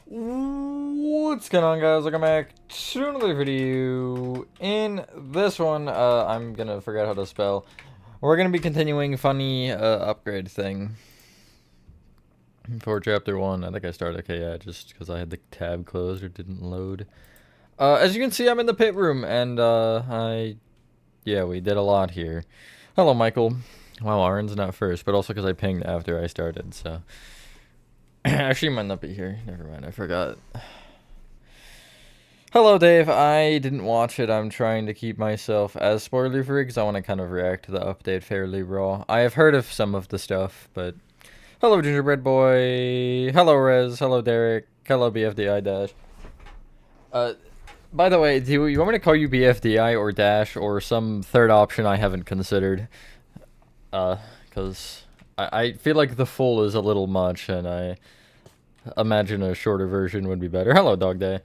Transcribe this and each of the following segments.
What's going on, guys? Welcome back to another video. In this one, I'm gonna forget how to spell. We're gonna be continuing funny upgrade thing for chapter 1. I think I started, okay, yeah, just because I had the tab closed or didn't load. As you can see, I'm in the pit room, and yeah, we did a lot here. Hello, Michael. Wow, Aaron's not first, but also because I pinged after I started, so. Actually, he might not be here. Never mind, I forgot. Hello, Dave. I didn't watch it. I'm trying to keep myself as spoiler-free because I want to kind of react to the update fairly raw. I have heard of some of the stuff, but... Hello, Gingerbread Boy. Hello, Rez. Hello, Derek. Hello, BFDI Dash. By the way, do you want me to call you BFDI or Dash or some third option I haven't considered? Because I feel like the full is a little much, and I imagine a shorter version would be better. Hello, Dog Day.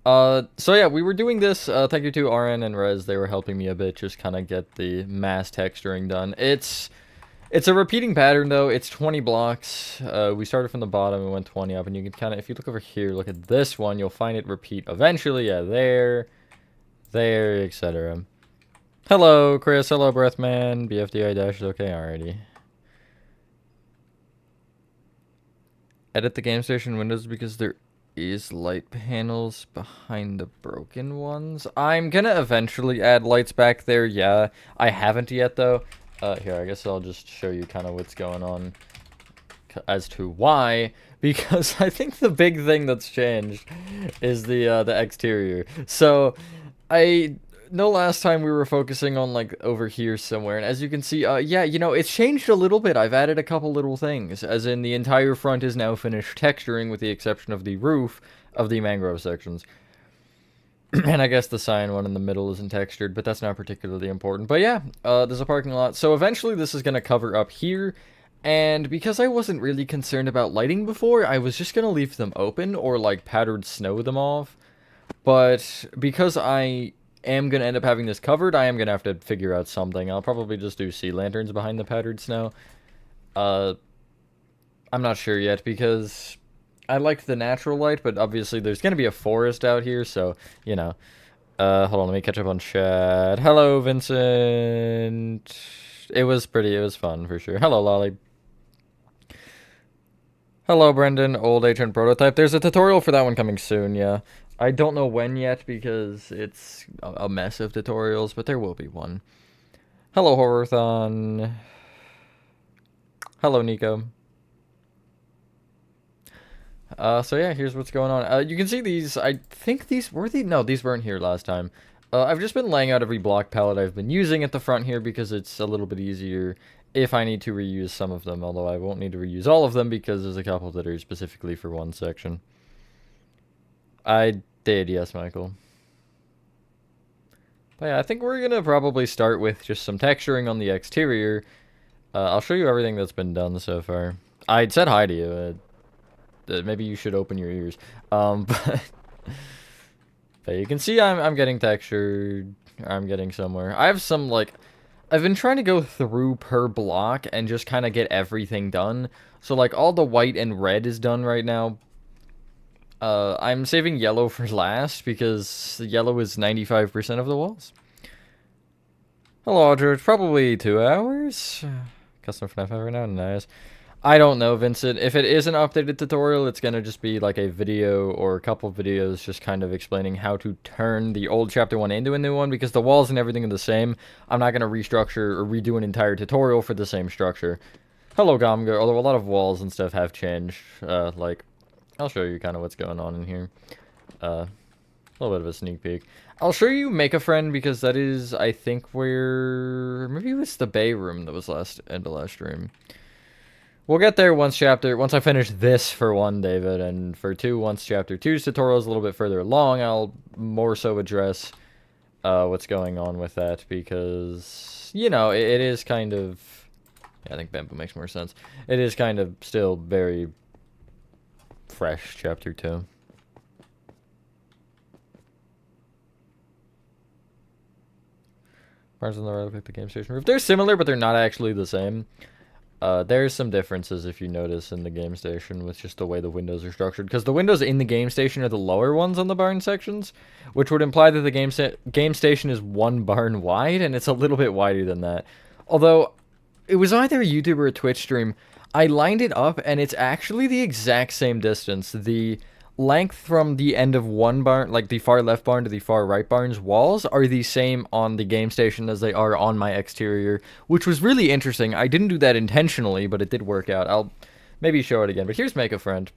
So yeah, we were doing this, thank you to RN and Rez, they were helping me a bit, just kind of get the mass texturing done. It's a repeating pattern, though. It's 20 blocks. We started from the bottom and went 20 up, and you can kind of, if you look over here, look at this one, you'll find it repeat eventually, yeah, there, etc. Hello, Chris, hello, Breathman, BFDI dash is okay, alrighty. Edit the game station windows because there is light panels behind the broken ones. I'm gonna eventually add lights back there, yeah. I haven't yet, though. Here, I guess I'll just show you kind of what's going on as to why. Because I think the big thing that's changed is the exterior. So, I know last time we were focusing on, like, over here somewhere, and as you can see, yeah, you know, it's changed a little bit. I've added a couple little things, as in the entire front is now finished texturing, with the exception of the roof of the mangrove sections. And I guess the cyan one in the middle isn't textured, but that's not particularly important. But yeah, there's a parking lot. So eventually this is going to cover up here, and because I wasn't really concerned about lighting before, I was just going to leave them open, or, like, powdered snow them off. But because I am going to end up having this covered, I am going to have to figure out something. I'll probably just do sea lanterns behind the powdered snow. I'm not sure yet, because I like the natural light, but obviously there's going to be a forest out here, so, you know. Hold on, let me catch up on chat. Hello, Vincent. It was fun, for sure. Hello, Lolly. Hello, Brendan. Old Agent Prototype. There's a tutorial for that one coming soon, yeah. I don't know when yet because it's a mess of tutorials, but there will be one. Hello, Horrorthon. Hello, Nico. So yeah, here's what's going on. You can see these, I think these, no, these weren't here last time. I've just been laying out every block palette I've been using at the front here because it's a little bit easier if I need to reuse some of them, although I won't need to reuse all of them because there's a couple that are specifically for one section. I did, yes, Michael. But yeah, I think we're gonna probably start with just some texturing on the exterior. I'll show you everything that's been done so far. I said hi to you. Maybe you should open your ears. But you can see I'm getting textured. I'm getting somewhere. I have some, like, I've been trying to go through per block and just kind of get everything done. So, like, all the white and red is done right now. I'm saving yellow for last because yellow is 95% of the walls. Hello, Audra. It's probably 2 hours. Custom FNAF right now. Nice. I don't know, Vincent. If it is an updated tutorial, it's gonna just be like a video or a couple videos just kind of explaining how to turn the old chapter 1 into a new one, because the walls and everything are the same. I'm not gonna restructure or redo an entire tutorial for the same structure. Hello, Gomga, although a lot of walls and stuff have changed. Like, I'll show you kind of what's going on in here. A little bit of a sneak peek. I'll show you Make a Friend, because that is, I think, where... Maybe it was the Bay Room that was in the last stream. We'll get there once I finish this for 1, David, and for 2, once chapter 2's tutorial is a little bit further along, I'll more so address what's going on with that, because, you know, it is kind of... Yeah, I think Bamboo makes more sense. It is kind of still very fresh, chapter 2. Bars on the right look like the game station roof. They're similar, but they're not actually the same. There's some differences if you notice in the game station with just the way the windows are structured. Because the windows in the game station are the lower ones on the barn sections, which would imply that the game station is one barn wide, and it's a little bit wider than that. Although, it was either a YouTube or a Twitch stream. I lined it up, and it's actually the exact same distance. The length from the end of one barn, like the far left barn to the far right barn's walls, are the same on the game station as they are on my exterior, which was really interesting. I didn't do that intentionally, but it did work out. I'll maybe show it again, but here's Make a Friend.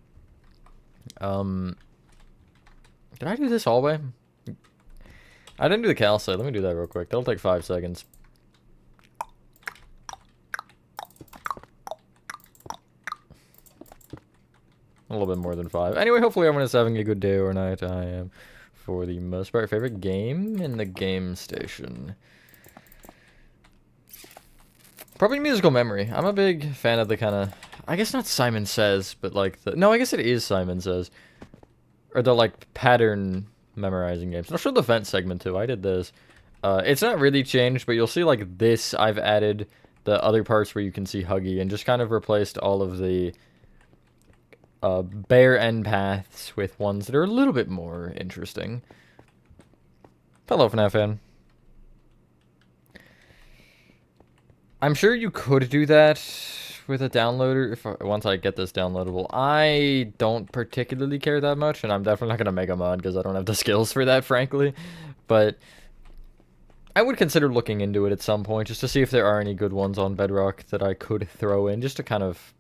Did I do this hallway? I didn't do the calcite. Let me do that real quick. That'll take 5 seconds. A little bit more than 5. Anyway, hopefully everyone is having a good day or night. I am, for the most part, favorite game in the game station. Probably Musical Memory. I'm a big fan of the kind of, I guess not Simon Says, but like the, no, I guess it is Simon Says. Or the like pattern memorizing games. I'll show the Vent segment too. I did this. It's not really changed, but you'll see like this, I've added the other parts where you can see Huggy and just kind of replaced all of the bare end paths with ones that are a little bit more interesting. Hello, FNAF fan. I'm sure you could do that with a downloader if once I get this downloadable. I don't particularly care that much, and I'm definitely not going to make a mod because I don't have the skills for that, frankly. But I would consider looking into it at some point just to see if there are any good ones on Bedrock that I could throw in just to kind of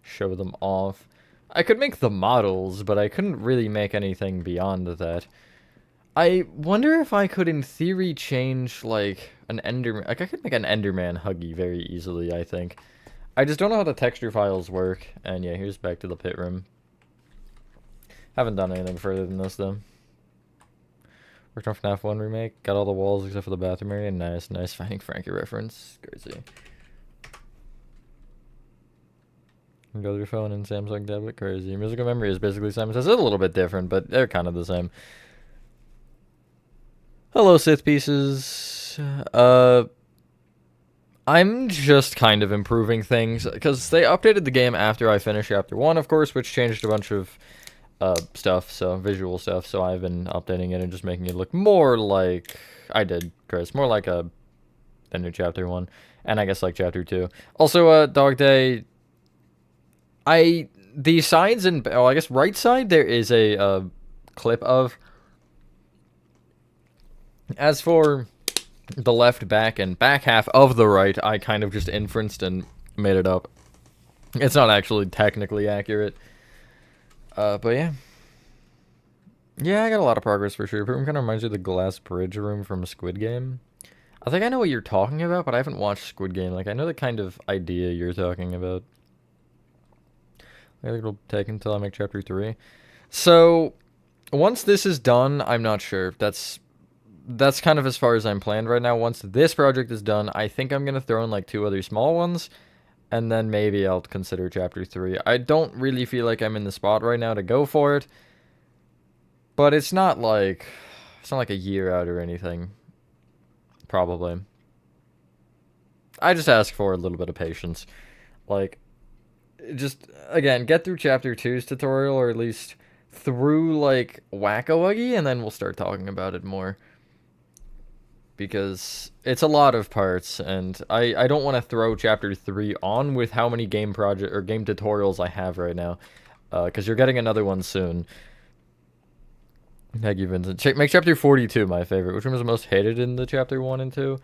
show them off. I could make the models, but I couldn't really make anything beyond that. I wonder if I could, in theory, change, like, an Enderman. Like, I could make an Enderman Huggy very easily, I think. I just don't know how the texture files work. And yeah, here's back to the pit room. Haven't done anything further than this, though. Worked on FNAF 1 remake. Got all the walls except for the bathroom area. Nice, nice. Finding Frankie reference. Crazy. Go to your phone and Samsung tablet. Crazy. Musical Memory is basically Simon Says. It's a little bit different, but they're kind of the same. Hello, Sith Pieces. I'm just kind of improving things, because they updated the game after I finished Chapter 1, of course, which changed a bunch of stuff, so visual stuff, so I've been updating it and just making it look more like I did, Chris. More like the new Chapter 1, and I guess like Chapter 2. Also, Dog Day, the sides and, oh, I guess right side, there is a clip of. As for the left back and back half of the right, I kind of just inferenced and made it up. It's not actually technically accurate. But yeah. Yeah, I got a lot of progress for sure. Room kind of reminds you of the glass bridge room from Squid Game. I think I know what you're talking about, but I haven't watched Squid Game. Like, I know the kind of idea you're talking about. I think it'll take until I make Chapter 3. So, once this is done, I'm not sure. That's kind of as far as I'm planned right now. Once this project is done, I think I'm going to throw in like 2 other small ones, and then maybe I'll consider Chapter 3. I don't really feel like I'm in the spot right now to go for it, but it's not like a year out or anything. Probably. I just ask for a little bit of patience. Like, just, again, get through Chapter 2's tutorial, or at least through, like, Whack-A-Wuggy, and then we'll start talking about it more. Because it's a lot of parts, and I don't want to throw Chapter 3 on with how many game project or game tutorials I have right now. Because you're getting another one soon. Thank you, Vincent. Make Chapter 42 my favorite. Which one was the most hated in the Chapter 1 and 2?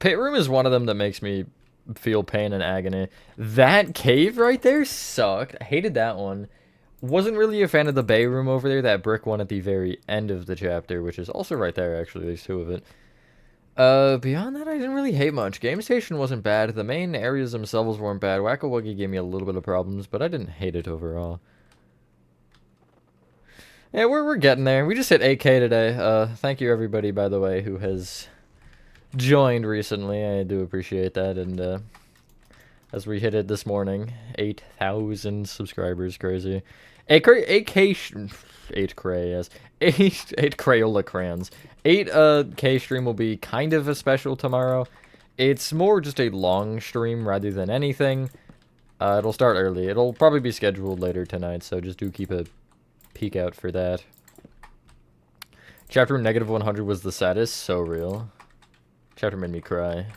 Pit Room is one of them that makes me feel pain and agony. That cave right there sucked. I hated that one. Wasn't really a fan of the bay room over there, that brick one at the very end of the chapter, which is also right there, actually. There's 2 of it. Beyond that, I didn't really hate much. Game Station wasn't bad. The main areas themselves weren't bad. Whack-A-Wuggy gave me a little bit of problems, but I didn't hate it overall. Yeah, we're getting there. We just hit 8K today. Thank you, everybody, by the way, who has joined recently. I do appreciate that, and, as we hit it this morning, 8,000 subscribers, crazy. 8K Crayola crayons. 8K stream will be kind of a special tomorrow. It's more just a long stream rather than anything. It'll start early. It'll probably be scheduled later tonight, so just do keep a peek out for that. Chapter -100 was the saddest. So real. Chapter made me cry.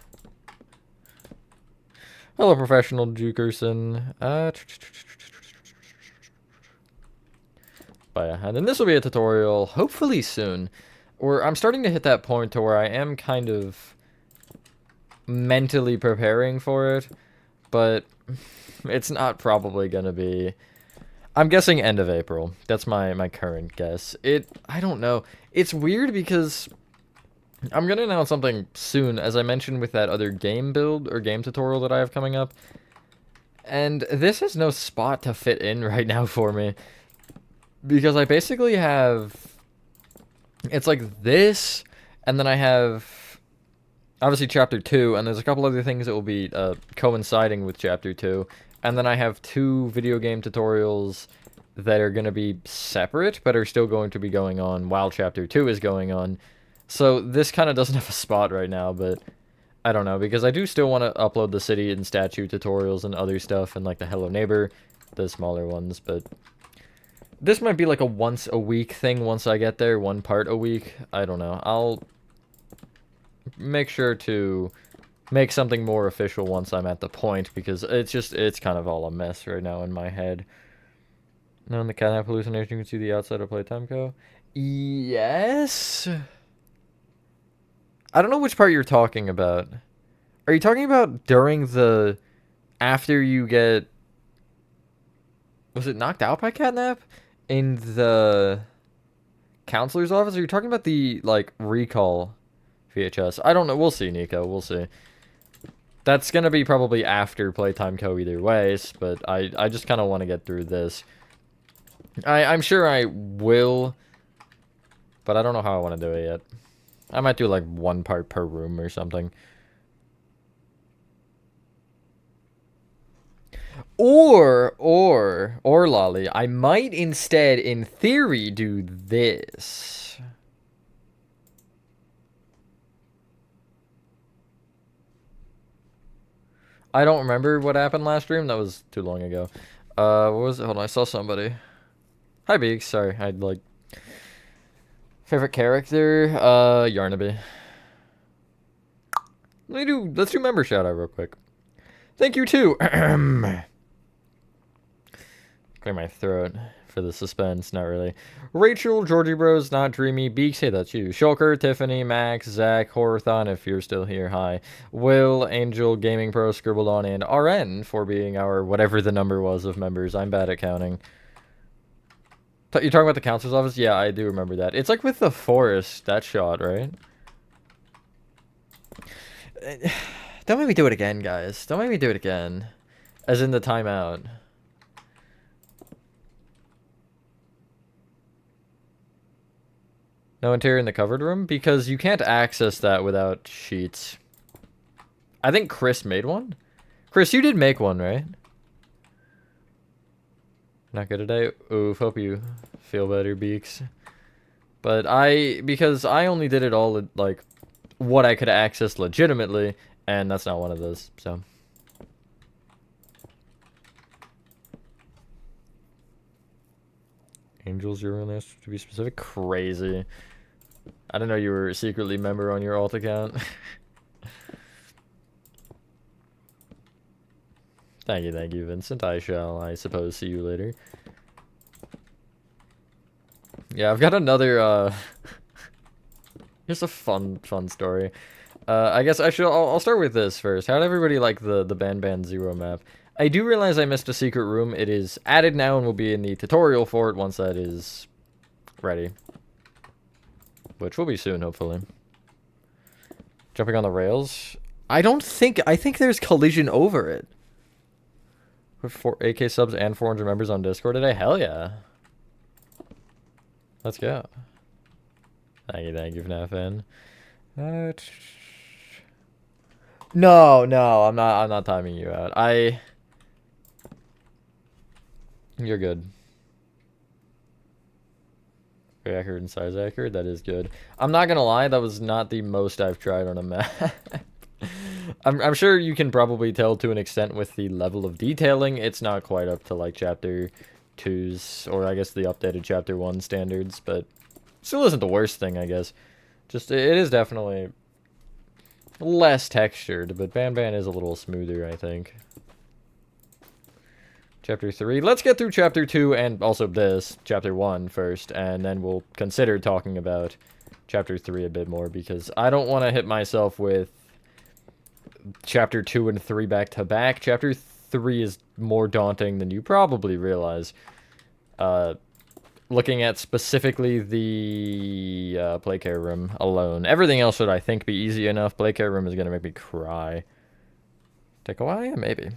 Hello, professional Jukerson. But yeah, and then this will be a tutorial, hopefully soon. Or I'm starting to hit that point to where I am kind of mentally preparing for it, but it's not probably gonna be. I'm guessing end of April. That's my current guess. I don't know. It's weird because I'm gonna announce something soon, as I mentioned with that other game build or game tutorial that I have coming up. And this has no spot to fit in right now for me. Because I basically have, it's like this, and then I have, obviously, Chapter 2, and there's a couple other things that will be coinciding with Chapter 2, and then I have 2 video game tutorials that are going to be separate, but are still going to be going on while Chapter 2 is going on. So this kind of doesn't have a spot right now, but I don't know, because I do still want to upload the city and statue tutorials and other stuff, and like the Hello Neighbor, the smaller ones, but this might be like a once a week thing once I get there, 1 part a week. I don't know. I'll make sure to make something more official once I'm at the point, because it's kind of all a mess right now in my head. Now in the catnap hallucination, you can see the outside of Playtime Co. Yes? I don't know which part you're talking about. Are you talking about during the... after you get... was it knocked out by catnap? In the counselor's office? Are you talking about the, like, recall VHS? I don't know. We'll see, Nico. We'll see. That's gonna be probably after Playtime Co. either ways, but I just kind of want to get through this. I'm sure I will, but I don't know how I want to do it yet. I might do, like, 1 part per room or something. Or, Lolly, I might instead, in theory, do this. I don't remember what happened last stream. That was too long ago. What was it? Hold on, I saw somebody. Hi, Beaks. Sorry, I'd like... favorite character? Yarnaby. Let's do member shout out real quick. Thank you, too. Clear my throat for the suspense, not really. Rachel, Georgie Bros, Not Dreamy, Beaks, hey, that's you. Shulker, Tiffany, Max, Zach, Horathon, if you're still here, hi. Will, Angel, Gaming Pro, Scribbled On, and RN for being our whatever the number was of members. I'm bad at counting. You're talking about the counselor's office? Yeah, I do remember that. It's like with the forest, that shot, right? Don't make me do it again, guys. Don't make me do it again. As in the timeout. No interior in the covered room? Because you can't access that without sheets. I think Chris made one? Chris, you did make one, right? Not good today? Oof, hope you feel better, Beaks. But because I only did it all, like, what I could access legitimately, and that's not one of those, so. Angels, your real name, to be specific? Crazy. I didn't know you were secretly a member on your alt account. Thank you, Vincent. I shall, I suppose, see you later. Yeah, I've got another, here's a fun story. I guess I'll start with this first. How did everybody like the Ban Zero map? I do realize I missed a secret room. It is added now and will be in the tutorial for it once that is ready. Which will be soon, hopefully. Jumping on the rails? I think there's collision over it. With 4 AK subs and 400 members on Discord today? Hell yeah. Let's go. Thank you, FNAF fan. No, I'm not timing you out. You're good. Very accurate and size accurate, that is good. I'm not gonna lie, that was not the most I've tried on a map. I'm sure you can probably tell to an extent with the level of detailing. It's not quite up to like chapter 2's, or I guess the updated chapter 1 standards, but still isn't the worst thing, I guess. Just, it is definitely less textured, but Ban is a little smoother, I think. Chapter 3. Let's get through Chapter 2 and also this, Chapter 1 first, and then we'll consider talking about Chapter 3 a bit more, because I don't want to hit myself with Chapter 2 and 3 back to back. Chapter 3 is more daunting than you probably realize. Looking at specifically the play care room alone. Everything else should, I think, be easy enough. Play care room is going to make me cry. Take a while? Yeah, maybe.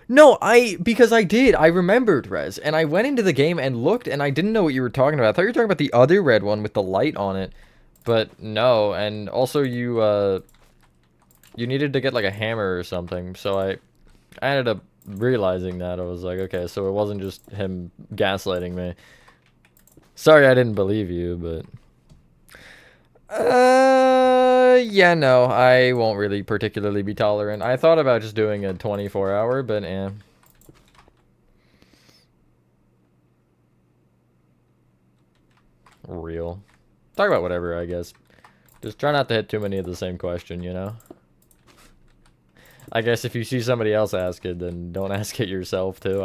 No, because I did. I remembered, Rez. And I went into the game and looked, and I didn't know what you were talking about. I thought you were talking about the other red one with the light on it. But no, and also you needed to get, like, a hammer or something. So I ended up realizing that. I was like, okay, so it wasn't just him gaslighting me. Sorry I didn't believe you, but... yeah, no, I won't really particularly be tolerant. I thought about just doing a 24-hour, but eh. Real. Talk about whatever, I guess. Just try not to hit too many of the same question, you know? I guess if you see somebody else ask it, then don't ask it yourself, too.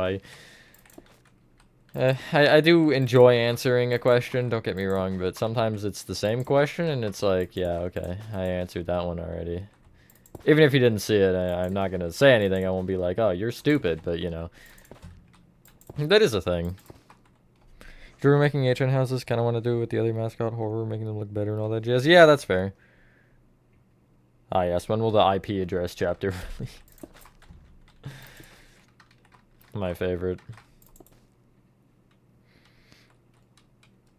I do enjoy answering a question, don't get me wrong, but sometimes it's the same question, and it's like, yeah, okay, I answered that one already. Even if you didn't see it, I'm not gonna say anything. I won't be like, oh, you're stupid, but, you know. That is a thing. If you were making HN houses, kind of want to do it with the other mascot horror, making them look better and all that jazz. Yeah, that's fair. Ah, yes, when will the IP address chapter release? My favorite.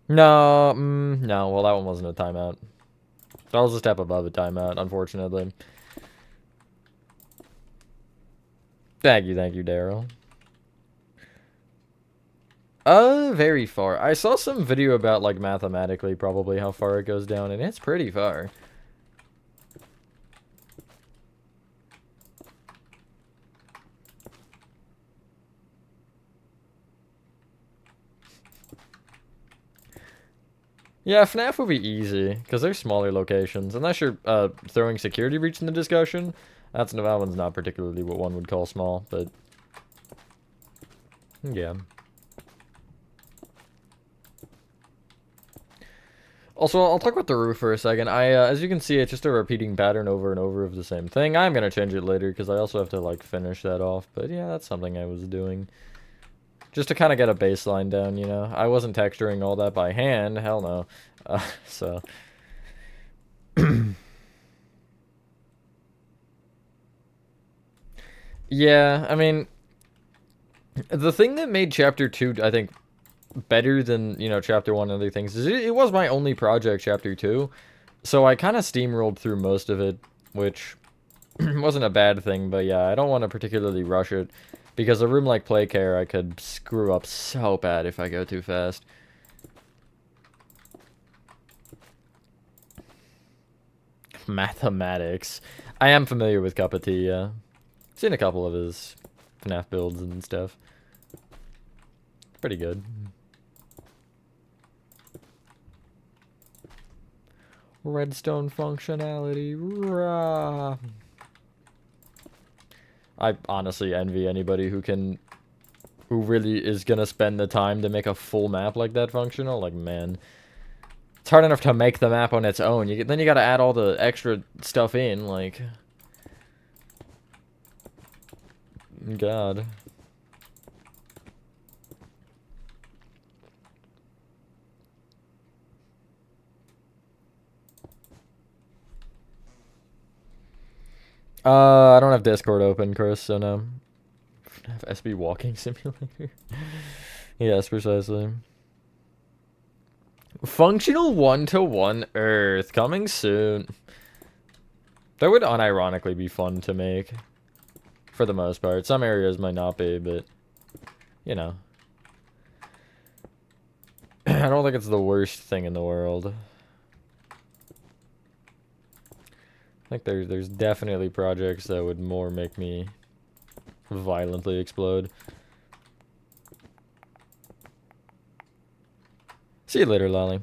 No, no, well, that one wasn't a timeout. That was a step above a timeout, unfortunately. Thank you, Daryl. Very far. I saw some video about, like, mathematically, probably, how far it goes down, and it's pretty far. Yeah, FNAF would be easy, because they're smaller locations. Unless you're, throwing security breach in the discussion. That one's not particularly what one would call small, but... yeah. Also, I'll talk about the roof for a second. As you can see, it's just a repeating pattern over and over of the same thing. I'm gonna change it later, because I also have to, like, finish that off. But yeah, that's something I was doing. Just to kind of get a baseline down, you know? I wasn't texturing all that by hand, hell no. So... yeah, I mean... the thing that made Chapter 2, I think, better than, you know, Chapter 1 and other things is it was my only project, Chapter 2. So I kind of steamrolled through most of it, which wasn't a bad thing, but yeah, I don't want to particularly rush it. Because a room like Play Care, I could screw up so bad if I go too fast. Mathematics. I am familiar with Cup of Tea, yeah. Seen a couple of his FNAF builds and stuff. Pretty good. Redstone functionality. Rah. I honestly envy anybody who really is gonna spend the time to make a full map like that functional. Like, man, it's hard enough to make the map on its own. Then you gotta add all the extra stuff in, like... God. I don't have Discord open, Chris, so no. SB Walking Simulator. Yes, precisely. Functional 1-to-1 Earth coming soon. That would unironically be fun to make. For the most part. Some areas might not be, but... you know. I don't think it's the worst thing in the world. think there's definitely projects that would more make me violently explode. See you later, Lolly.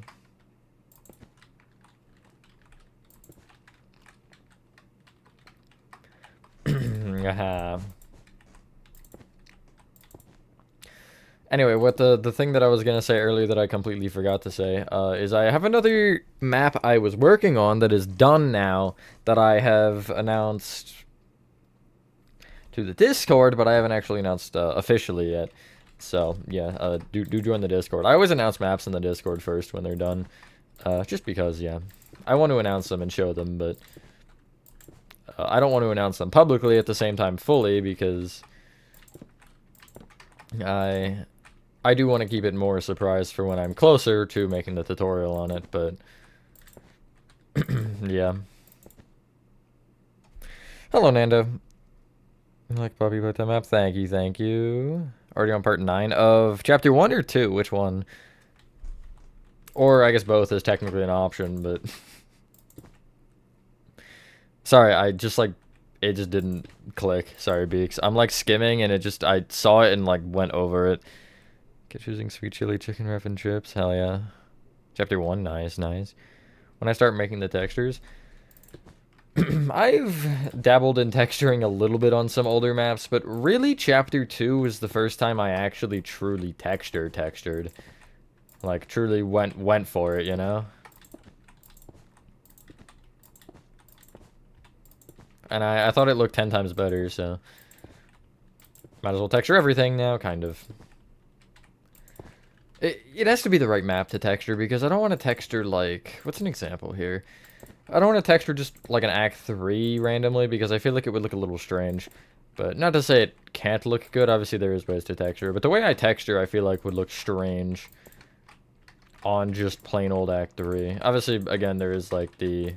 Anyway, what the thing that I was gonna say earlier that I completely forgot to say is I have another map I was working on that is done now that I have announced to the Discord, but I haven't actually announced officially yet. So yeah, do join the Discord. I always announce maps in the Discord first when they're done, just because yeah, I want to announce them and show them, but I don't want to announce them publicly at the same time fully because I do want to keep it more a surprise for when I'm closer to making the tutorial on it, but yeah. Hello, Nando. You like Bobby Playtime map? Thank you, thank you. Already on part 9 of chapter 1 or 2? Which one? Or I guess both is technically an option, but sorry, I just like it just didn't click. Sorry, Beaks. I'm like skimming and I saw it and like went over it. Get choosing sweet chili chicken wrap and chips. Hell yeah. Chapter 1, nice, nice. When I start making the textures, I've dabbled in texturing a little bit on some older maps, but really chapter 2 was the first time I actually truly textured. Like truly went for it, you know? And I thought it looked 10 times better, so might as well texture everything now, kind of. It has to be the right map to texture, because I don't want to texture, like... What's an example here? I don't want to texture just, like, an Act 3 randomly, because I feel like it would look a little strange. But not to say it can't look good, obviously there is ways to texture. But the way I texture, I feel like would look strange on just plain old Act 3. Obviously, again, there is, like, the...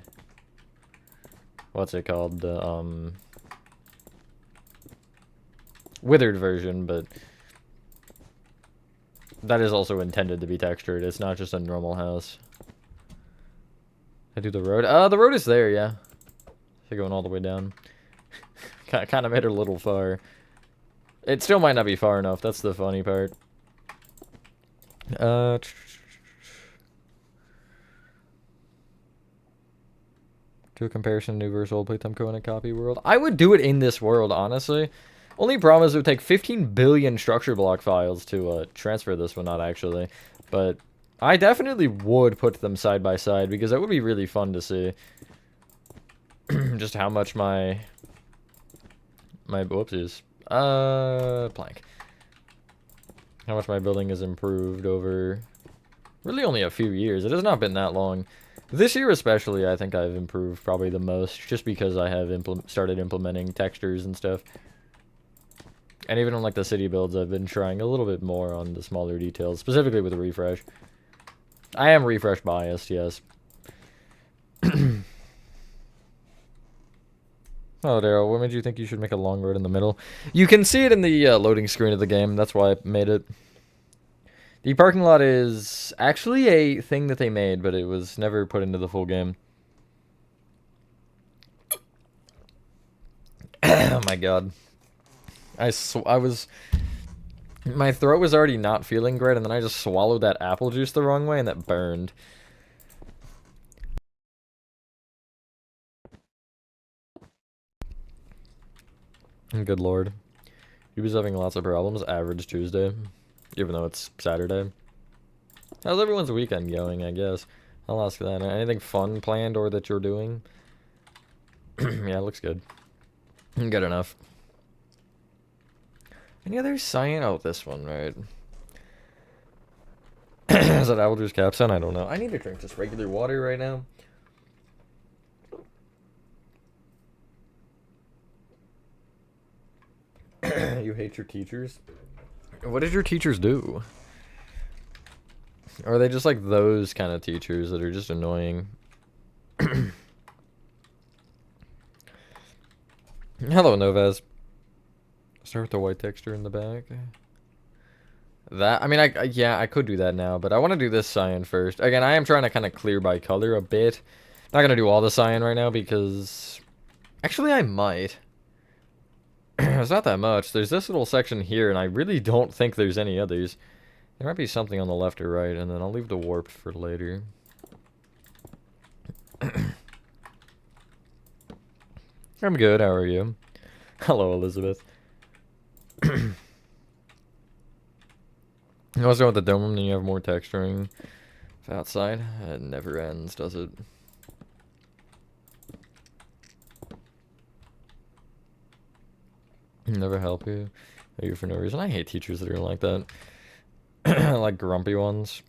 What's it called? The, withered version, but... That is also intended to be textured. It's not just a normal house. I do the road. The road is there, yeah. So going all the way down. Kind of made it a little far. It still might not be far enough. That's the funny part. Do a comparison to New versus Old Playtime Co. in a copy world. I would do it in this world, honestly. Only problem is it would take 15 billion structure block files to transfer this one, not actually. But I definitely would put them side by side because that would be really fun to see. Just how much my whoopsies. Plank. How much my building has improved over really only a few years. It has not been that long. This year especially, I think I've improved probably the most just because I have started implementing textures and stuff. And even on like the city builds, I've been trying a little bit more on the smaller details, specifically with the refresh. I am refresh biased, yes. Oh, Daryl, what made you think you should make a long road in the middle? You can see it in the loading screen of the game. That's why I made it. The parking lot is actually a thing that they made, but it was never put into the full game. Oh my god. I was... My throat was already not feeling great, and then I just swallowed that apple juice the wrong way, and that burned. Good lord. He was having lots of problems. Average Tuesday. Even though it's Saturday. How's everyone's weekend going, I guess? I'll ask that. Anything fun planned or that you're doing? Yeah, it looks good. Good enough. Any other cyan? Oh, this one, right. Is that apple juice capsaicin? I don't know. I need to drink just regular water right now. You hate your teachers? What did your teachers do? Or are they just like those kind of teachers that are just annoying? Hello, Novaz. Start with the white texture in the back. That, I mean, yeah, I could do that now, but I want to do this cyan first. Again, I am trying to kind of clear by color a bit. Not going to do all the cyan right now because Actually, I might. It's not that much. There's this little section here, and I really don't think there's any others. There might be something on the left or right, and then I'll leave the warped for later. I'm good, how are you? Hello, Elizabeth. Also with the dome, then you have more texturing outside. It never ends, does it? Never help you. You for no reason. I hate teachers that are like that. Like grumpy ones.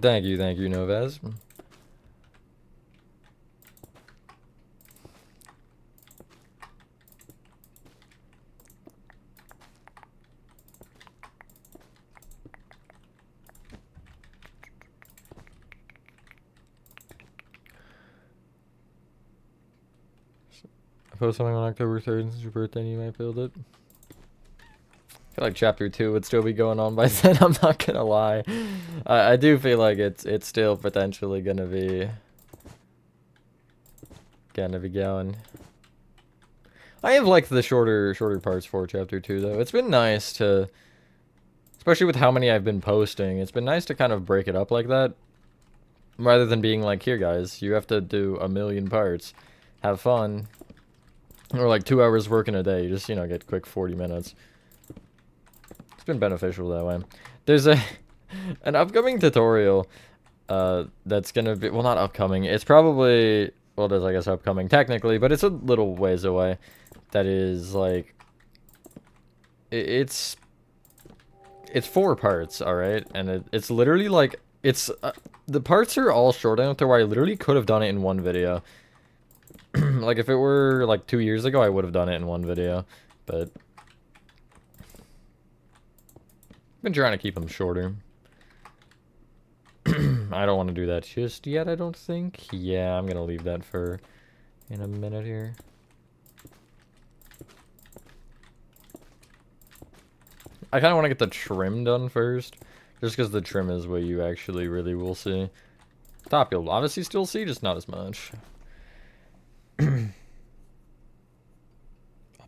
Thank you, Novaz. I post something on October 3rd since your birthday and you might build it. I feel like chapter 2 would still be going on by then, I'm not gonna lie. I do feel like it's still potentially gonna be going. I have liked the shorter parts for chapter 2 though. It's been nice to, especially with how many I've been posting, it's been nice to kind of break it up like that. Rather than being like, here guys, you have to do 1,000,000 parts. Have fun. Or like 2 hours working a day, you just, you know, get quick 40 minutes. It's been beneficial that way. There's an upcoming tutorial that's gonna be, well, not upcoming, it's probably, well, it is, I guess, upcoming technically, but it's a little ways away. That is, like, it's 4 parts, alright? And it's literally, like, it's, the parts are all short enough to where I literally could have done it in one video. Like, if it were, like, 2 years ago, I would have done it in one video, but been trying to keep them shorter. I don't want to do that just yet, I don't think. Yeah, I'm gonna leave that for in a minute here. I kind of want to get the trim done first, just because the trim is what you actually really will see. Top you'll obviously still see, just not as much. Update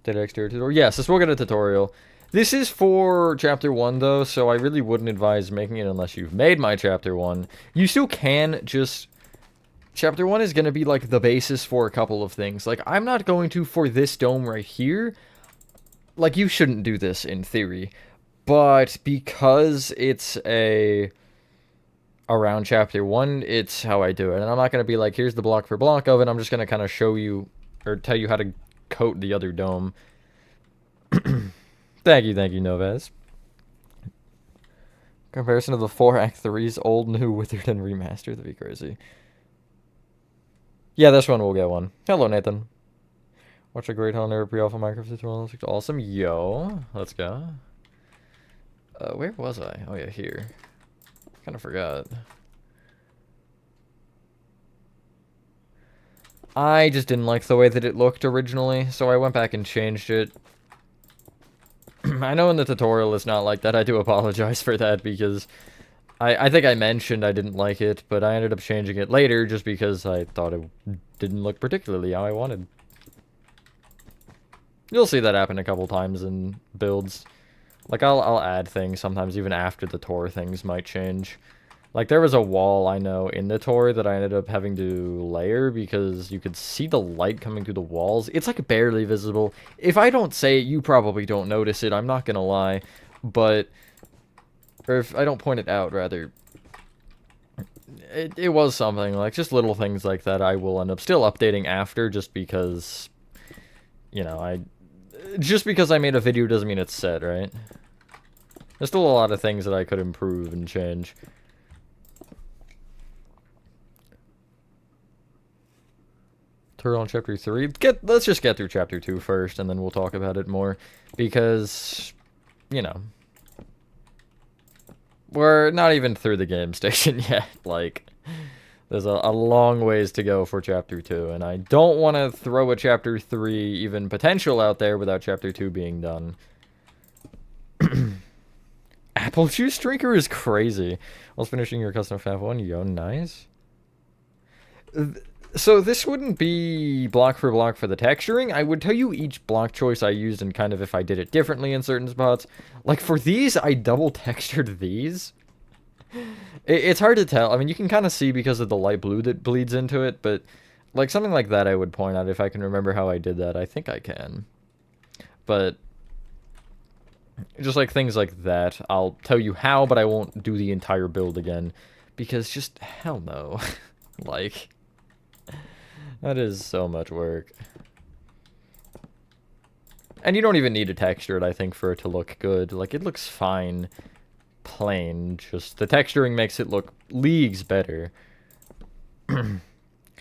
exterior tutorial. Yes, this will get a tutorial. This is for chapter 1 though, so I really wouldn't advise making it unless you've made my chapter 1. You still can just... Chapter 1 is going to be like the basis for a couple of things. Like, I'm not going to, for this dome right here, like, you shouldn't do this in theory. But because it's around chapter 1, it's how I do it. And I'm not going to be like, here's the block for block of it. I'm just going to kind of show you, or tell you how to coat the other dome. Thank you, Novaz. Comparison of the 4 Act 3's old, new, withered, and remastered. That'd be crazy. Yeah, this one will get one. Hello, Nathan. Watch a great Honor pre-alpha Minecraft tutorial. Looks awesome. Yo, let's go. Where was I? Oh yeah, here. Kind of forgot. I just didn't like the way that it looked originally, so I went back and changed it. I know in the tutorial it's not like that. I do apologize for that because I think I mentioned I didn't like it, but I ended up changing it later just because I thought it didn't look particularly how I wanted. You'll see that happen a couple times in builds. Like, I'll add things sometimes even after the tour, things might change. Like, there was a wall, I know, in the tour that I ended up having to layer because you could see the light coming through the walls. It's, like, barely visible. If I don't say it, you probably don't notice it, I'm not gonna lie. But, or if I don't point it out, rather, it was something. Like, just little things like that I will end up still updating after just because, you know, just because I made a video doesn't mean it's set, right? There's still a lot of things that I could improve and change. tutorial on chapter 3. Let's just get through chapter 2 first, and then we'll talk about it more. Because, you know, we're not even through the game station yet. Like, there's a long ways to go for chapter 2, and I don't want to throw a chapter 3 even potential out there without chapter 2 being done. Apple juice drinker is crazy. Whilst finishing your custom FAF 1, yo, nice. So this wouldn't be block for the texturing. I would tell you each block choice I used and kind of if I did it differently in certain spots. Like for these, I double textured these. It's hard to tell. I mean, you can kind of see because of the light blue that bleeds into it, but like something like that I would point out if I can remember how I did that. I think I can. But just like things like that, I'll tell you how, but I won't do the entire build again. Because just, hell no. Like, that is so much work. And you don't even need to texture it, I think, for it to look good. Like, it looks fine. Plain. Just, the texturing makes it look leagues better. Kind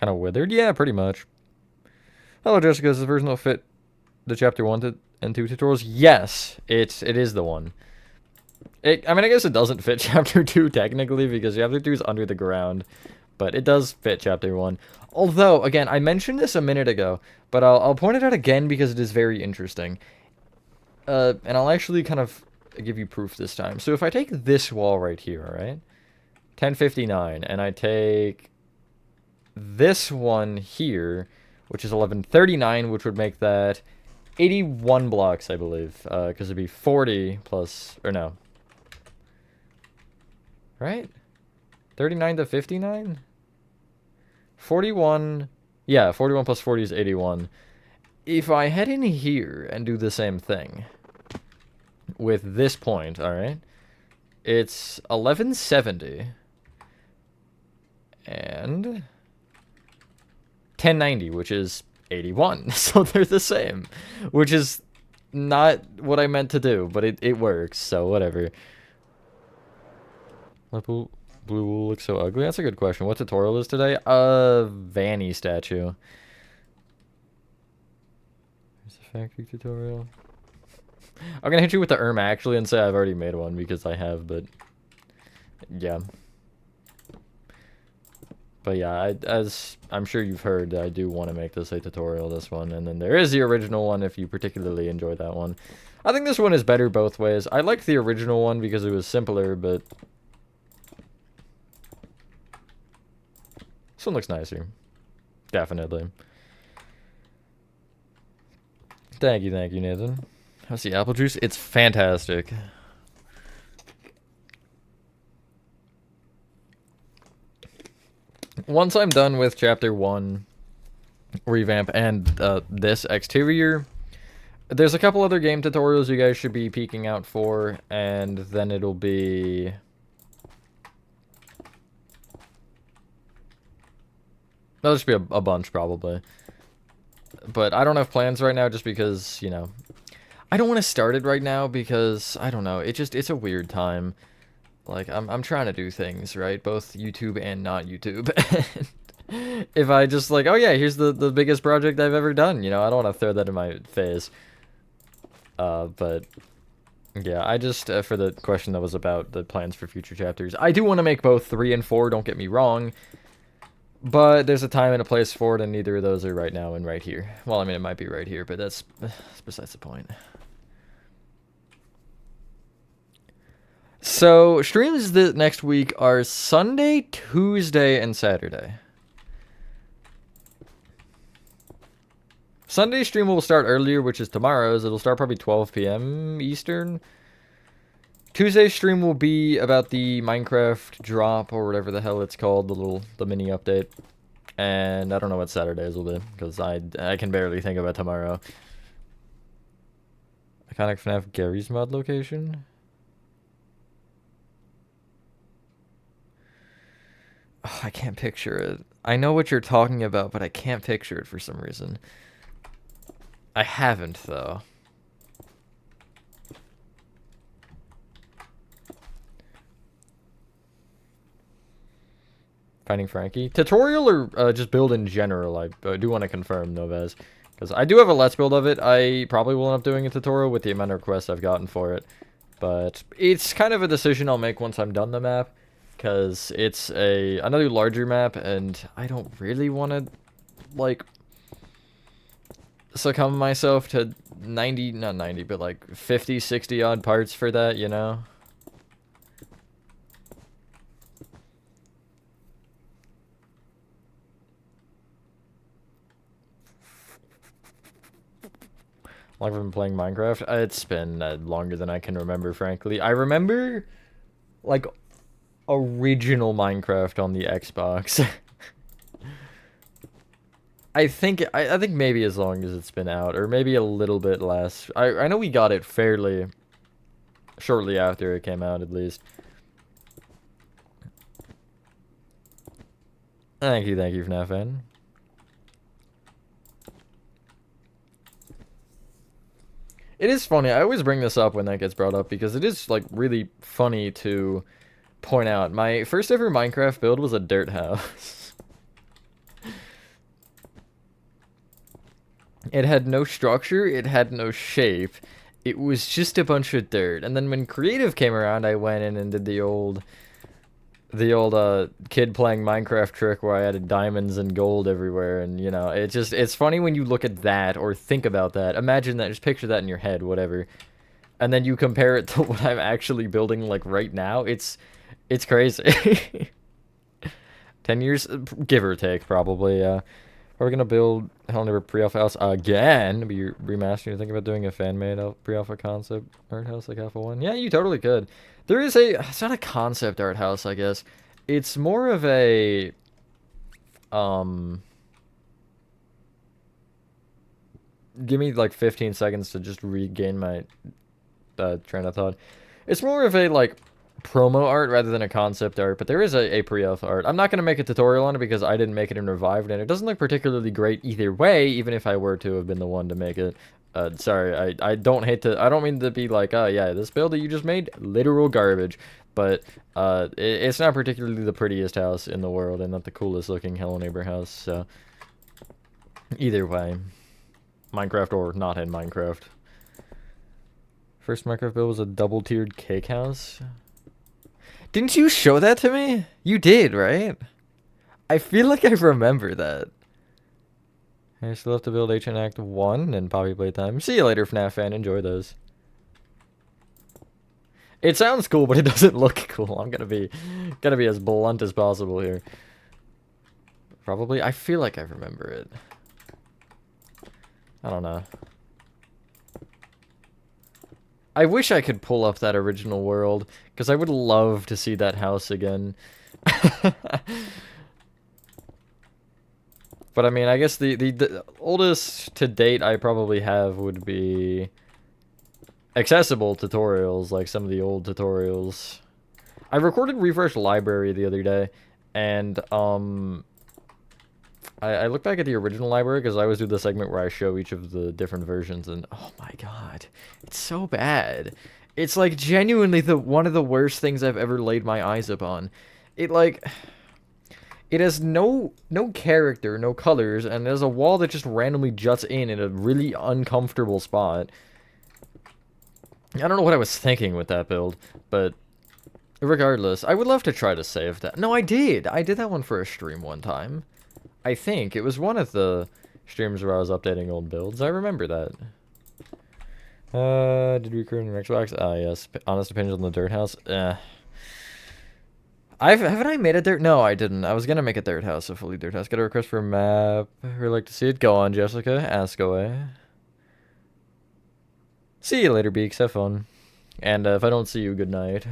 of withered? Yeah, pretty much. Hello, Jessica. Is the version that'll fit the chapter 1 and 2 tutorials? Yes, it is the one. I mean, I guess it doesn't fit chapter 2 technically because chapter 2 is under the ground. But it does fit chapter 1. Although, again, I mentioned this a minute ago, but I'll point it out again because it is very interesting. And I'll actually kind of give you proof this time. So if I take this wall right here, alright? 1059, and I take this one here, which is 1139, which would make that 81 blocks, I believe. Because it'd be 40 plus, or no. Right? 39 to 59? 41, yeah, 41 plus 40 is 81. If I head in here and do the same thing with this point, alright, it's 1170 and 1090, which is 81. So they're the same, which is not what I meant to do, but it works, so whatever. Blue wool looks so ugly. That's a good question. What tutorial is today? Vanny statue. Here's the factory tutorial. I'm gonna hit you with the actually and say I've already made one because I have, but yeah. But yeah, as I'm sure you've heard, I do want to make this a tutorial, this one, and then there is the original one if you particularly enjoy that one. I think this one is better both ways. I liked the original one because it was simpler, but this one looks nicer. Definitely. Thank you, Nathan. How's the apple juice? It's fantastic. Once I'm done with chapter 1, Revamp, and this exterior, there's a couple other game tutorials you guys should be peeking out for, and then it'll be there'll just be a bunch, probably. But I don't have plans right now just because, you know, I don't want to start it right now because, I don't know, it's a weird time. Like, I'm trying to do things, right? Both YouTube and not YouTube. If I just, like, oh yeah, here's the biggest project I've ever done, you know, I don't want to throw that in my face. But, yeah, I just, for the question that was about the plans for future chapters, I do want to make both 3 and 4, don't get me wrong. But there's a time and a place for it, and neither of those are right now and right here. Well, I mean, it might be right here, but that's besides the point. So, streams the next week are Sunday, Tuesday, and Saturday. Sunday stream will start earlier, which is tomorrow's. It'll start probably 12 p.m. Eastern. Tuesday stream will be about the Minecraft drop, or whatever the hell it's called, the mini update. And I don't know what Saturdays will be, because I can barely think about tomorrow. Iconic FNAF Gary's mod location? Oh, I can't picture it. I know what you're talking about, but I can't picture it for some reason. I haven't, though. Finding Frankie. Tutorial or just build in general? I do want to confirm, Novaz. Because I do have a Let's Build of it. I probably will end up doing a tutorial with the amount of requests I've gotten for it. But it's kind of a decision I'll make once I'm done the map. Because it's another larger map, and I don't really want to, like, succumb myself to 90, not 90, but like 50, 60 odd parts for that, you know? Like I've been playing Minecraft. It's been longer than I can remember, frankly. I remember, like, original Minecraft on the Xbox. I think maybe as long as it's been out, or maybe a little bit less. I know we got it fairly shortly after it came out, at least. Thank you, FNAF fan. It is funny. I always bring this up when that gets brought up because it is, like, really funny to point out. My first ever Minecraft build was a dirt house. It had no structure, it had no shape. It was just a bunch of dirt. And then when creative came around, I went in and did the old kid playing Minecraft trick where I added diamonds and gold everywhere, and you know, it's funny when you look at that or think about that. Imagine that, just picture that in your head, whatever. And then you compare it to what I'm actually building like right now. It's crazy. 10 years, give or take, probably. Are we gonna build Hell Never pre-alpha house again? Be remastering. You think about doing a fan-made pre-alpha concept art house like Alpha 1? Yeah, you totally could. There is it's not a concept art house, I guess. It's more of a give me like 15 seconds to just regain my train of thought. It's more of a like promo art rather than a concept art, but there is a pre-alpha art. I'm not going to make a tutorial on it because I didn't make it in Revived, and it doesn't look particularly great either way, even if I were to have been the one to make it. Sorry, I don't mean to be like, oh yeah, this build that you just made, literal garbage, but it's not particularly the prettiest house in the world, and not the coolest looking Hello Neighbor house, so either way, Minecraft or not in Minecraft. First Minecraft build was a double-tiered cake house. Didn't you show that to me? You did, right? I feel like I remember that. I still have to build HN Act 1 and Poppy Playtime. See you later, FNAF fan. Enjoy those. It sounds cool, but it doesn't look cool. I'm gonna be as blunt as possible here. Probably. I feel like I remember it. I don't know. I wish I could pull up that original world, because I would love to see that house again. But I mean, I guess the oldest to date I probably have would be accessible tutorials, like some of the old tutorials. I recorded Refresh Library the other day, and I look back at the original library because I always do the segment where I show each of the different versions, and oh my god, it's so bad. It's like genuinely one of the worst things I've ever laid my eyes upon. It has no character, no colors, and there's a wall that just randomly juts in a really uncomfortable spot. I don't know what I was thinking with that build, but regardless, I would love to try to save that. No, I did that one for a stream one time. I think it was one of the streams where I was updating old builds. I remember that. Did we create an Xbox? Ah, yes. Honest opinions on the dirt house. Haven't I made a dirt? No, I didn't. I was gonna make a dirt house, a fully dirt house. Get a request for a map. Would like to see it? Go on, Jessica. Ask away. See you later, Beaks. Have fun. And if I don't see you, good night.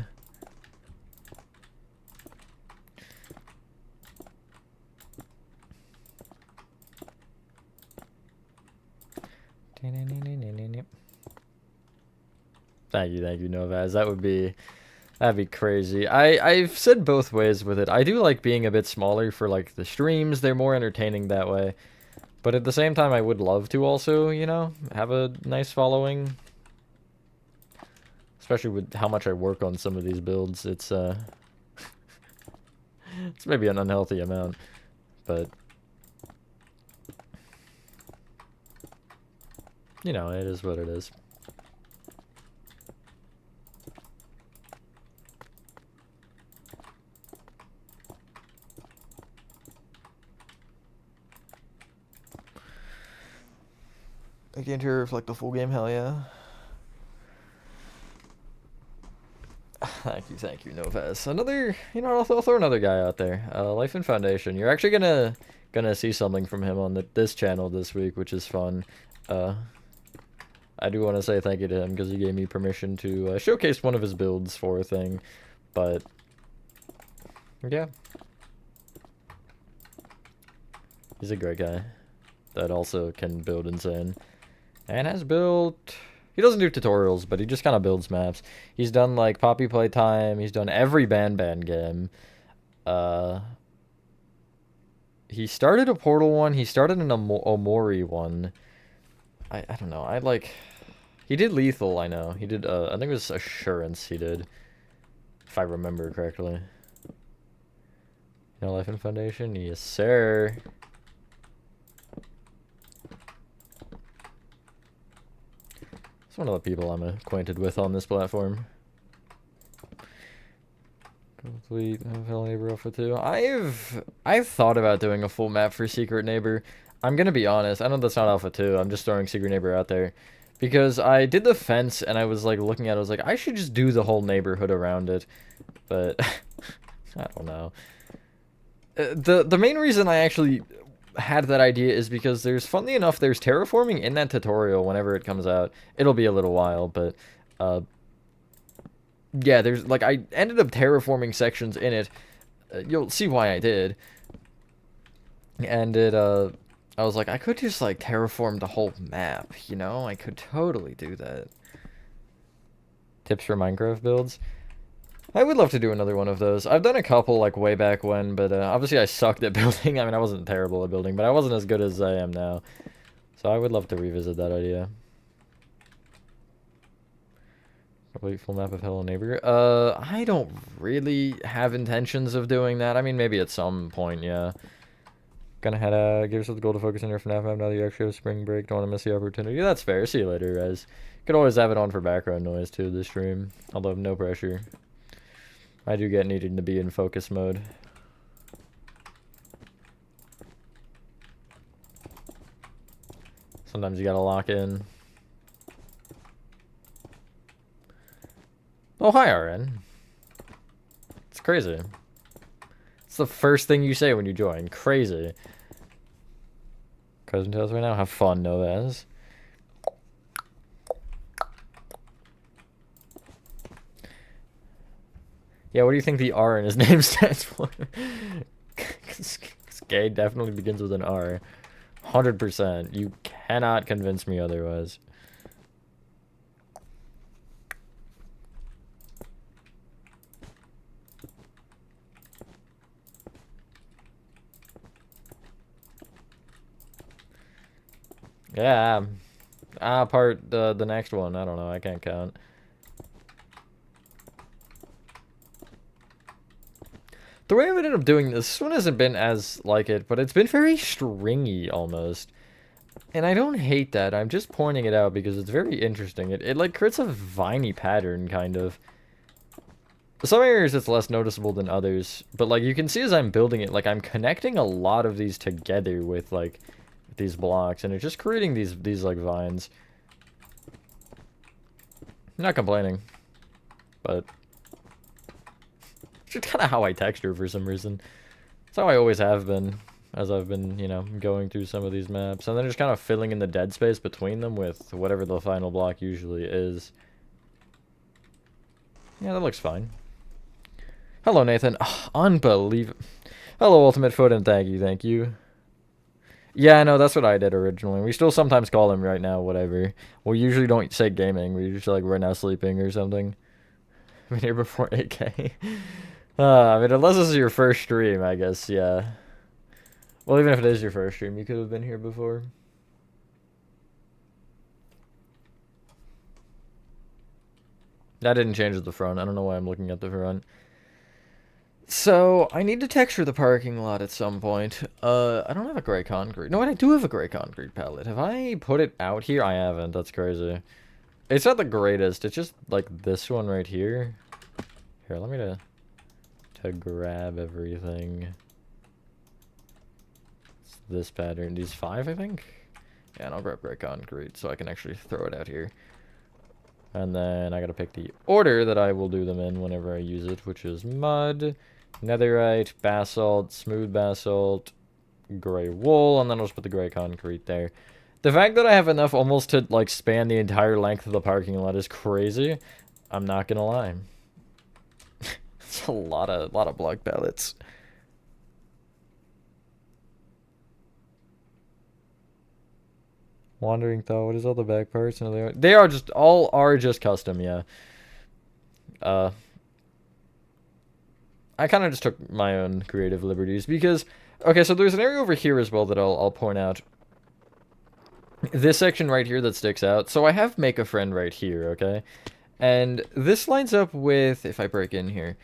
Thank you, Novaz. That'd be crazy. I've said both ways with it. I do like being a bit smaller for like the streams. They're more entertaining that way. But at the same time, I would love to also, you know, have a nice following. Especially with how much I work on some of these builds. It's It's maybe an unhealthy amount, but you know, it is what it is. I can't hear reflect the full game, hell yeah. Thank you, Novas. Another, you know, I'll throw another guy out there. Life and Foundation. You're actually gonna see something from him on this channel this week, which is fun. I do want to say thank you to him because he gave me permission to showcase one of his builds for a thing, but yeah, he's a great guy that also can build insane and has built. He doesn't do tutorials, but he just kind of builds maps. He's done like Poppy Playtime. He's done every Band game. He started a Portal one. He started an Omori one. I don't know. I like. He did Lethal. I know. He did. I think it was Assurance. He did, if I remember correctly. No Life and Foundation. Yes, sir. It's one of the people I'm acquainted with on this platform. Complete Fellow Neighbor Alpha 2. I've thought about doing a full map for Secret Neighbor. I'm gonna be honest, I know that's not Alpha 2, I'm just throwing Secret Neighbor out there. Because I did the fence and I was like looking at it, I was like, I should just do the whole neighborhood around it. But I don't know. The main reason I actually had that idea is because funnily enough, there's terraforming in that tutorial whenever it comes out. It'll be a little while, but yeah, there's like I ended up terraforming sections in it. You'll see why I did. And I was like, I could just like terraform the whole map, you know? I could totally do that. Tips for Minecraft builds. I would love to do another one of those. I've done a couple like way back when, but obviously I sucked at building. I mean, I wasn't terrible at building, but I wasn't as good as I am now. So I would love to revisit that idea. Complete full map of Hello Neighbor. I don't really have intentions of doing that. I mean, maybe at some point, yeah. Gonna head give yourself the goal to focus on your FNAF map now that you actually have spring break. Don't want to miss the opportunity. That's fair. See you later, guys. Could always have it on for background noise too this stream. Although no pressure. I do get needing to be in focus mode. Sometimes you gotta lock in. Oh, hi, RN. It's crazy. It's the first thing you say when you join. Crazy. Cousin tells right now. Have fun, Novas. Yeah, what do you think the R in his name stands for? Gay definitely begins with an R. 100%. You cannot convince me otherwise. Yeah. The next one. I don't know. I can't count. The way I've ended up doing this one hasn't been as like it, but it's been very stringy almost. And I don't hate that. I'm just pointing it out because it's very interesting. It like creates a viney pattern, kind of. Some areas it's less noticeable than others, but like you can see as I'm building it, like I'm connecting a lot of these together with like these blocks, and it's just creating these like vines. I'm not complaining, but it's just kind of how I texture for some reason. That's how I always have been, as I've been, you know, going through some of these maps, and then just kind of filling in the dead space between them with whatever the final block usually is. Yeah, that looks fine. Hello, Nathan. Oh, unbelievable. Hello, Ultimate Foot, and thank you. Yeah, no, that's what I did originally. We still sometimes call him right now, whatever. We usually don't say gaming. We usually like right now sleeping or something. I've been here before 8K. I mean, unless this is your first stream, I guess, yeah. Well, even if it is your first stream, you could have been here before. That didn't change at the front. I don't know why I'm looking at the front. So, I need to texture the parking lot at some point. I don't have a gray concrete. No, wait, I do have a gray concrete palette. Have I put it out here? I haven't. That's crazy. It's not the greatest. It's just, like, this one right here. Here, let me to grab everything. It's this pattern. These 5, I think? Yeah, and I'll grab gray concrete so I can actually throw it out here. And then I gotta pick the order that I will do them in whenever I use it, which is mud, netherite, basalt, smooth basalt, gray wool, and then I'll just put the gray concrete there. The fact that I have enough almost to, like, span the entire length of the parking lot is crazy. I'm not gonna lie. It's a lot of block pallets. Wandering Thought, what is all the back parts? No, they are just, all are just custom, yeah. I kind of just took my own creative liberties because, okay, so there's an area over here as well that I'll point out. This section right here that sticks out. So I have Make a Friend right here, okay? And this lines up with, if I break in here,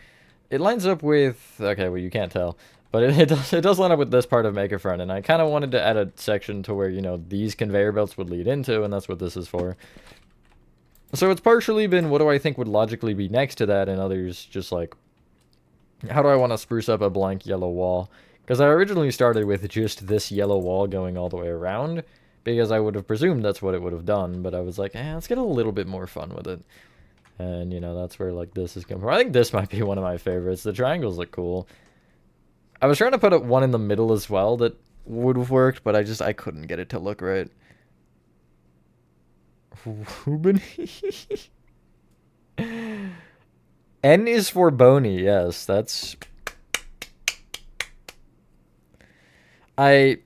it lines up with, okay, well, you can't tell. But it does line up with this part of Make a Friend, and I kind of wanted to add a section to where, you know, these conveyor belts would lead into, and that's what this is for. So it's partially been, what do I think would logically be next to that, and others just like, how do I want to spruce up a blank yellow wall? Because I originally started with just this yellow wall going all the way around, because I would have presumed that's what it would have done, but I was like, let's get a little bit more fun with it. And, you know, that's where, like, this is coming from. I think this might be one of my favorites. The triangles look cool. I was trying to put one in the middle as well that would have worked, but I couldn't get it to look right. N is for bony, yes, that's... I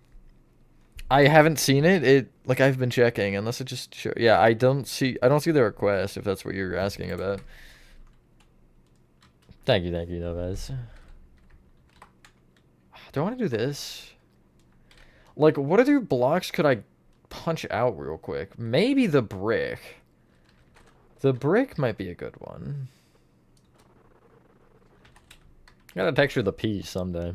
haven't seen it. Like, I've been checking, unless it just show. Yeah, I don't see the request, if that's what you're asking about. Thank you, Novez. Do I want to do this? Like, what other blocks could I punch out real quick? Maybe the brick. The brick might be a good one. Gotta texture the piece someday.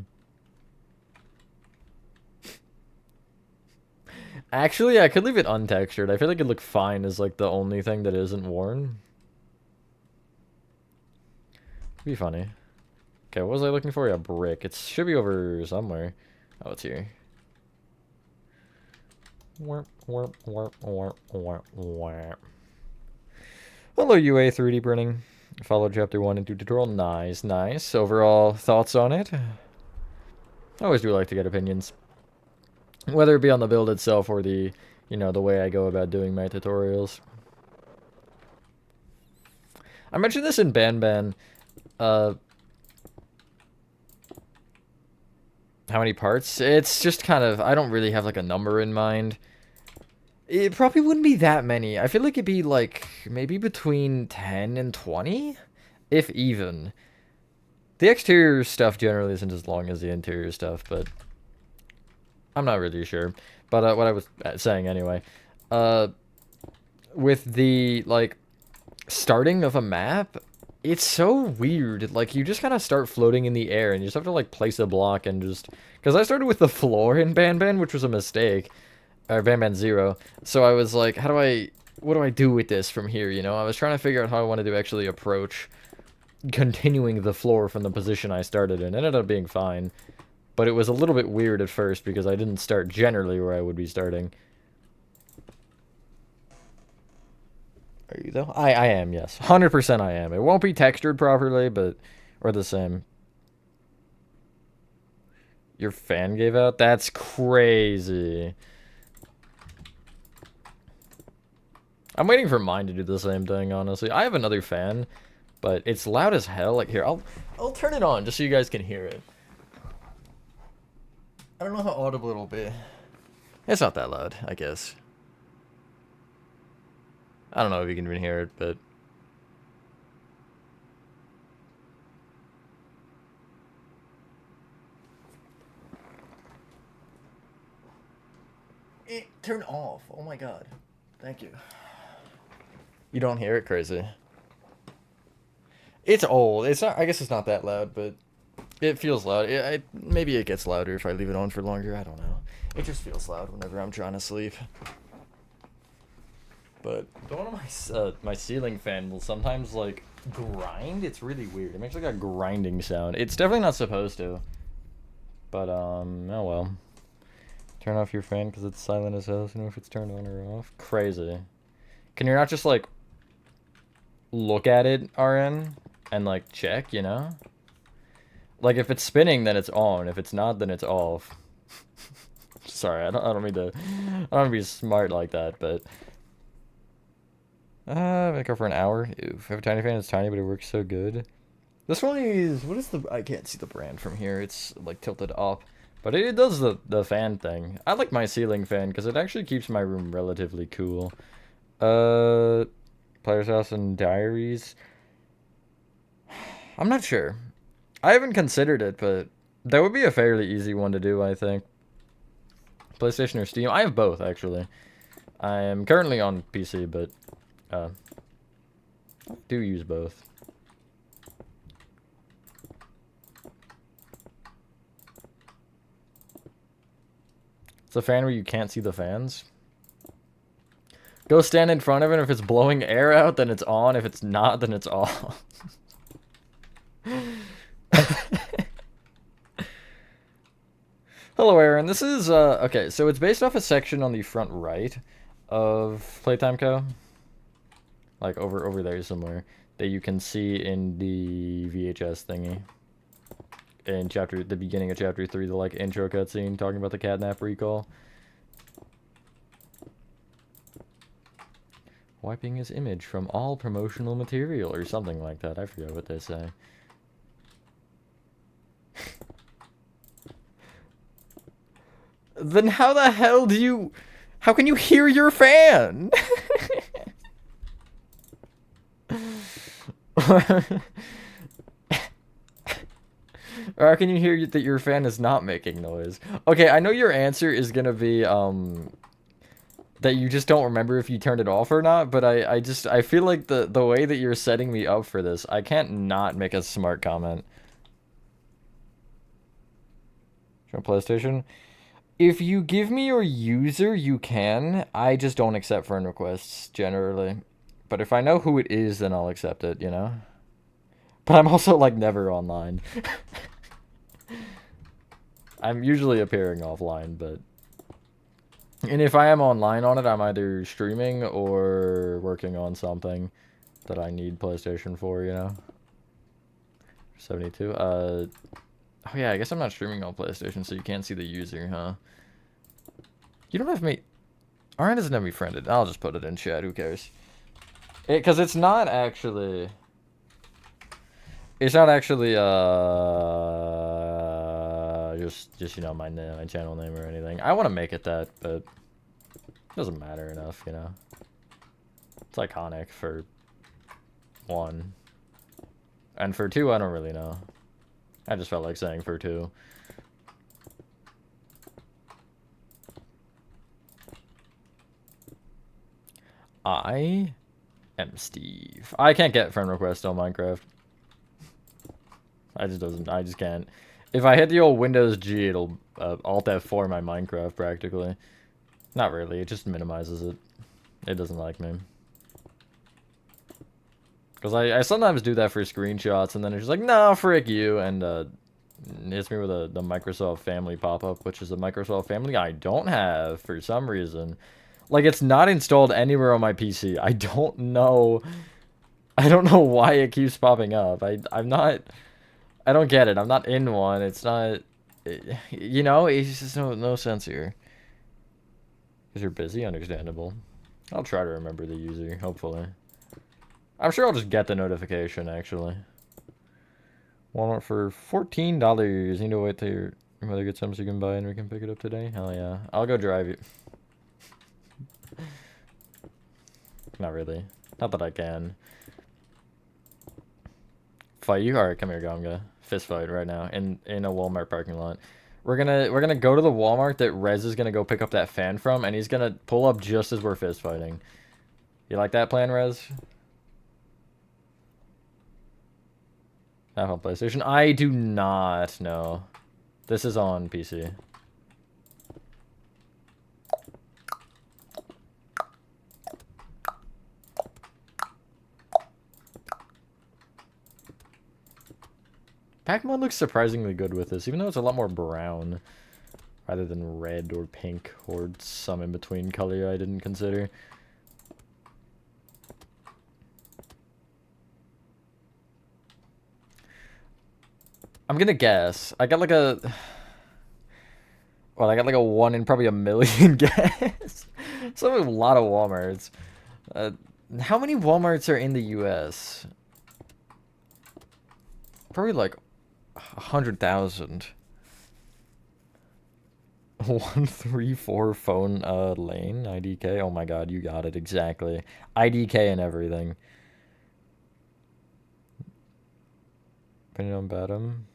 Actually, I could leave it untextured. I feel like it'd look fine as, like, the only thing that isn't worn. Be funny. Okay, what was I looking for? A brick. It should be over somewhere. Oh, it's here. Hello, UA 3D printing. Follow chapter 1 and 2 tutorial. Nice, nice. Overall thoughts on it? I always do like to get opinions. Whether it be on the build itself or the, you know, the way I go about doing my tutorials. I mentioned this in Ban. How many parts? It's just kind of, I don't really have like a number in mind. It probably wouldn't be that many. I feel like it'd be like maybe between 10 and 20, if even. The exterior stuff generally isn't as long as the interior stuff, but I'm not really sure. But what I was saying anyway, with the like starting of a map, it's so weird. Like, you just kind of start floating in the air, and you just have to, like, place a block and just... Because I started with the floor in Ban, which was a mistake. Or Ban 0. So I was like, what do I do with this from here, you know? I was trying to figure out how I wanted to actually approach continuing the floor from the position I started in. It ended up being fine. But it was a little bit weird at first, because I didn't start generally where I would be starting. Are you though? I am, yes. 100% I am. It won't be textured properly, but... Or the same. Your fan gave out? That's crazy. I'm waiting for mine to do the same thing, honestly. I have another fan, but it's loud as hell. Like, here, I'll turn it on just so you guys can hear it. I don't know how audible it'll be. It's not that loud, I guess. I don't know if you can even hear it, but... It turned off. Oh my god. Thank you. You don't hear it? Crazy. It's old. It's not... I guess it's not that loud, but... It feels loud. Maybe it gets louder if I leave it on for longer. I don't know. It just feels loud whenever I'm trying to sleep. But the one of my ceiling fan will sometimes like grind. It's really weird. It makes like a grinding sound. It's definitely not supposed to. But oh well. Turn off your fan because it's silent as hell. So you know if it's turned on or off. Crazy. Can you not just like look at it, RN, and like check? You know. Like if it's spinning, then it's on. If it's not, then it's off. Sorry, I don't mean to. I don't be smart like that, but. I go for an hour. Oof. I have a tiny fan. It's tiny, but it works so good. This one is, what is the, I can't see the brand from here. It's like tilted up, but it does the fan thing. I like my ceiling fan because it actually keeps my room relatively cool. Player's House and Diaries. I'm not sure. I haven't considered it, but that would be a fairly easy one to do, I think. PlayStation or Steam? I have both, actually. I am currently on PC, but I do use both. It's a fan where you can't see the fans. Go stand in front of it. If it's blowing air out, then it's on. If it's not, then it's off. Hello, Aaron. This is, okay, so it's based off a section on the front right of Playtime Co. Like, over there somewhere. That you can see in the VHS thingy. In the beginning of chapter 3, the, like, intro cutscene talking about the Catnap recall. Wiping his image from all promotional material, or something like that. I forget what they say. Then how the hell do you... How can you hear your fan? Or how can you hear that your fan is not making noise? Okay, I know your answer is gonna be, that you just don't remember if you turned it off or not, but I feel like the way that you're setting me up for this, I can't not make a smart comment. PlayStation? If you give me your user, you can. I just don't accept friend requests, generally. But if I know who it is, then I'll accept it, you know? But I'm also, like, never online. I'm usually appearing offline, but... And if I am online on it, I'm either streaming or working on something that I need PlayStation for, you know? 72. Oh yeah, I guess I'm not streaming on PlayStation, so you can't see the user, huh? You don't have me... Arn doesn't have me friended. I'll just put it in chat, who cares? Because it's not actually... It's not actually, just you know, my channel name or anything. I want to make it that, but it doesn't matter enough, you know? It's iconic for 1. And for 2, I don't really know. I just felt like saying for 2. I am Steve. I can't get friend requests on Minecraft. I just can't. If I hit the old Windows G, it'll Alt F4 my Minecraft practically. Not really, it just minimizes it. It doesn't like me. Because I sometimes do that for screenshots, and then it's just like, no, frick you, and hits me with the Microsoft Family pop-up, which is a Microsoft Family I don't have for some reason. Like, it's not installed anywhere on my PC. I don't know why it keeps popping up. I don't get it. I'm not in one. It's not, you know, it's just no sense here. Because you're busy, understandable. I'll try to remember the user, hopefully. I'm sure I'll just get the notification, actually. Walmart for $14. Need to wait till your mother gets home so you can buy it and we can pick it up today? Hell yeah. I'll go drive you. Not really. Not that I can. Fight you? Alright, come here, Gonga. Fist fight right now in a Walmart parking lot. We're gonna go to the Walmart that Rez is gonna go pick up that fan from, and he's gonna pull up just as we're fist fighting. You like that plan, Rez? Not on PlayStation. I do not know. This is on PC. Pac-Man looks surprisingly good with this, even though it's a lot more brown rather than red or pink or some in-between color I didn't consider. I'm gonna guess. I got like a... Well, I got like a 1 in probably a million guess. So a lot of Walmarts. How many Walmarts are in the US? Probably like 100,000. 134 phone lane IDK. Oh my god, you got it exactly. IDK and everything. Putting on bottom.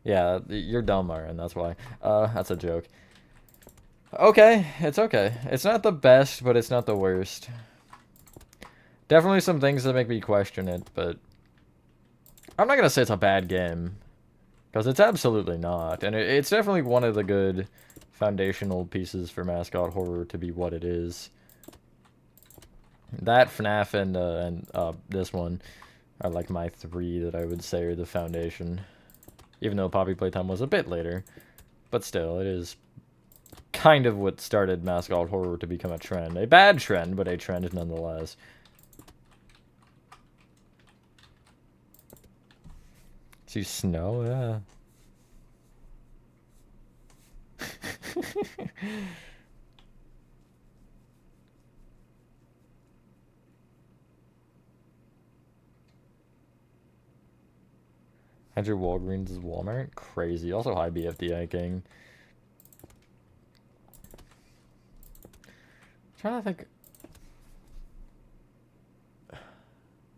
Yeah, you're dumb, Aaron. That's why. That's a joke. Okay, it's okay. It's not the best, but it's not the worst. Definitely some things that make me question it, but I'm not gonna say it's a bad game. Because it's absolutely not. And it's definitely one of the good foundational pieces for mascot horror to be what it is. That, FNAF, and this one are like my 3 that I would say are the foundation. Even though Poppy Playtime was a bit later. But still, it is kind of what started mascot horror to become a trend. A bad trend, but a trend nonetheless. See snow? Yeah. Andrew Walgreens is Walmart? Crazy. Also high BFDI King. Trying to think.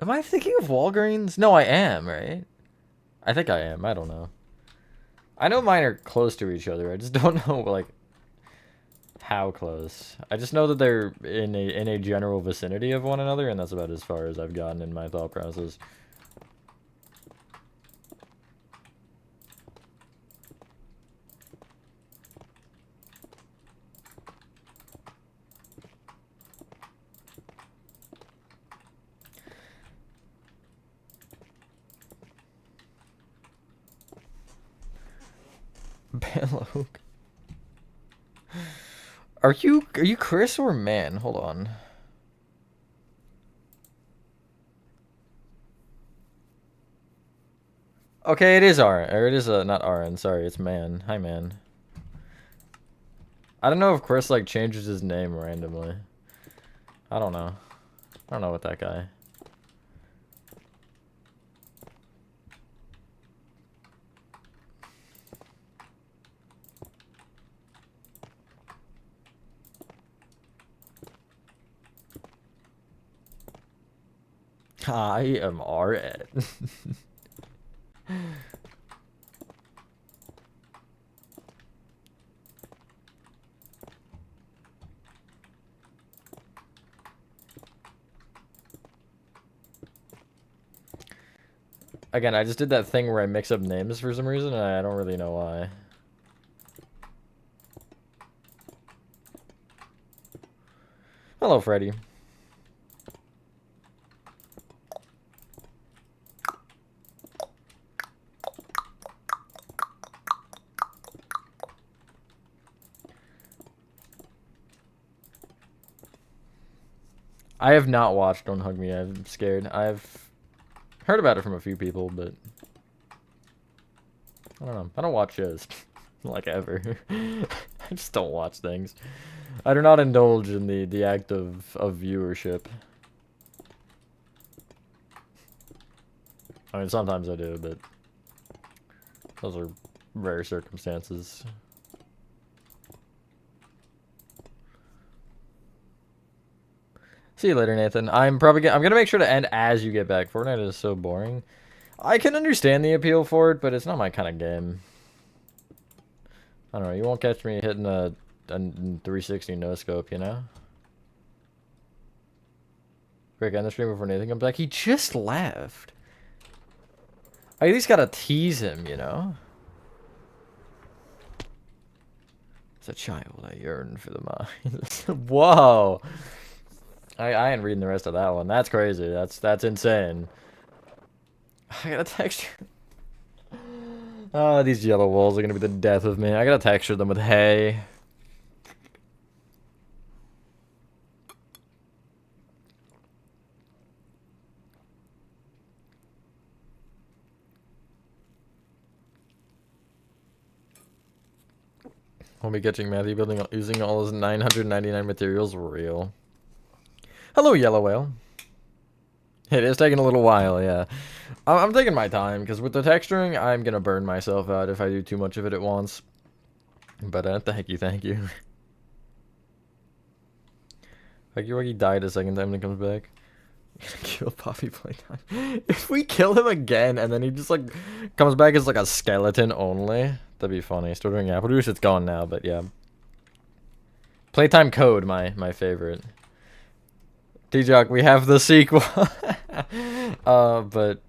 Am I thinking of Walgreens? No, I am, right? I think I am. I don't know. I know mine are close to each other. I just don't know, like, how close. I just know that they're in a general vicinity of one another, and that's about as far as I've gotten in my thought process. Belloc. Are you Chris or man? Hold on. Okay, it is Aaron. Or it is not Aaron, sorry, it's man. Hi man. I don't know if Chris like changes his name randomly. I don't know. I don't know what that guy. I am Red. Again, I just did that thing where I mix up names for some reason, and I don't really know why. Hello, Freddy. I have not watched Don't Hug Me, I'm scared. I've heard about it from a few people, but I don't know. I don't watch shows. Like, ever. I just don't watch things. I do not indulge in the act of viewership. I mean, sometimes I do, but those are rare circumstances. See you later, Nathan. I'm gonna make sure to end as you get back. Fortnite is so boring. I can understand the appeal for it, but it's not my kind of game. I don't know. You won't catch me hitting a 360 no scope, you know. Quick, end the stream before Nathan comes back. He just left. I at least gotta tease him, you know? As a child, I yearn for the mines. Whoa! I ain't reading the rest of that one. That's crazy. That's insane. I gotta texture. Oh, these yellow walls are gonna be the death of me. I gotta texture them with hay. We'll be catching Matthew building using all his 999 materials real. Hello, yellow whale. It is taking a little while, yeah. I'm taking my time, because with the texturing, I'm gonna burn myself out if I do too much of it at once. But, thank you, thank you. Huggy died a second time when he comes back. Kill Poppy Playtime. If we kill him again, and then he just, like, comes back as, like, a skeleton only, that'd be funny. Still doing apple juice, it's gone now, but yeah. Playtime Code, my favorite. T-Jock, we have the sequel. But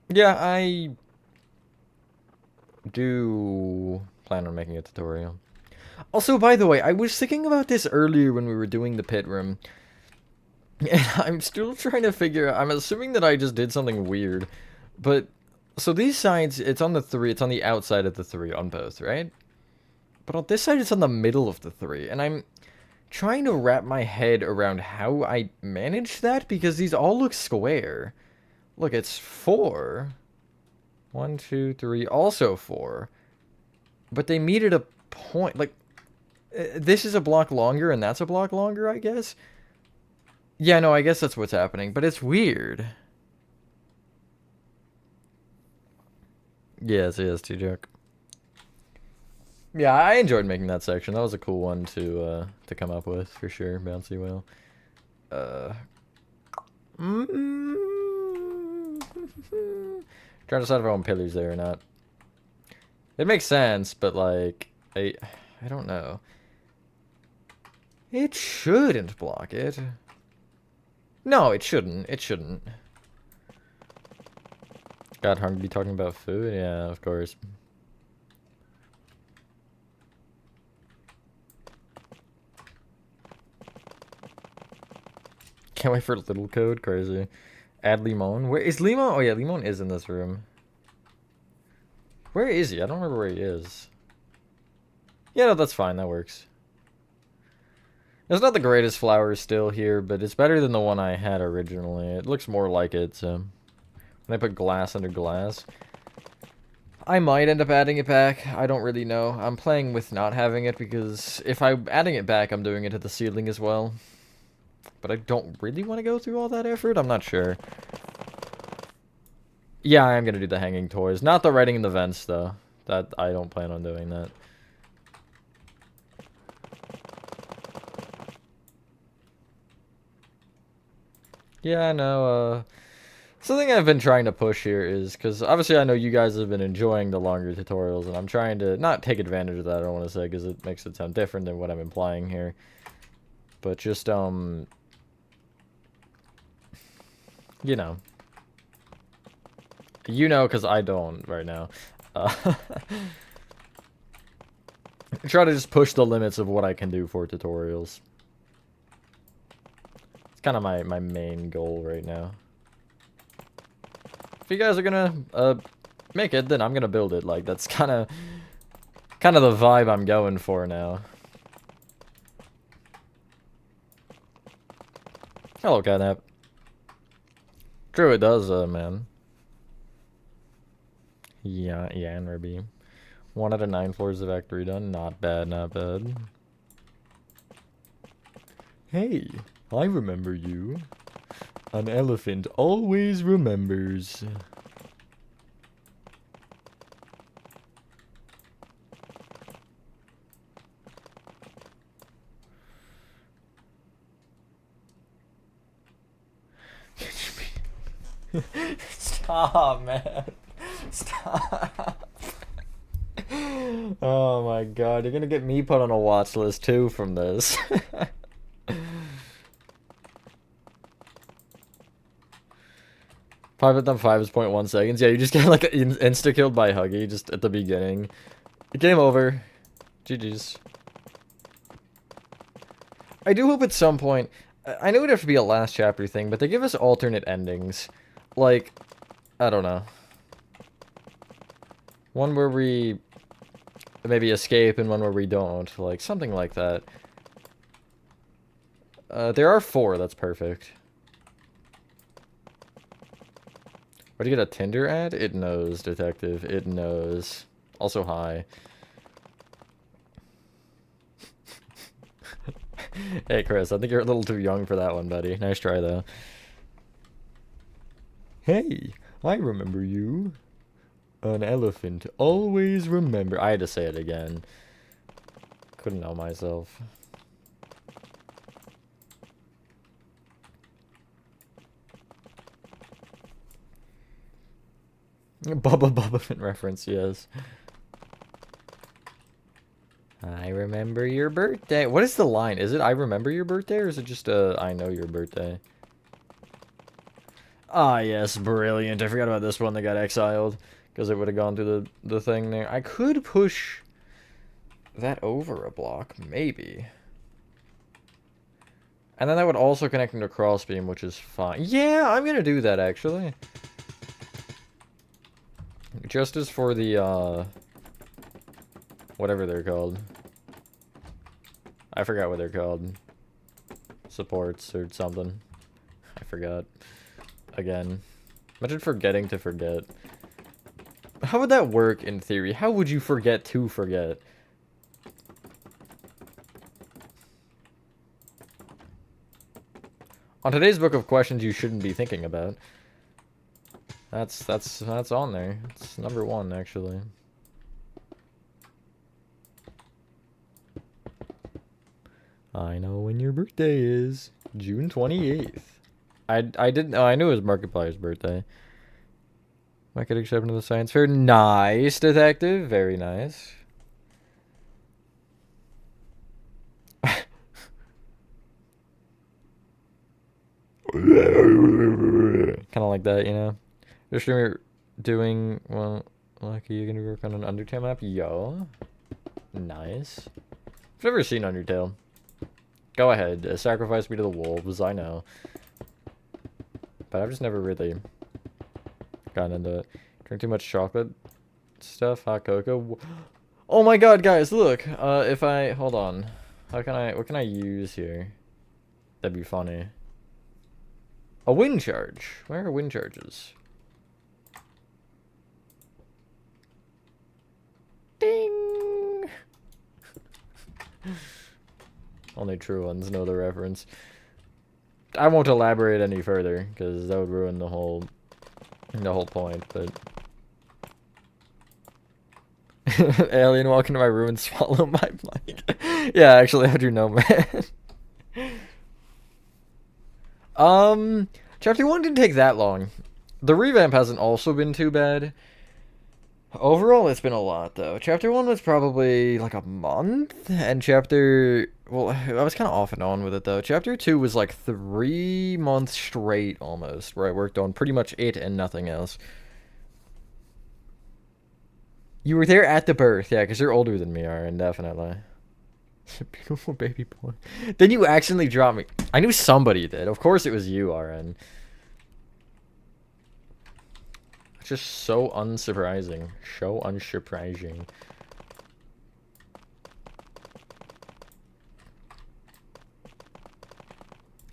yeah, I do plan on making a tutorial. Also, by the way, I was thinking about this earlier when we were doing the pit room. And I'm still trying to figure out, I'm assuming that I just did something weird. But, so these sides, it's on the 3, it's on the outside of the 3 on both, right? But on this side, it's on the middle of the 3. And I'm trying to wrap my head around how I managed that, because these all look square. Look, it's 4. 1, 2, 3, also 4. But they meet at a point, like, this is a block longer and that's a block longer, I guess? Yeah, no, I guess that's what's happening, but it's weird. Yes, T-Joke. Yeah, I enjoyed making that section. That was a cool one to come up with, for sure, Bouncy Whale. Trying to decide if I want pillars there or not. It makes sense, but like, I don't know. It shouldn't block it. No, it shouldn't. It shouldn't. Got hungry talking about food? Yeah, of course. Can't wait for little code. Crazy. Add Limon. Where is Limon? Oh yeah, Limon is in this room. Where is he? I don't remember where he is. Yeah, no, that's fine. That works. It's not the greatest flower still here, but it's better than the one I had originally. It looks more like it, so... When I put glass under glass... I might end up adding it back. I don't really know. I'm playing with not having it, because if I'm adding it back, I'm doing it to the ceiling as well. But I don't really want to go through all that effort. I'm not sure. Yeah, I am going to do the hanging toys. Not the writing in the vents, though. That I don't plan on doing that. Yeah, I know, something I've been trying to push here is, because obviously I know you guys have been enjoying the longer tutorials, and I'm trying to not take advantage of that, I don't want to say, because it makes it sound different than what I'm implying here. But just, you know. You know, because I don't right now. Try to just push the limits of what I can do for tutorials. It's kind of my main goal right now. If you guys are gonna make it, then I'm gonna build it. Like, that's kind of the vibe I'm going for now. Hello, Catnap. True, it does, man. Yeah, and Ruby. 1 out of 9 floors of Act 3 done. Not bad, not bad. Hey, I remember you. An elephant always remembers. Stop, man. Stop. Oh my god, you're gonna get me put on a watch list too from this. Private thumb 5 is 0.1 seconds. Yeah, you just get like insta-killed by Huggy just at the beginning. Game over. GG's. I do hope at some point... I know it'd have to be a last chapter thing, but they give us alternate endings. Like, I don't know. One where we maybe escape and one where we don't. Like, something like that. There are 4, that's perfect. Where'd you get a Tinder ad? It knows, detective. It knows. Also, hi. Hey, Chris, I think you're a little too young for that one, buddy. Nice try, though. Hey, I remember you. An elephant. Always remember. I had to say it again. Couldn't know myself. Bubba reference, yes. I remember your birthday. What is the line? Is it I remember your birthday, or is it just I know your birthday? Ah, yes, brilliant. I forgot about this one that got exiled, because it would have gone through the thing there. I could push that over a block, maybe. And then that would also connect into crossbeam, which is fine. Yeah, I'm gonna do that, actually. Just as for the, whatever they're called. I forgot what they're called. Supports or something. I forgot. Again. Imagine forgetting to forget. How would that work in theory? How would you forget to forget? On today's book of questions you shouldn't be thinking about. That's on there. It's number 1, actually. I know when your birthday is. June 28th. I didn't know. I knew it was Markiplier's birthday. I could accept into the science fair. Nice, detective. Very nice. Kind of like that, you know? Just doing, well, Lucky, you're gonna work on an Undertale map? Yo. Nice. I've never seen Undertale. Go ahead, sacrifice me to the wolves, I know. But I've just never really gotten into it. Drink too much chocolate stuff, hot cocoa. Oh my god, guys, look. If I, hold on. What can I use here? That'd be funny. A wind charge. Where are wind charges? Ding! Only true ones know the reference. I won't elaborate any further, because that would ruin the whole point, but... Alien walk into my room and swallow my mic. Yeah, actually, how'd you know, man? Chapter 1 didn't take that long. The revamp hasn't also been too bad. Overall, it's been a lot, though. Chapter 1 was probably, like, a month, and chapter... Well, I was kind of off and on with it, though. Chapter 2 was, like, 3 months straight, almost, where I worked on pretty much it and nothing else. You were there at the birth, yeah, because you're older than me, Aaron, definitely. A beautiful baby boy. Then you accidentally dropped me. I knew somebody did. Of course it was you, RN. Just so unsurprising. So unsurprising.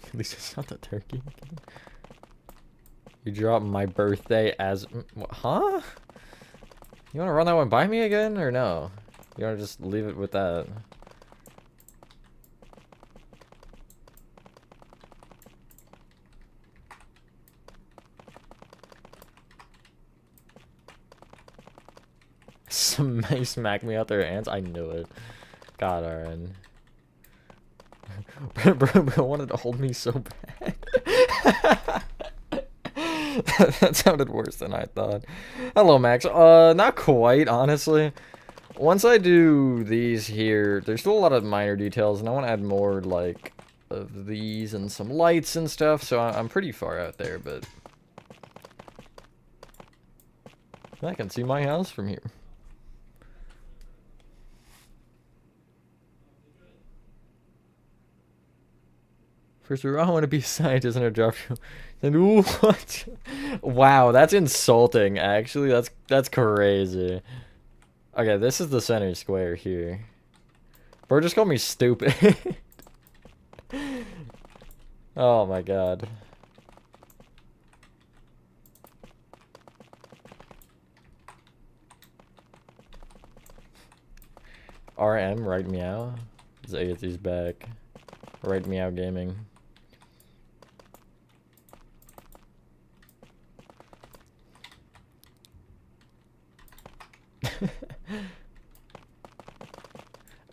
At least it's not the turkey. You dropped my birthday as... Huh? You want to run that one by me again, or no? You want to just leave it with that? Somebody smacked me out their ants. I knew it. God, RN. Bro wanted to hold me so bad. That sounded worse than I thought. Hello, Max. Not quite, honestly. Once I do these here, there's still a lot of minor details, and I want to add more, like, of these and some lights and stuff, so I'm pretty far out there, but... I can see my house from here. First, I want to be a scientist and I drop you. Then, ooh, what? Wow, that's insulting, actually. That's crazy. Okay, this is the center square here. Bro just called me stupid. Oh my god. RM, right meow. Zayathi's back. Right meow gaming.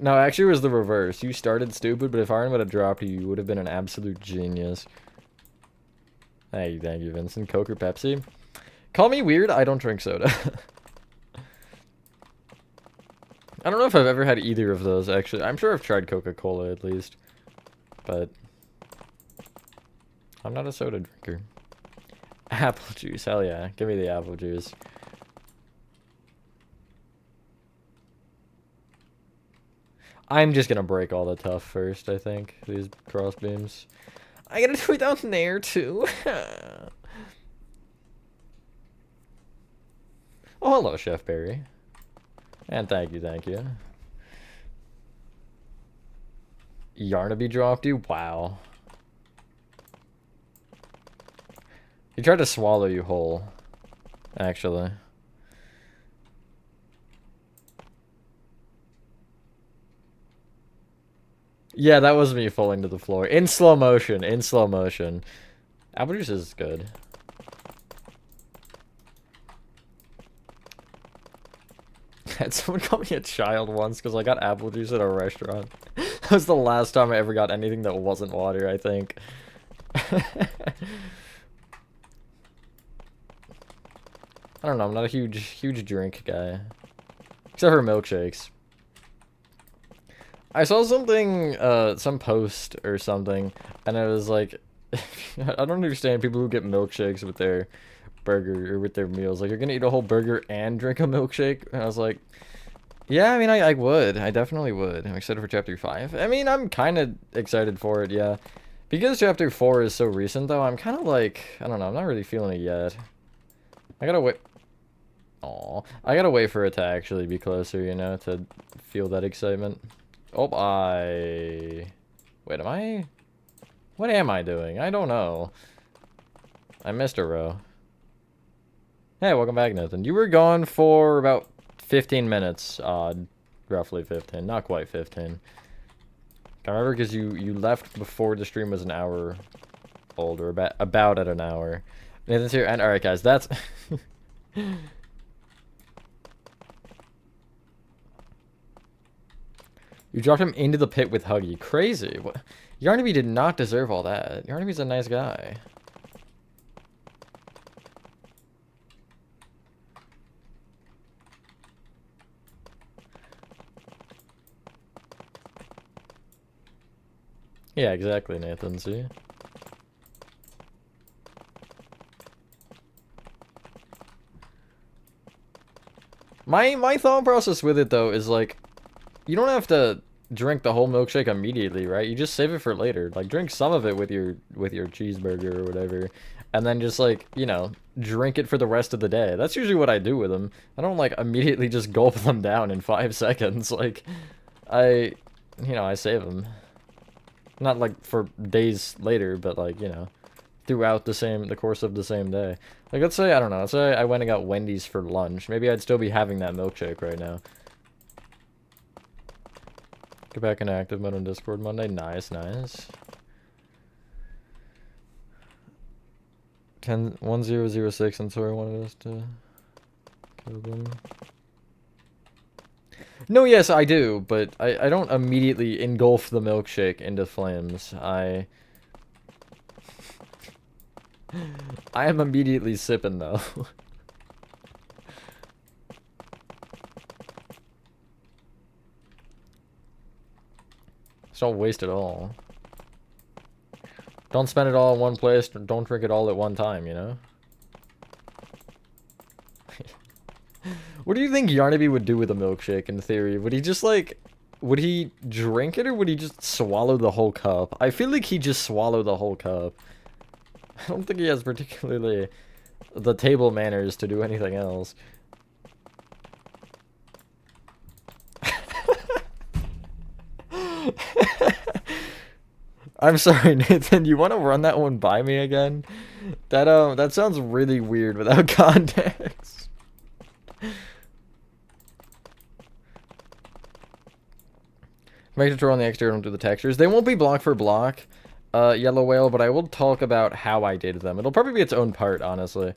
No, actually it was the reverse. You started stupid, but if Iron would have dropped you, you would have been an absolute genius. Thank you, Vincent. Coke or Pepsi? Call me weird, I don't drink soda. I don't know if I've ever had either of those, actually. I'm sure I've tried Coca-Cola, at least. But I'm not a soda drinker. Apple juice, hell yeah. Give me the apple juice. I'm just gonna break all the tough first, I think. These cross beams. I gotta do it down there, too. Oh, hello, Chef Barry. And thank you, thank you. Yarnaby dropped you? Wow. He tried to swallow you whole, actually. Yeah, that was me falling to the floor. In slow motion, in slow motion. Apple juice is good. Had someone call me a child once because I got apple juice at a restaurant. That was the last time I ever got anything that wasn't water, I think. I don't know, I'm not a huge drink guy. Except for milkshakes. I saw something, some post or something, and I was like, I don't understand people who get milkshakes with their burger or with their meals. Like, you're gonna eat a whole burger and drink a milkshake? And I was like, yeah, I mean, I would. I definitely would. I'm excited for Chapter 5. I mean, I'm kind of excited for it, yeah. Because Chapter 4 is so recent, though, I'm kind of like, I don't know, I'm not really feeling it yet. I gotta wait. Aw. I gotta wait for it to actually be closer, you know, to feel that excitement. Oh, wait, am I... What am I doing? I don't know. I missed a row. Hey, welcome back, Nathan. You were gone for about 15 minutes. Roughly 15. Not quite 15. I remember because you left before the stream was an hour old, or about at an hour. Nathan's here, and alright, guys, that's... You dropped him into the pit with Huggy. Crazy. What? Yarnaby did not deserve all that. Yarnaby's a nice guy. Yeah, exactly, Nathan, see? My thought process with it, though, is like, you don't have to drink the whole milkshake immediately, right? You just save it for later. Like, drink some of it with your cheeseburger or whatever, and then just, like, you know, drink it for the rest of the day. That's usually what I do with them. I don't, like, immediately just gulp them down in 5 seconds. Like, I save them. Not, like, for days later, but, like, you know, throughout the course of the same day. Like, let's say, I don't know, let's say I went and got Wendy's for lunch. Maybe I'd still be having that milkshake right now. Get back in active mode on Discord Monday. Nice, nice. 10-1006, and Tori wanted us to kill them. No, yes, I do, but I don't immediately engulf the milkshake into flames. I am immediately sipping, though. Just don't waste it all. Don't spend it all in one place. Don't drink it all at one time, you know? What do you think Yarnaby would do with a milkshake in theory? Would he just like, would he drink it or would he just swallow the whole cup? I feel like he'd just swallow the whole cup. I don't think he has particularly the table manners to do anything else. I'm sorry, Nathan. You want to run that one by me again? That sounds really weird without context. Make sure on the exterior, don't do the textures. They won't be block for block, Yellow Whale, but I will talk about how I did them. It'll probably be its own part, honestly,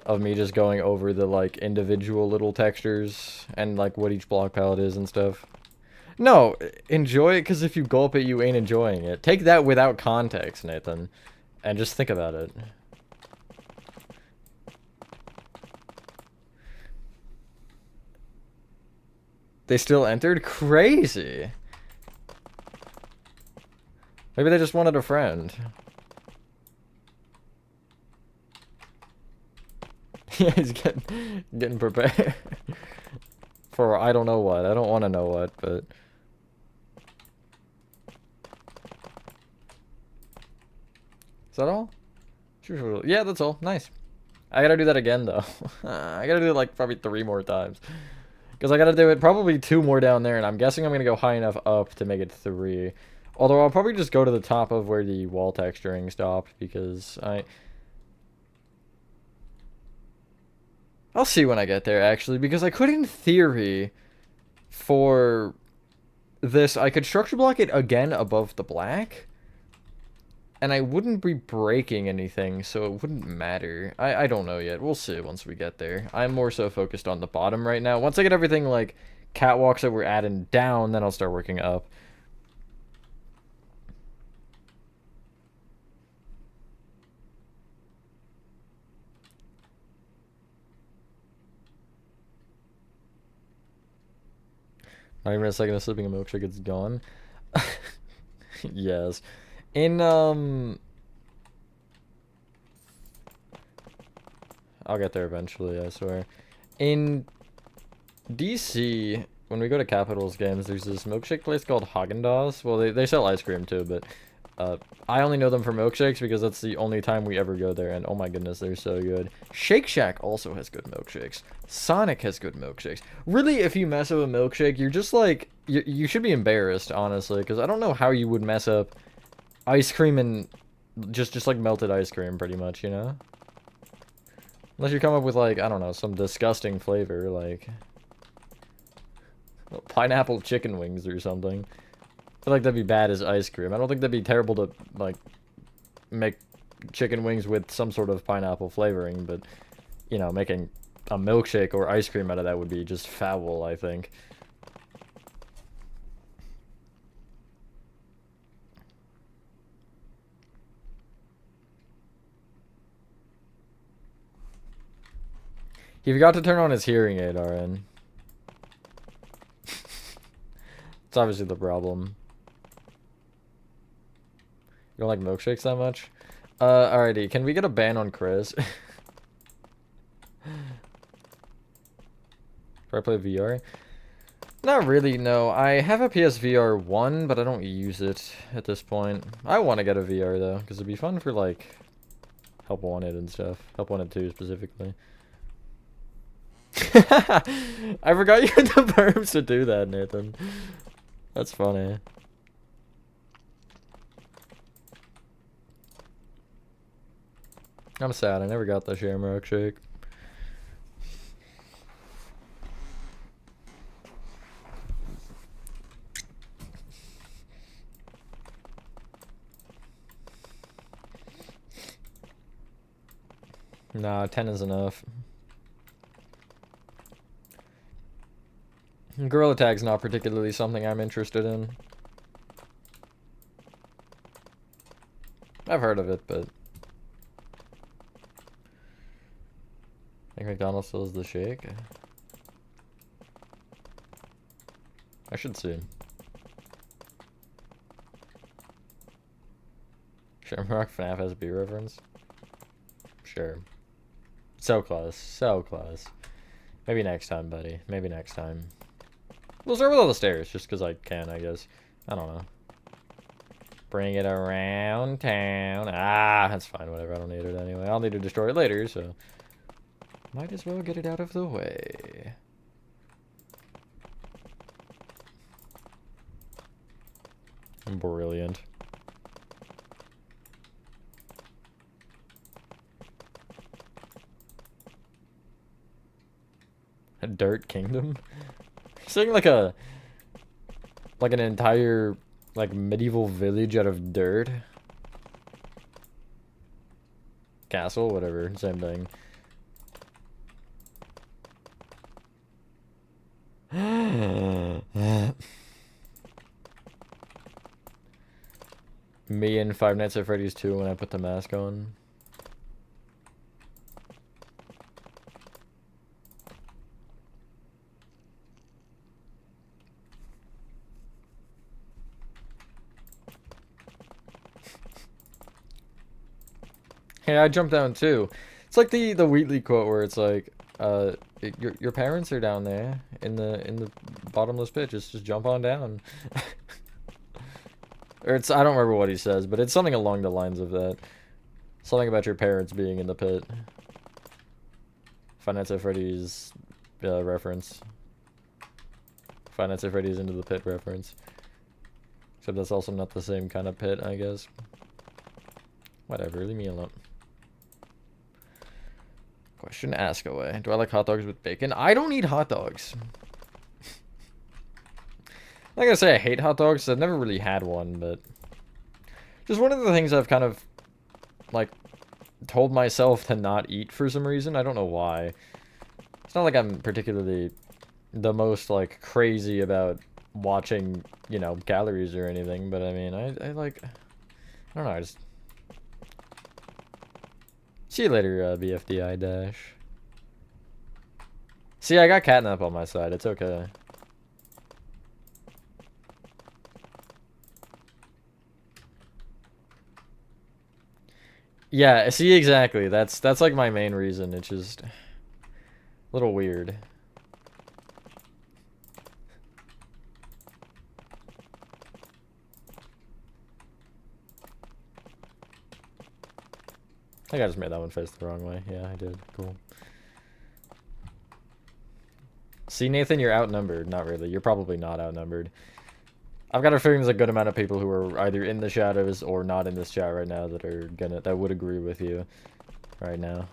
of me just going over the, like, individual little textures and, like, what each block palette is and stuff. No, enjoy it, because if you gulp it, you ain't enjoying it. Take that without context, Nathan, and just think about it. They still entered? Crazy! Maybe they just wanted a friend. Yeah, he's getting prepared. For I don't know what. I don't want to know what, but... Is that all? Sure. Yeah, that's all. Nice. I gotta do that again, though. I gotta do it, like, probably 3 more times. Because I gotta do it probably 2 more down there, and I'm guessing I'm gonna go high enough up to make it 3. Although I'll probably just go to the top of where the wall texturing stopped, because I'll see when I get there, actually, because I could, in theory, for this, I could structure block it again above the black, and I wouldn't be breaking anything, so it wouldn't matter. I don't know yet. We'll see once we get there. I'm more so focused on the bottom right now. Once I get everything, like, catwalks that we're adding down, then I'll start working up. Not even a second of sipping a milkshake, it's gone. Yes. In, I'll get there eventually, I swear. In DC, when we go to Capitals games, there's this milkshake place called Haagen-Dazs. Well, they sell ice cream too, but I only know them for milkshakes because that's the only time we ever go there, and oh my goodness, they're so good. Shake Shack also has good milkshakes. Sonic has good milkshakes. Really, if you mess up a milkshake, you're just like, you should be embarrassed, honestly, because I don't know how you would mess up ice cream and just like melted ice cream, pretty much, you know? Unless you come up with, like, I don't know, some disgusting flavor, like pineapple chicken wings or something. I feel like that'd be bad as ice cream. I don't think that'd be terrible to, like, make chicken wings with some sort of pineapple flavoring, but, you know, making a milkshake or ice cream out of that would be just foul, I think. He forgot to turn on his hearing aid, RN. It's obviously the problem. You don't like milkshakes that much? Alrighty, can we get a ban on Chris? Do I play VR? Not really, no. I have a PSVR 1, but I don't use it at this point. I want to get a VR, though, because it'd be fun for, like, Help Wanted and stuff. Help Wanted 2, specifically. I forgot you had the verbs to do that, Nathan. That's funny. I'm sad, I never got the Shamrock Shake. Nah, 10 is enough. Gorilla Tag's not particularly something I'm interested in. I've heard of it, but... I think McDonald's still has the shake. I should see. Shamrock FNAF has a B reference? Sure. So close. So close. Maybe next time, buddy. Maybe next time. We'll start with all the stairs, just because I can, I guess. I don't know. Bring it around town. Ah, that's fine, whatever. I don't need it anyway. I'll need to destroy it later, so... might as well get it out of the way. Brilliant. A dirt kingdom? Saying like a... like an entire... like medieval village out of dirt? Castle? Whatever. Same thing. Me and Five Nights at Freddy's 2 when I put the mask on. Hey, I jumped down too. It's like the Wheatley quote where it's like, your parents are down there in the bottomless pit. Just jump on down. Or it's, I don't remember what he says, but it's something along the lines of that. Something about your parents being in the pit. Five Nights at Freddy's reference. Five Nights at Freddy's Into the Pit reference. Except that's also not the same kind of pit, I guess. Whatever, leave me alone. Question, ask away. Do I like hot dogs with bacon? I don't eat hot dogs. I'm not gonna say I hate hot dogs. I've never really had one, but... just one of the things I've kind of, like, told myself to not eat for some reason. I don't know why. It's not like I'm particularly the most, like, crazy about watching, you know, calories or anything, but I mean, I like... I don't know, I just... See you later, BFDI Dash. See, I got catnap on my side. It's okay. Yeah, see, exactly. That's like my main reason. It's just a little weird. I think I just made that one face the wrong way. Yeah, I did. Cool. See, Nathan, you're outnumbered. Not really. You're probably not outnumbered. I've got a feeling there's a good amount of people who are either in the shadows or not in this chat right now that would agree with you right now.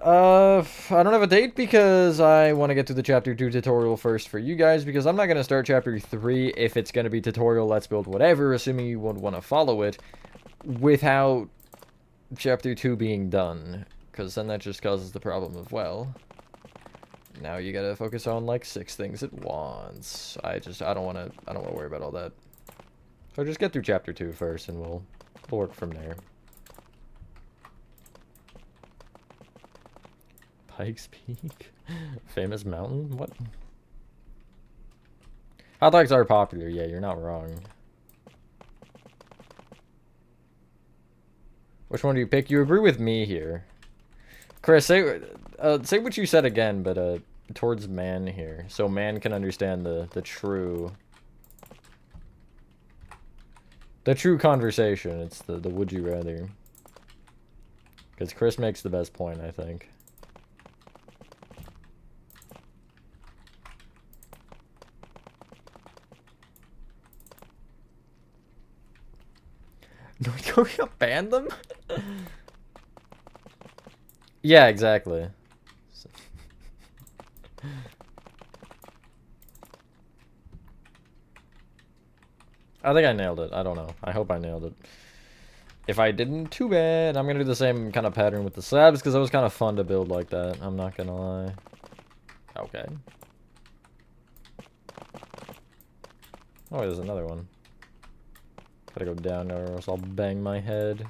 I don't have a date because I want to get to the chapter 2 tutorial first for you guys, because I'm not going to start chapter 3 if it's going to be tutorial, let's build whatever, assuming you would want to follow it, without chapter 2 being done, because then that just causes the problem of, well, now you gotta focus on like 6 things at once. I don't want to worry about all that. So just get through chapter 2 first and we'll work from there. Pikes Peak? Famous mountain? What? Hot dogs are popular, yeah, you're not wrong. Which one do you pick? You agree with me here. Chris, say what you said again, but towards man here, so man can understand the true conversation. It's the would you rather, because Chris makes the best point, I think. North Korea banned them? Yeah, exactly. I think I nailed it. I don't know. I hope I nailed it. If I didn't, too bad. I'm gonna do the same kind of pattern with the slabs because it was kind of fun to build like that. I'm not gonna lie. Okay. Oh, there's another one. Gotta go down there or else I'll bang my head.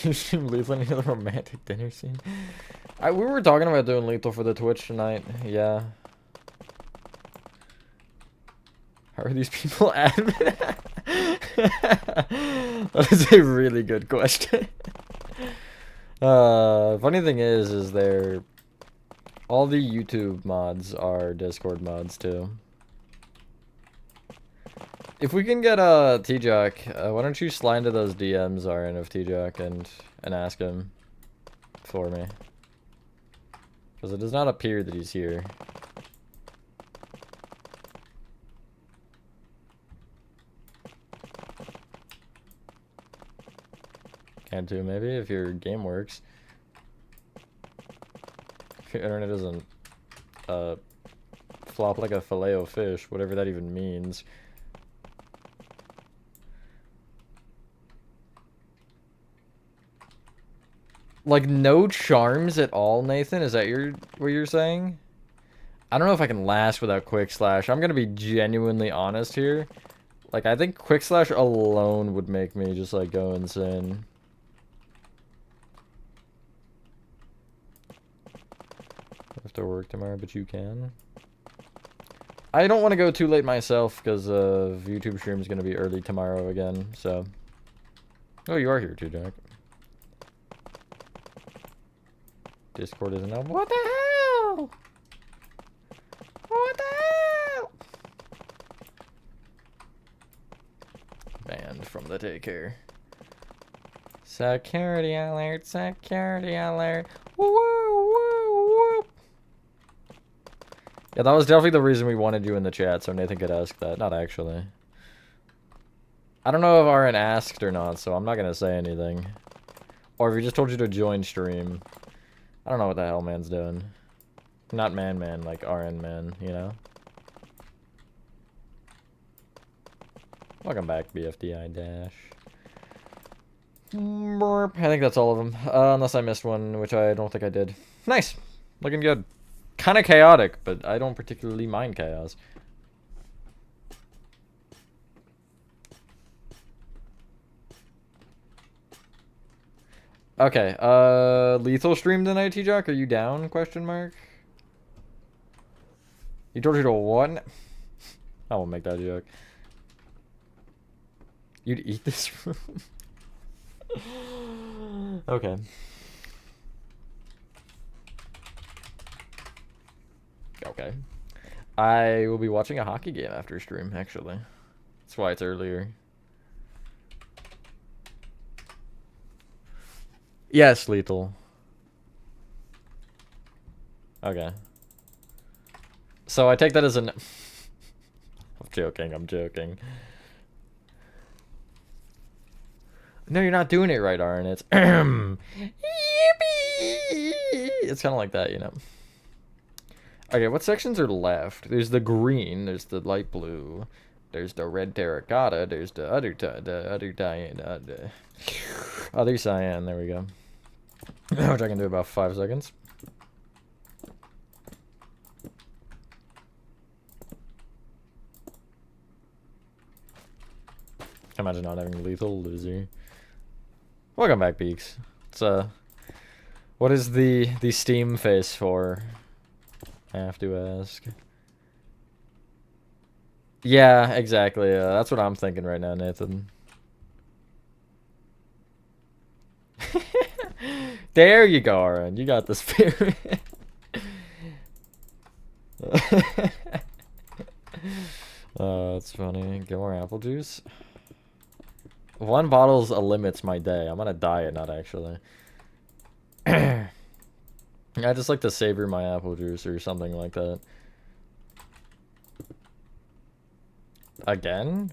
You should Lethal in the romantic dinner scene. We were talking about doing Lethal for the Twitch tonight. Yeah. Are these people admin? That is a really good question. Funny thing is they're all the YouTube mods are Discord mods too. If we can get T-Jock, why don't you slide into those DMs, Rn, of T-Jock and ask him for me, because it does not appear that he's here. Can do, maybe, if your game works. If your internet doesn't flop like a filet-o-fish, whatever that even means. Like, no charms at all, Nathan? Is that what you're saying? I don't know if I can last without Quick Slash. I'm gonna be genuinely honest here. Like, I think Quick Slash alone would make me just, like, go insane. I have to work tomorrow, but you can. I don't want to go too late myself, because YouTube stream is gonna be early tomorrow again, so... Oh, you are here too, Jack. Discord isn't up. What the hell? What the hell? Banned from the daycare. Security alert, security alert. Woo, woo, woo. Yeah, that was definitely the reason we wanted you in the chat, so Nathan could ask that. Not actually. I don't know if RN asked or not, so I'm not gonna say anything. Or if he just told you to join stream. I don't know what the hell man's doing. Not man, like RN man, you know? Welcome back, BFDI Dash. I think that's all of them. Unless I missed one, which I don't think I did. Nice! Looking good. Kinda chaotic, but I don't particularly mind chaos. Okay, lethal stream tonight, T-Jock? Are you down? Question mark. He told you to what? I won't make that joke. You'd eat this room? Okay. Okay. I will be watching a hockey game after stream, actually. That's why it's earlier. Yes, lethal. Okay. So I take that as an... I'm joking, I'm joking. No, you're not doing it right, Aaron. It's... Yippee! It's kind of like that, you know. Okay, what sections are left? There's the green, there's the light blue, there's the red terracotta, there's the other cyan, there we go. Which I can do about 5 seconds. Imagine not having lethal, loser. Welcome back, Beaks. It's what is the Steam face for? I have to ask. Yeah, exactly. That's what I'm thinking right now, Nathan. There you go, Aaron. You got the spirit. That's funny. Get more apple juice. 1 bottle's a limits my day. I'm on a diet, not actually. I just like to savor my apple juice or something like that. Again?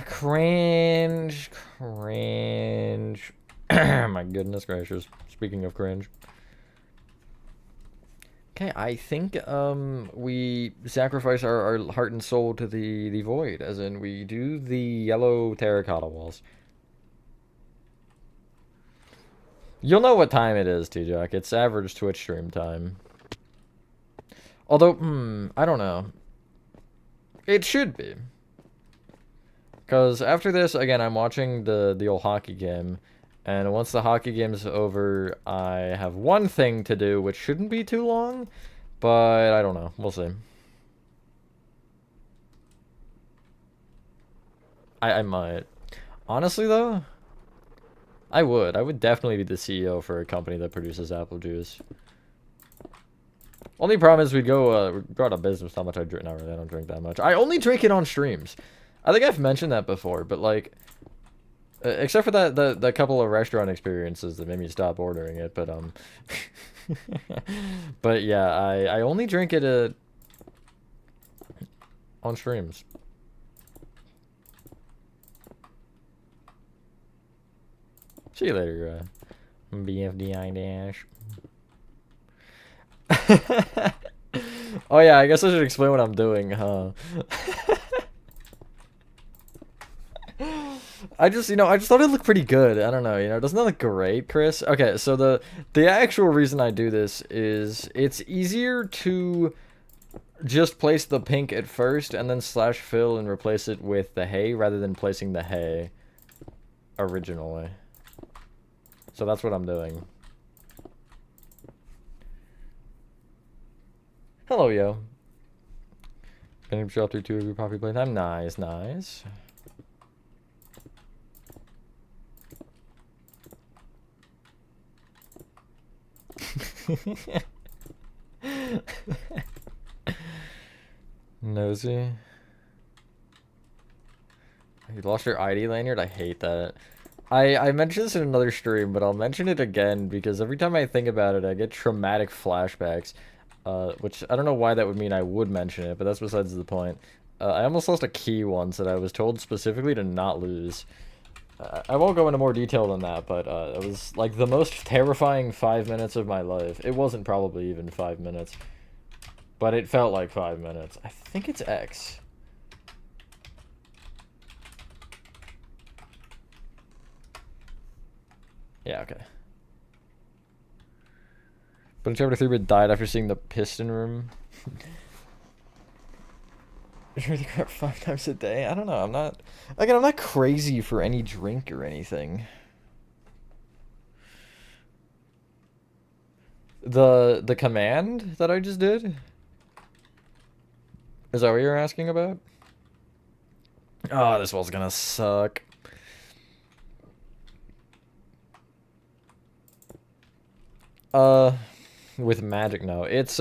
Cringe. Cringe. My goodness gracious. Speaking of cringe. Okay, I think we sacrifice our heart and soul to the void, as in we do the yellow terracotta walls. You'll know what time it is, T-Jock. It's average Twitch stream time. Although, I don't know. It should be. Because after this, again, I'm watching the old hockey game. And once the hockey game's over, I have one thing to do, which shouldn't be too long. But I don't know. We'll see. I might. Honestly, though, I would. I would definitely be the CEO for a company that produces apple juice. Only problem is we'd go out of business how much I drink. Not really, I don't drink that much. I only drink it on streams. I think I've mentioned that before, but like, except for the couple of restaurant experiences that made me stop ordering it, but but yeah, I only drink it on streams. See you later, BFDI dash. Oh yeah, I guess I should explain what I'm doing, huh? I just thought it looked pretty good. I don't know, doesn't that look great, Chris? Okay, so the actual reason I do this is it's easier to just place the pink at first and then slash fill and replace it with the hay rather than placing the hay originally. So that's what I'm doing. Hello, yo. Gonna show up through 2 of your Poppy Playtime. Nice, nice. Nosy. You lost your ID lanyard? I hate that. I mentioned this in another stream, but I'll mention it again because every time I think about it, I get traumatic flashbacks. Which I don't know why that would mean I would mention it, but that's besides the point. I almost lost a key once that I was told specifically to not lose. I won't go into more detail than that, but it was like the most terrifying 5 minutes of my life. It wasn't probably even 5 minutes, but it felt like 5 minutes. I think it's X. Yeah, okay. But chapter 3 but died after seeing the piston room. Drink the crap 5 times a day? I don't know, I'm not crazy for any drink or anything. The command that I just did? Is that what you're asking about? Oh, this one's gonna suck. With magic, no. It's,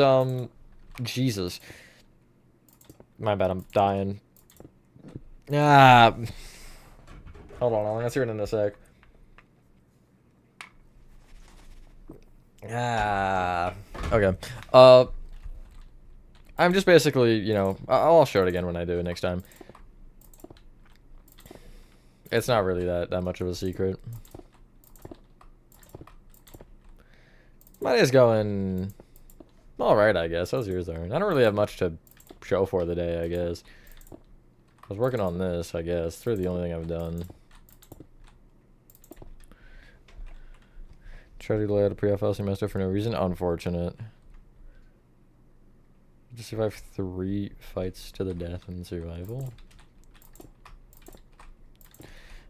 Jesus. My bad, I'm dying. Ah. Hold on, I'll answer it in a sec. Ah. Okay. I'm just basically, I'll show it again when I do it next time. It's not really that much of a secret. My day's going alright, I guess. How's yours, Aaron? I don't really have much to show for the day, I guess. I was working on this, I guess. It's really the only thing I've done. Try to lay out a pre-FL semester for no reason. Unfortunate. Just survive 3 fights to the death in survival. I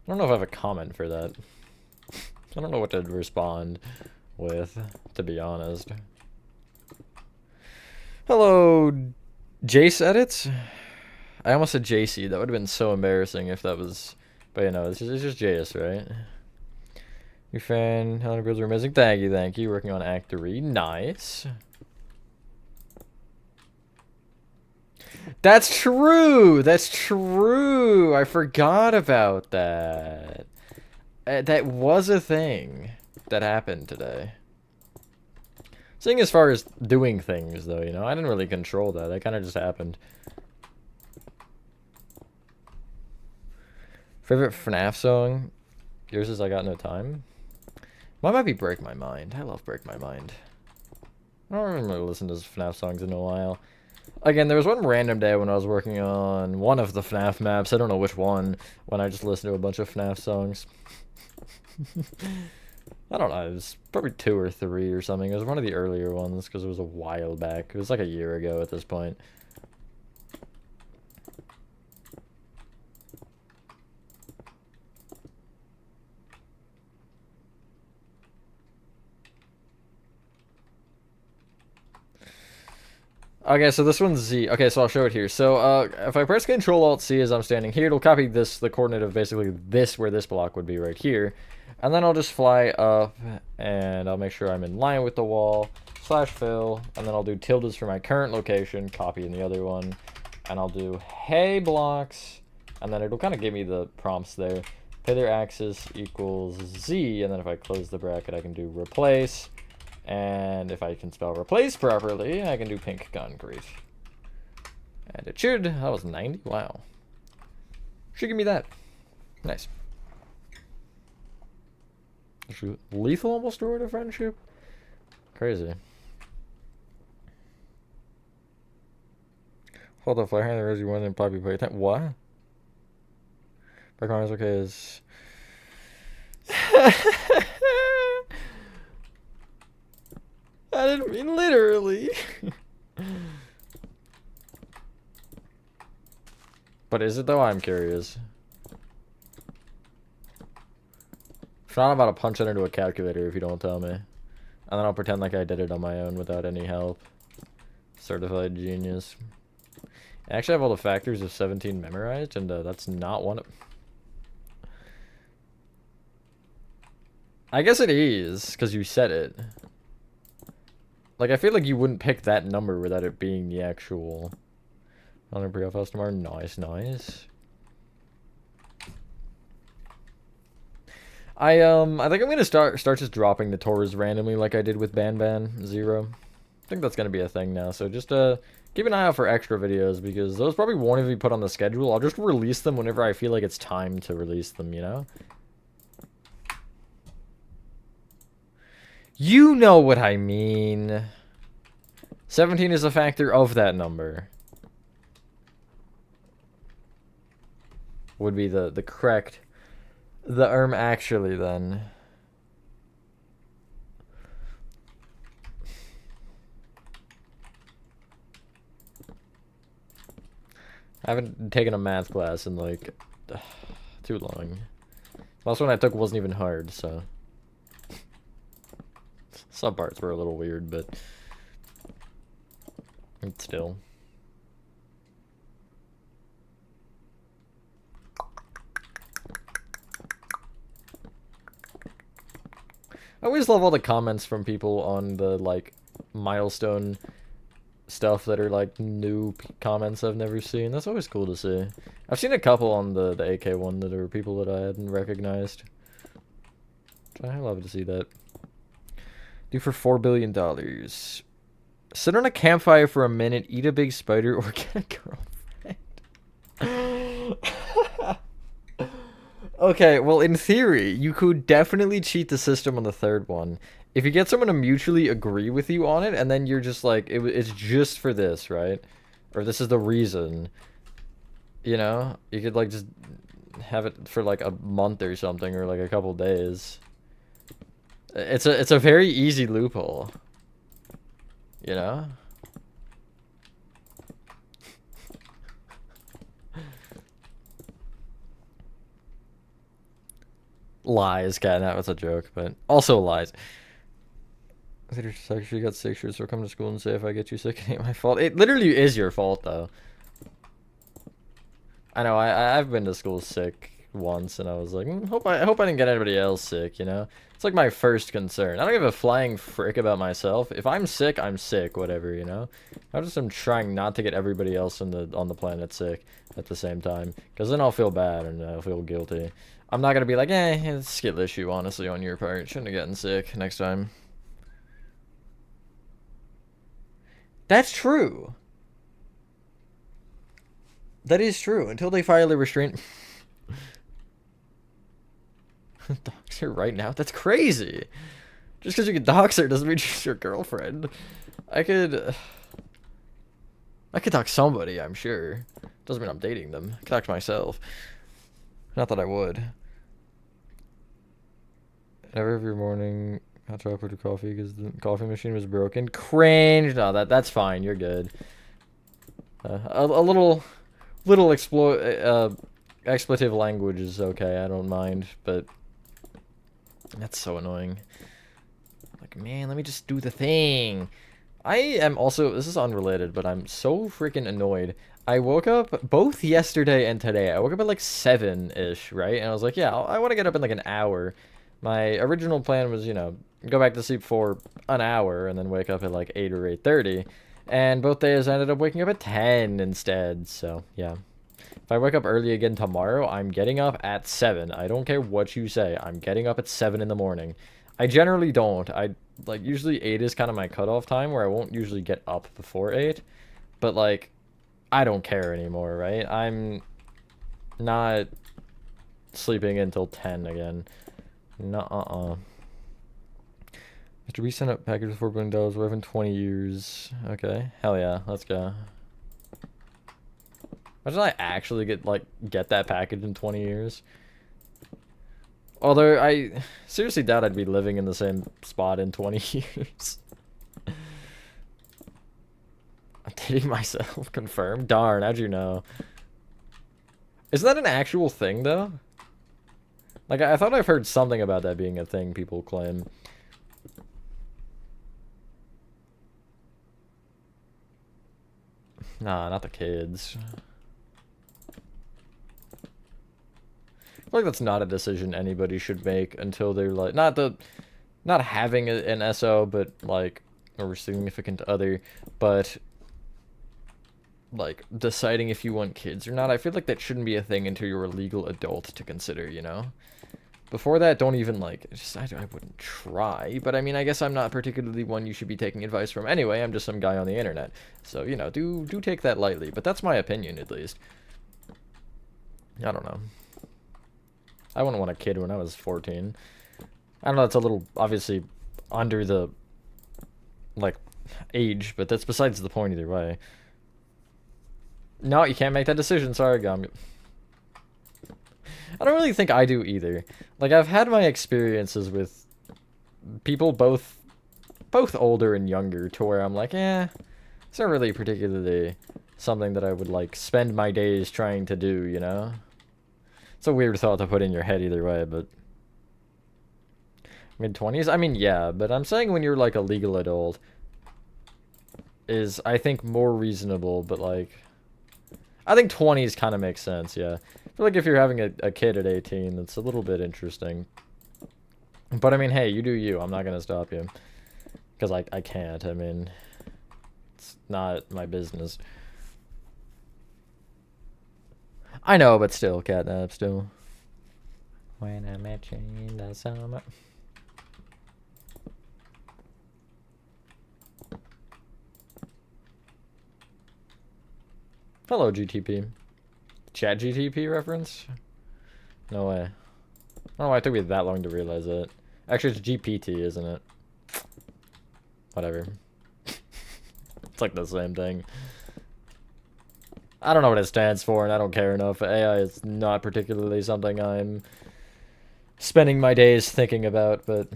don't know if I have a comment for that. I don't know what to respond with, to be honest. Hello, Jace Edits? I almost said JC. That would have been so embarrassing if that was... But it's just Jace, right? Your fan, Helen Girls are amazing. Thank you, thank you. Working on Act 3. Nice. That's true! That's true! I forgot about that. That was a thing that happened today. Seeing as far as doing things, though, I didn't really control that. That kind of just happened. Favorite FNAF song? Yours is I Got No Time? Mine might be Break My Mind. I love Break My Mind. I don't really listen to FNAF songs in a while. Again, there was one random day when I was working on one of the FNAF maps, I don't know which one, when I just listened to a bunch of FNAF songs. I don't know, it was probably 2 or 3 or something. It was one of the earlier ones, because it was a while back. It was like a year ago at this point. Okay, so this one's Z. Okay, so I'll show it here. So if I press Control Alt C as I'm standing here, it'll copy the coordinate of basically this, where this block would be right here. And then I'll just fly up, and I'll make sure I'm in line with the wall, /fill, and then I'll do tildes for my current location, copy in the other one, and I'll do hey blocks, and then it'll kind of give me the prompts there. Hither axis equals Z, and then if I close the bracket, I can do replace. And if I can spell replace properly, I can do pink concrete. And it should. That was 90. Wow. Should give me that. Nice. Lethal almost destroyed a friendship? Crazy. Hold up, I hand the rosy one and probably Playtime. What? Background is okay is. I didn't mean literally. But is it though? I'm curious. If not, I'm about to punch it into a calculator if you don't tell me. And then I'll pretend like I did it on my own without any help. Certified genius. I actually have all the factors of 17 memorized, and that's not one of... I guess it is, because you said it. Like, I feel like you wouldn't pick that number without it being the actual... I'm gonna pre-off house tomorrow. Nice, nice. I think I'm gonna start just dropping the tours randomly like I did with Ban 0. I think that's gonna be a thing now, so just keep an eye out for extra videos, because those probably won't even be put on the schedule. I'll just release them whenever I feel like it's time to release them, you know? You know what I mean. 17 is a factor of that number. Would be the correct... The actually then. I haven't taken a math class in like too long. Last one I took wasn't even hard, so some parts were a little weird, but still. I always love all the comments from people on the, like, milestone stuff that are, like, new comments I've never seen. That's always cool to see. I've seen a couple on the AK one that are people that I hadn't recognized. I love to see that. Do for $4 billion. Sit on a campfire for a minute, eat a big spider, or get a girlfriend. Okay, well, in theory, you could definitely cheat the system on the third one. If you get someone to mutually agree with you on it, and then you're just like, it's just for this, right? Or this is the reason. You know? You could, like, just have it for, like, a month or something, or, like, a couple days. It's a very easy loophole. You know? Lies, cat. That was a joke, but also lies. You got sick, so come to school and say if I get you sick, it ain't my fault. It literally is your fault, though. I know. I've been to school sick once, and I was like, I hope I didn't get anybody else sick. You know, it's like my first concern. I don't give a flying frick about myself. If I'm sick, I'm sick. Whatever, you know. I just am trying not to get everybody else on the planet sick at the same time, because then I'll feel bad and I'll feel guilty. I'm not gonna be like, it's a skill issue, honestly, on your part. Shouldn't have gotten sick next time. That's true. That is true. Until they file a restraint. Dox her right now? That's crazy. Just because you can dox her doesn't mean she's your girlfriend. I could dox somebody, I'm sure. Doesn't mean I'm dating them. I could dox myself. Not that I would. Never every morning hot chocolate or coffee because the coffee machine was broken. Cringe. No, that's fine. You're good. A little expletive language is okay. I don't mind, but that's so annoying. Like, man, let me just do the thing. I am also, this is unrelated, but I'm so freaking annoyed. I woke up both yesterday and today. I woke up at like 7-ish, right? And I was like, yeah, I want to get up in like an hour. My original plan was, you know, go back to sleep for an hour and then wake up at like 8 or 8:30. And both days I ended up waking up at 10 instead. So, yeah. If I wake up early again tomorrow, I'm getting up at 7. I don't care what you say. I'm getting up at 7 in the morning. I generally don't. I like usually 8 is kind of my cutoff time where I won't usually get up before 8. But like I don't care anymore, right? I'm not sleeping until 10 again. Nuh-uh. After we send up package with $4 billion, we're having 20 years. Okay. Hell yeah. Let's go. Imagine I actually get that package in 20 years. Although I seriously doubt I'd be living in the same spot in 20 years. I'm dating myself. Confirmed. Darn, how'd you know? Isn't that an actual thing though? Like I thought I've heard something about that being a thing people claim. Nah, not the kids. I feel like that's not a decision anybody should make until they're like not having an SO, but like or significant other, but like deciding if you want kids or not. I feel like that shouldn't be a thing until you're a legal adult to consider, you know? Before that, don't even like just I wouldn't try, but I mean, I guess I'm not particularly one you should be taking advice from anyway. I'm just some guy on the internet. So, you know, do take that lightly, but that's my opinion at least. I don't know. I wouldn't want a kid when I was 14. I don't know, it's a little, obviously, under the, like, age, but that's besides the point either way. No, you can't make that decision, sorry, Gum. I don't really think I do either. Like, I've had my experiences with people both older and younger to where I'm like, it's not really particularly something that I would, like, spend my days trying to do, you know? It's a weird thought to put in your head either way, but... Mid-20s? I mean, yeah, but I'm saying when you're, like, a legal adult is, I think, more reasonable, but, like... I think 20s kind of makes sense, yeah. I feel like if you're having a kid at 18, that's a little bit interesting. But, I mean, hey, you do you. I'm not going to stop you. Because I can't. I mean, it's not my business. I know, but still, catnap, still. When I met you in the summer. Hello, GTP. Chat GTP reference? No way. I don't know why it took me that long to realize it. Actually, it's GPT, isn't it? Whatever. It's like the same thing. I don't know what it stands for, and I don't care enough. AI is not particularly something I'm spending my days thinking about, but...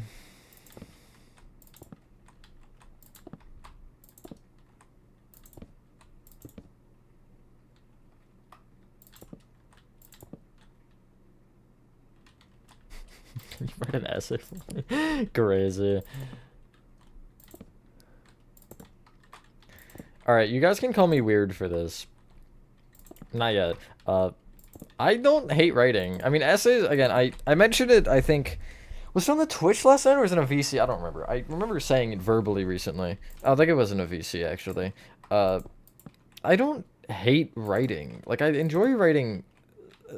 You write an essay for me? Crazy. Alright, you guys can call me weird for this. Not yet. I don't hate writing. I mean, essays, again, I mentioned it, I think... Was it on the Twitch last night or was it on VC? I don't remember. I remember saying it verbally recently. I think it was in a VC, actually. I don't hate writing. Like, I enjoy writing...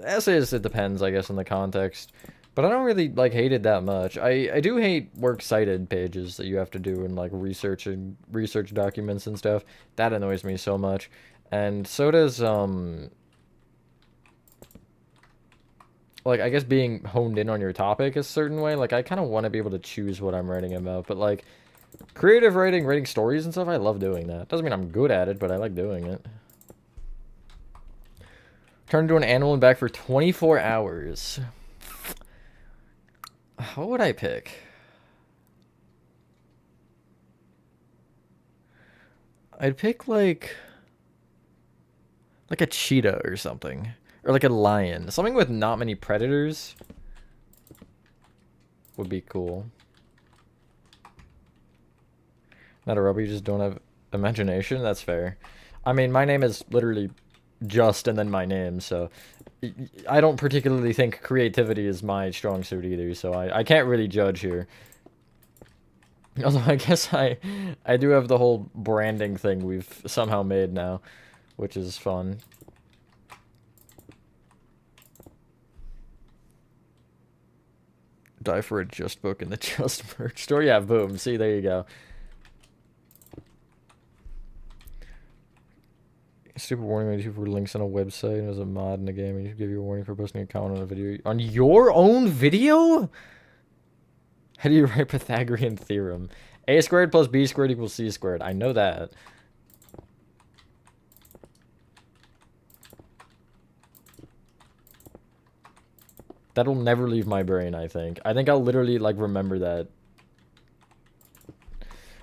Essays, it depends, I guess, on the context. But I don't really, like, hate it that much. I do hate works cited pages that you have to do in, like, research documents and stuff. That annoys me so much. And so does, like, I guess being honed in on your topic a certain way. Like, I kind of want to be able to choose what I'm writing about. But, like, creative writing, writing stories and stuff, I love doing that. Doesn't mean I'm good at it, but I like doing it. Turn into an animal and back for 24 hours. What would I pick? I'd pick like a cheetah or something. Or like a lion. Something with not many predators would be cool. Not a rubber, you just don't have Imagination? That's fair. I mean, my name is literally just and then my name, so I don't particularly think creativity is my strong suit either, so I can't really judge here. Although I guess I do have the whole branding thing we've somehow made now, which is fun. Die for a Just book in the Just merch store. Yeah, boom. See, there you go. Stupid warning on YouTube for links on a website and as a mod in a game. And you give you a warning for posting a comment on a video. On your own video? How do you write Pythagorean theorem? A squared plus B squared equals C squared. I know that. That'll never leave my brain, I think. I think I'll literally, like, remember that.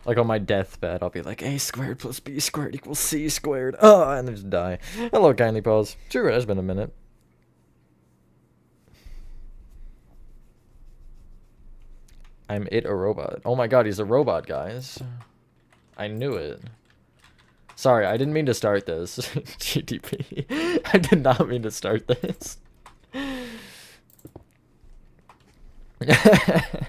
Like, on my deathbed, I'll be like, A squared plus B squared equals C squared. Oh, and then just die. Hello, kindly pause. Sure, it has been a minute. I'm it a robot. Oh my god, he's a robot, guys. I knew it. Sorry, I didn't mean to start this. GTP. I did not mean to start this. I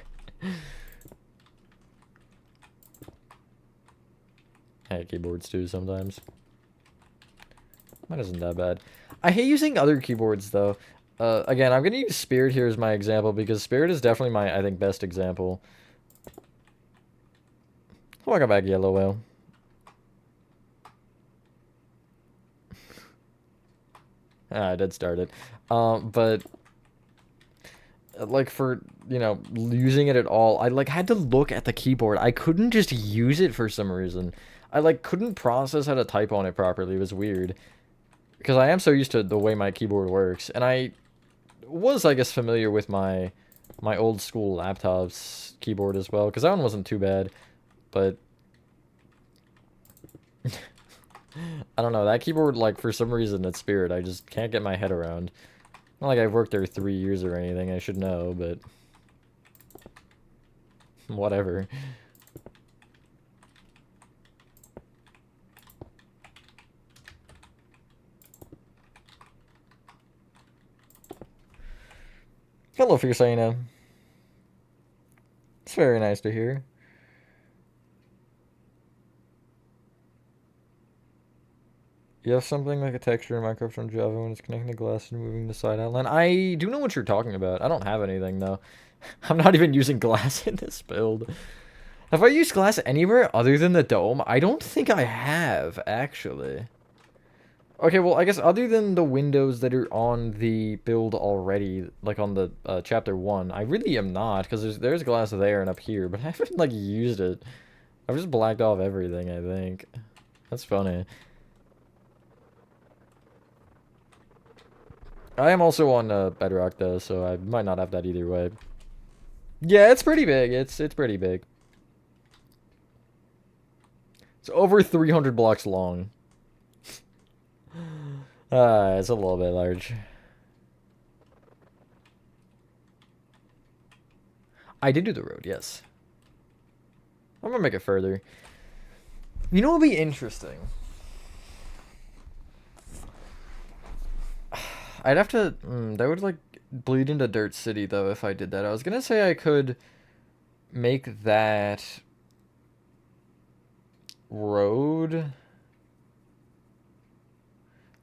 hate keyboards too sometimes. Mine isn't that bad. I hate using other keyboards though. Again, I'm gonna use Spirit here as my example because Spirit is definitely my, I think, best example. Welcome back, Yellow Whale. I did start it. But like for, you know, using it at all, I like had to look at the keyboard. I couldn't just use it for some reason. I like couldn't process how to type on it properly. It was weird. Because I am so used to the way my keyboard works, and I was, I guess, familiar with my old school laptop's keyboard as well, because that one wasn't too bad, but I don't know, that keyboard, like, for some reason at Spirit, I just can't get my head around. Not like I've worked there 3 years or anything, I should know, but whatever. Hello, Fiercina. It's very nice to hear. You have something like a texture in Minecraft on Java when it's connecting the glass and moving the side outline. I do know what you're talking about. I don't have anything, though. I'm not even using glass in this build. Have I used glass anywhere other than the dome? I don't think I have, actually. Okay, well, I guess other than the windows that are on the build already, like on the chapter 1, I really am not, because there's glass there and up here, but I haven't, like, used it. I've just blacked off everything, I think. That's funny. I am also on Bedrock, though, so I might not have that either way. Yeah, it's pretty big. It's pretty big. It's over 300 blocks long. It's a little bit large. I did do the road, yes. I'm gonna make it further. You know what would be interesting? I'd have to... that would, like, bleed into Dirt City, though, if I did that. I was gonna say I could make that road...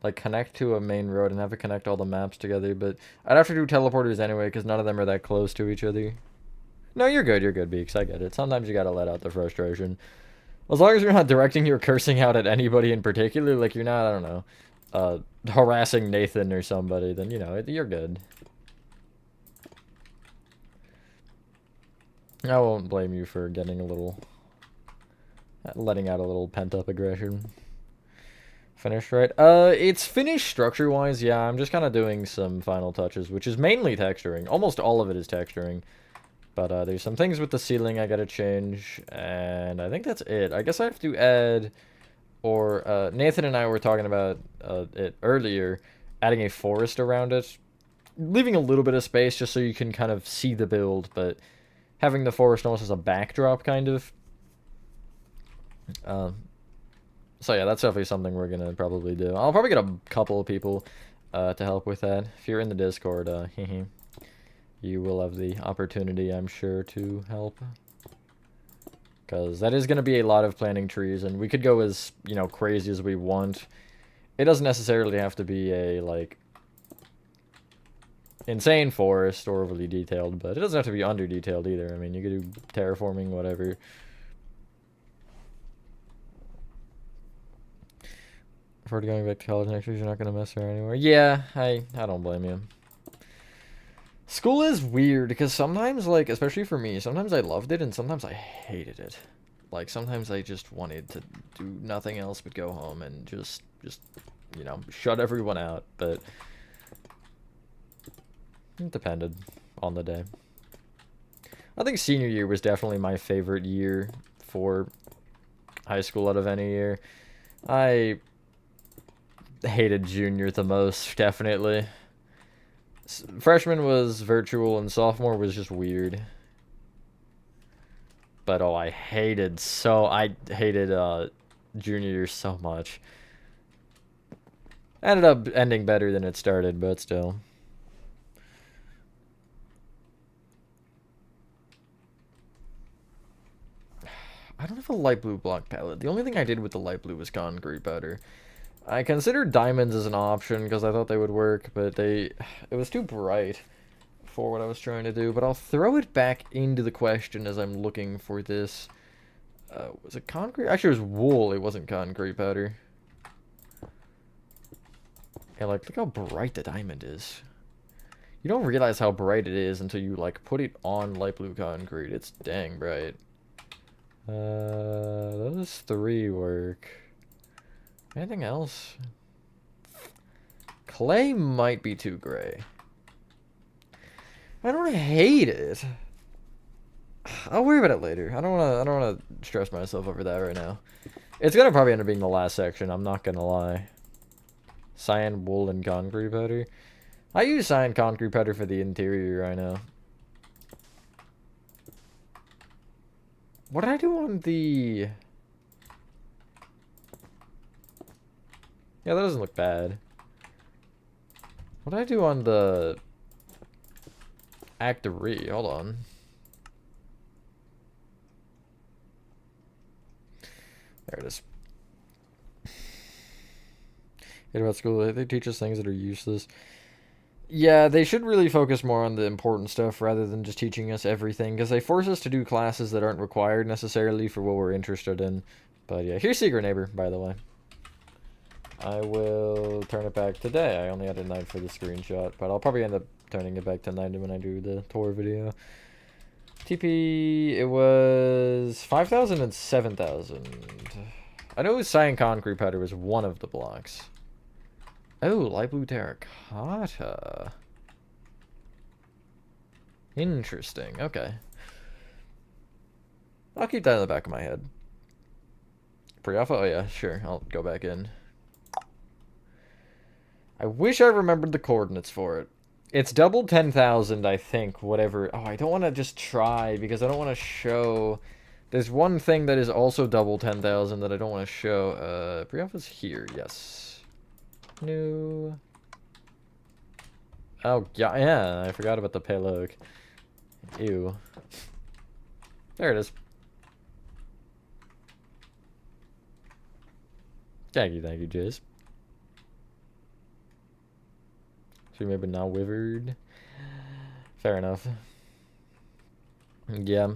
like, connect to a main road and have it connect all the maps together, but I'd have to do teleporters anyway, because none of them are that close to each other. No, you're good, Beaks, I get it. Sometimes you gotta let out the frustration. As long as you're not directing your cursing out at anybody in particular, like, you're not, I don't know, harassing Nathan or somebody, then, you know, you're good. I won't blame you for getting a little... letting out a little pent-up aggression. Finished, right? It's finished structure-wise, yeah. I'm just kind of doing some final touches, which is mainly texturing. Almost all of it is texturing. But there's some things with the ceiling I gotta change, and I think that's it. I guess I have to add, or Nathan and I were talking about it earlier, adding a forest around it. Leaving a little bit of space just so you can kind of see the build, but having the forest almost as a backdrop, kind of. So yeah, that's definitely something we're gonna probably do. I'll probably get a couple of people to help with that. If you're in the Discord, you will have the opportunity, I'm sure, to help. Because that is going to be a lot of planting trees, and we could go as, you know, crazy as we want. It doesn't necessarily have to be a, like, insane forest or overly detailed, but it doesn't have to be under-detailed either. I mean, you could do terraforming, whatever. For going back to college next year, you're not going to mess around anymore. Yeah, I don't blame you. School is weird, because sometimes, like, especially for me, sometimes I loved it, and sometimes I hated it. Like, sometimes I just wanted to do nothing else but go home and just, you know, shut everyone out, but it depended on the day. I think senior year was definitely my favorite year for high school out of any year. I hated junior the most, definitely. Freshman was virtual and sophomore was just weird. But oh, I hated junior year so much. Ended up ending better than it started, but still. I don't have a light blue block palette. The only thing I did with the light blue was concrete powder. I considered diamonds as an option because I thought they would work, but it was too bright for what I was trying to do. But I'll throw it back into the question as I'm looking for this. Was it concrete? Actually, it was wool. It wasn't concrete powder. Yeah, like, look how bright the diamond is. You don't realize how bright it is until you, like, put it on light blue concrete. It's dang bright. Those 3 work. Anything else? Clay might be too gray. I don't hate it. I'll worry about it later. I don't wanna stress myself over that right now. It's gonna probably end up being the last section, I'm not gonna lie. Cyan, wool, and concrete powder. I use cyan concrete powder for the interior right now. What did I do on the... Yeah, that doesn't look bad. What did I do on the... Act 3? Hold on. There it is. About school, they teach us things that are useless. Yeah, they should really focus more on the important stuff rather than just teaching us everything, because they force us to do classes that aren't required necessarily for what we're interested in. But yeah, here's Secret Neighbor, by the way. I will turn it back today. I only had a 9 for the screenshot, but I'll probably end up turning it back to 90 when I do the tour video. TP, it was 5,000 and 7,000. I know cyan concrete powder was one of the blocks. Oh, light blue terracotta. Interesting. Okay. I'll keep that in the back of my head. Pre-alpha? Oh yeah, sure. I'll go back in. I wish I remembered the coordinates for it. It's double 10,000, I think, whatever. Oh, I don't want to just try because I don't want to show... There's one thing that is also double 10,000 that I don't want to show. Pre-alpha's here, yes. New. Oh, yeah, I forgot about the payload. Ew. There it is. Thank you, Jace. So maybe now withered. Fair enough. Yeah.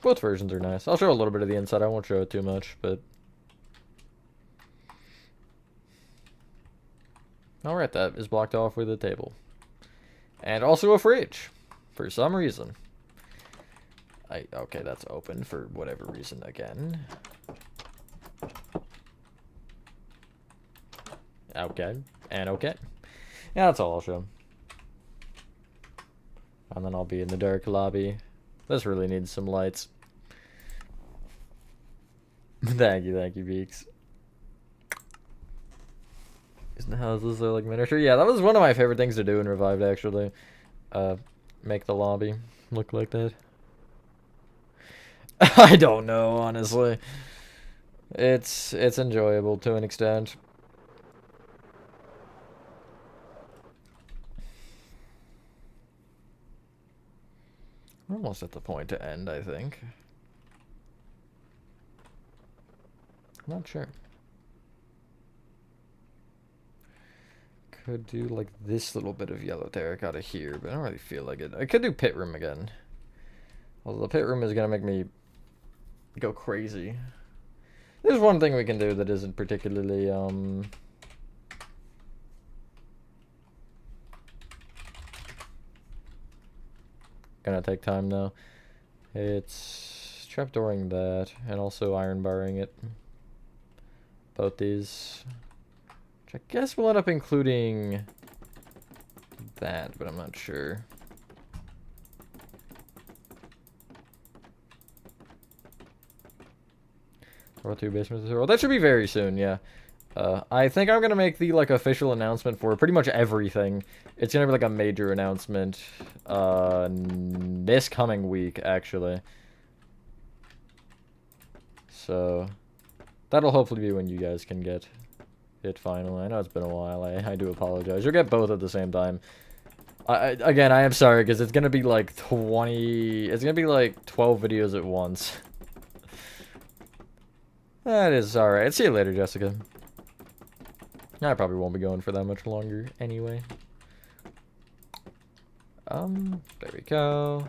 Both versions are nice. I'll show a little bit of the inside. I won't show it too much, but... Alright, that is blocked off with a table. And also a fridge. For some reason. Okay, that's open for whatever reason again. Okay. And okay. Yeah, that's all I'll show. And then I'll be in the dark lobby. This really needs some lights. Thank you, Beaks. Isn't the houses are like miniature? Yeah, that was one of my favorite things to do in Revived, actually. Make the lobby look like that. I don't know, honestly. It's enjoyable to an extent. We're almost at the point to end, I think. I'm not sure. Could do like this little bit of yellow terracotta here, but I don't really feel like it. I could do pit room again. Although the pit room is gonna make me go crazy. There's one thing we can do that isn't particularly gonna take time though. It's trapdooring that and also iron barring it. Both these. Which I guess we'll end up including that, but I'm not sure. Or 2 basements. Well, that should be very soon, yeah. I think I'm gonna make the like official announcement for pretty much everything. It's gonna be like a major announcement this coming week, actually. So that'll hopefully be when you guys can get it finally. I know it's been a while. I do apologize. You'll get both at the same time. Again, I am sorry because it's gonna be like 20. It's gonna be like 12 videos at once. That is alright. See you later, Jessica. I probably won't be going for that much longer anyway. There we go.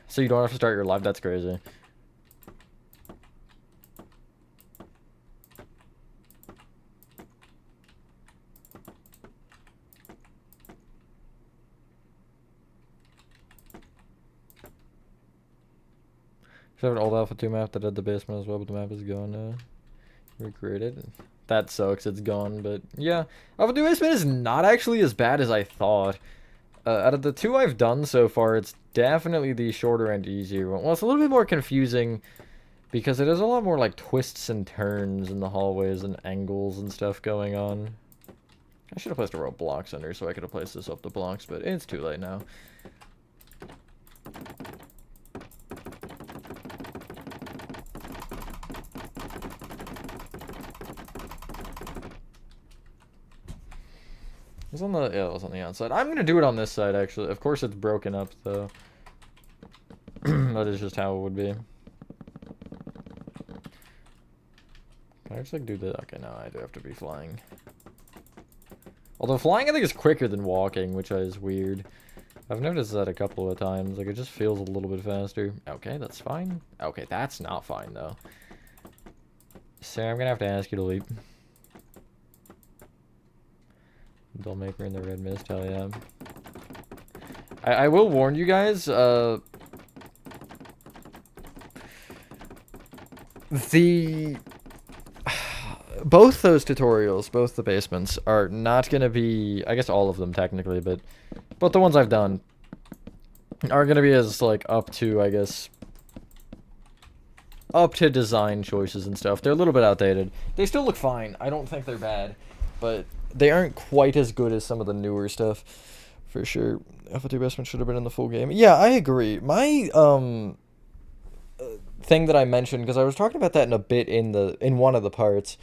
So you don't have to start your live? That's crazy. Should have an old Alpha 2 map that had the basement as well, but the map is gone now. Recreated. That sucks, it's gone, but yeah. Alpha 2 basement is not actually as bad as I thought. Out of the 2 I've done so far, it's definitely the shorter and easier one. Well, it's a little bit more confusing because it has a lot more like twists and turns in the hallways and angles and stuff going on. I should have placed a row of blocks under so I could have placed this up the blocks, but it's too late now. It was on the, yeah, it was on the outside. I'm gonna do it on this side, actually. Of course it's broken up, though. That is just how it would be. Can I just, like, do the... Okay, no, I do have to be flying. Although flying, I think, is quicker than walking, which is weird. I've noticed that a couple of times. Like, it just feels a little bit faster. Okay, that's fine. Okay, that's not fine, though. Sarah, I'm gonna have to ask you to leap. Dollmaker in the red mist, hell yeah. I will warn you guys, both those tutorials, both the basements, are not gonna be, I guess all of them technically, but the ones I've done are gonna be as, like, up to, I guess, up to design choices and stuff. They're a little bit outdated. They still look fine. I don't think they're bad, but they aren't quite as good as some of the newer stuff, for sure. Alpha 2 Basement should have been in the full game. Yeah, I agree. My, thing that I mentioned, because I was talking about that in a bit in one of the parts,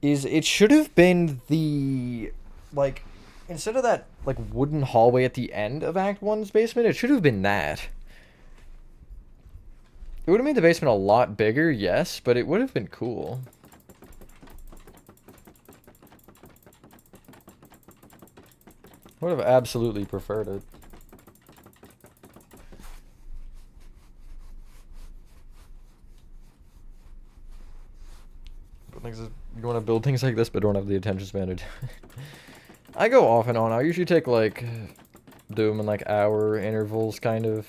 is it should have been the, like, instead of that, like, wooden hallway at the end of Act 1's basement, it should have been that. It would have made the basement a lot bigger, yes, but it would have been cool. I would have absolutely preferred it. You want to build things like this, but don't have the attention span. I go off and on. I usually take, like, do them in, like, hour intervals, kind of.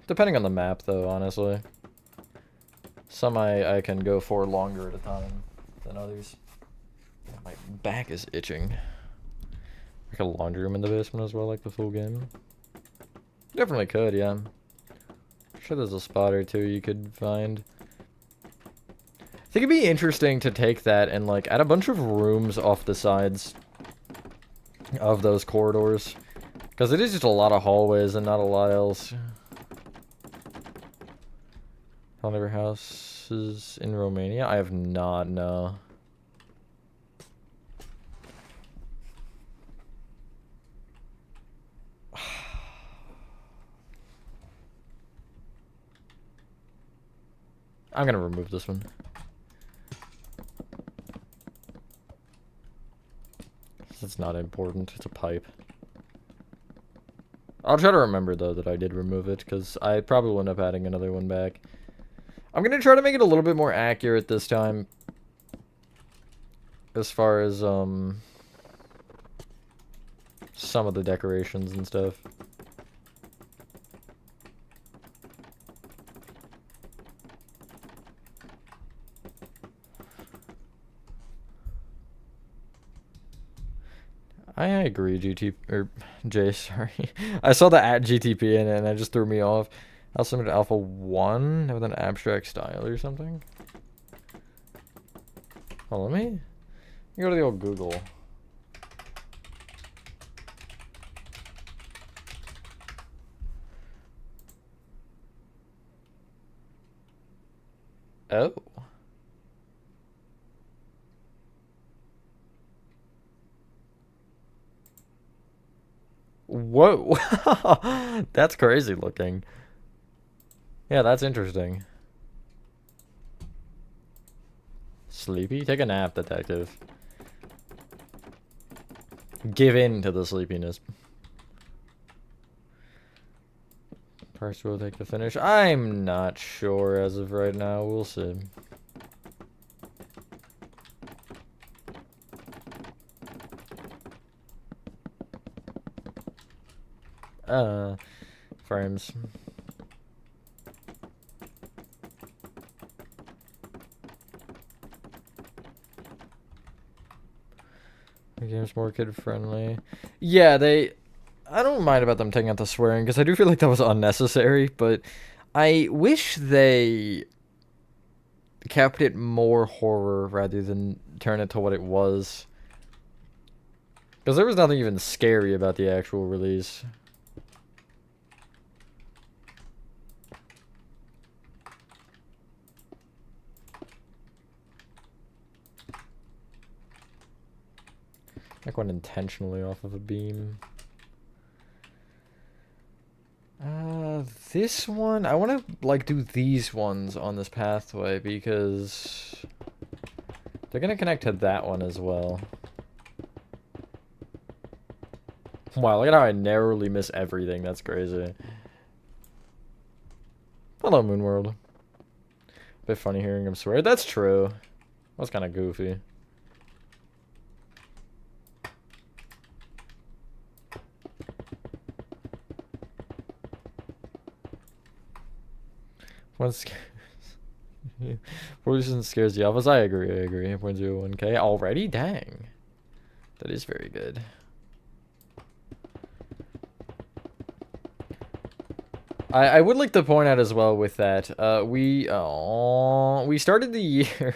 Depending on the map, though, honestly. Some I can go for longer at a time than others. My back is itching. Like a laundry room in the basement as well, like the full game. Definitely could, yeah. I'm sure there's a spot or two you could find. I think it'd be interesting to take that and, like, add a bunch of rooms off the sides of those corridors. Because it is just a lot of hallways and not a lot else. Found every houses in Romania? I have not, no. I'm gonna remove this one. It's not important. It's a pipe. I'll try to remember, though, that I did remove it, because I probably will end up adding another one back. I'm gonna try to make it a little bit more accurate this time. As far as, some of the decorations and stuff. I agree, Jay, sorry. I saw the at GTP in it and it just threw me off. I'll submit Alpha 1 with an abstract style or something. Oh, let me go to the old Google. Oh. Whoa. That's crazy looking. Yeah, that's interesting. Sleepy? Take a nap, detective. Give in to the sleepiness. Price will take the finish. I'm not sure as of right now. We'll see. Frames. The game's more kid-friendly. Yeah, I don't mind about them taking out the swearing, because I do feel like that was unnecessary, but I wish they kept it more horror rather than turn it to what it was. Because there was nothing even scary about the actual release. Like went intentionally off of a beam. This one, I want to like do these ones on this pathway because they're gonna connect to that one as well. Wow, look at how I narrowly miss everything. That's crazy. Hello, Moonworld. Bit funny hearing him swear. That's true. That's kind of goofy. One scares. Poison scares the alphas. I agree. 0.01k already. Dang, that is very good. I would like to point out as well with that we started the year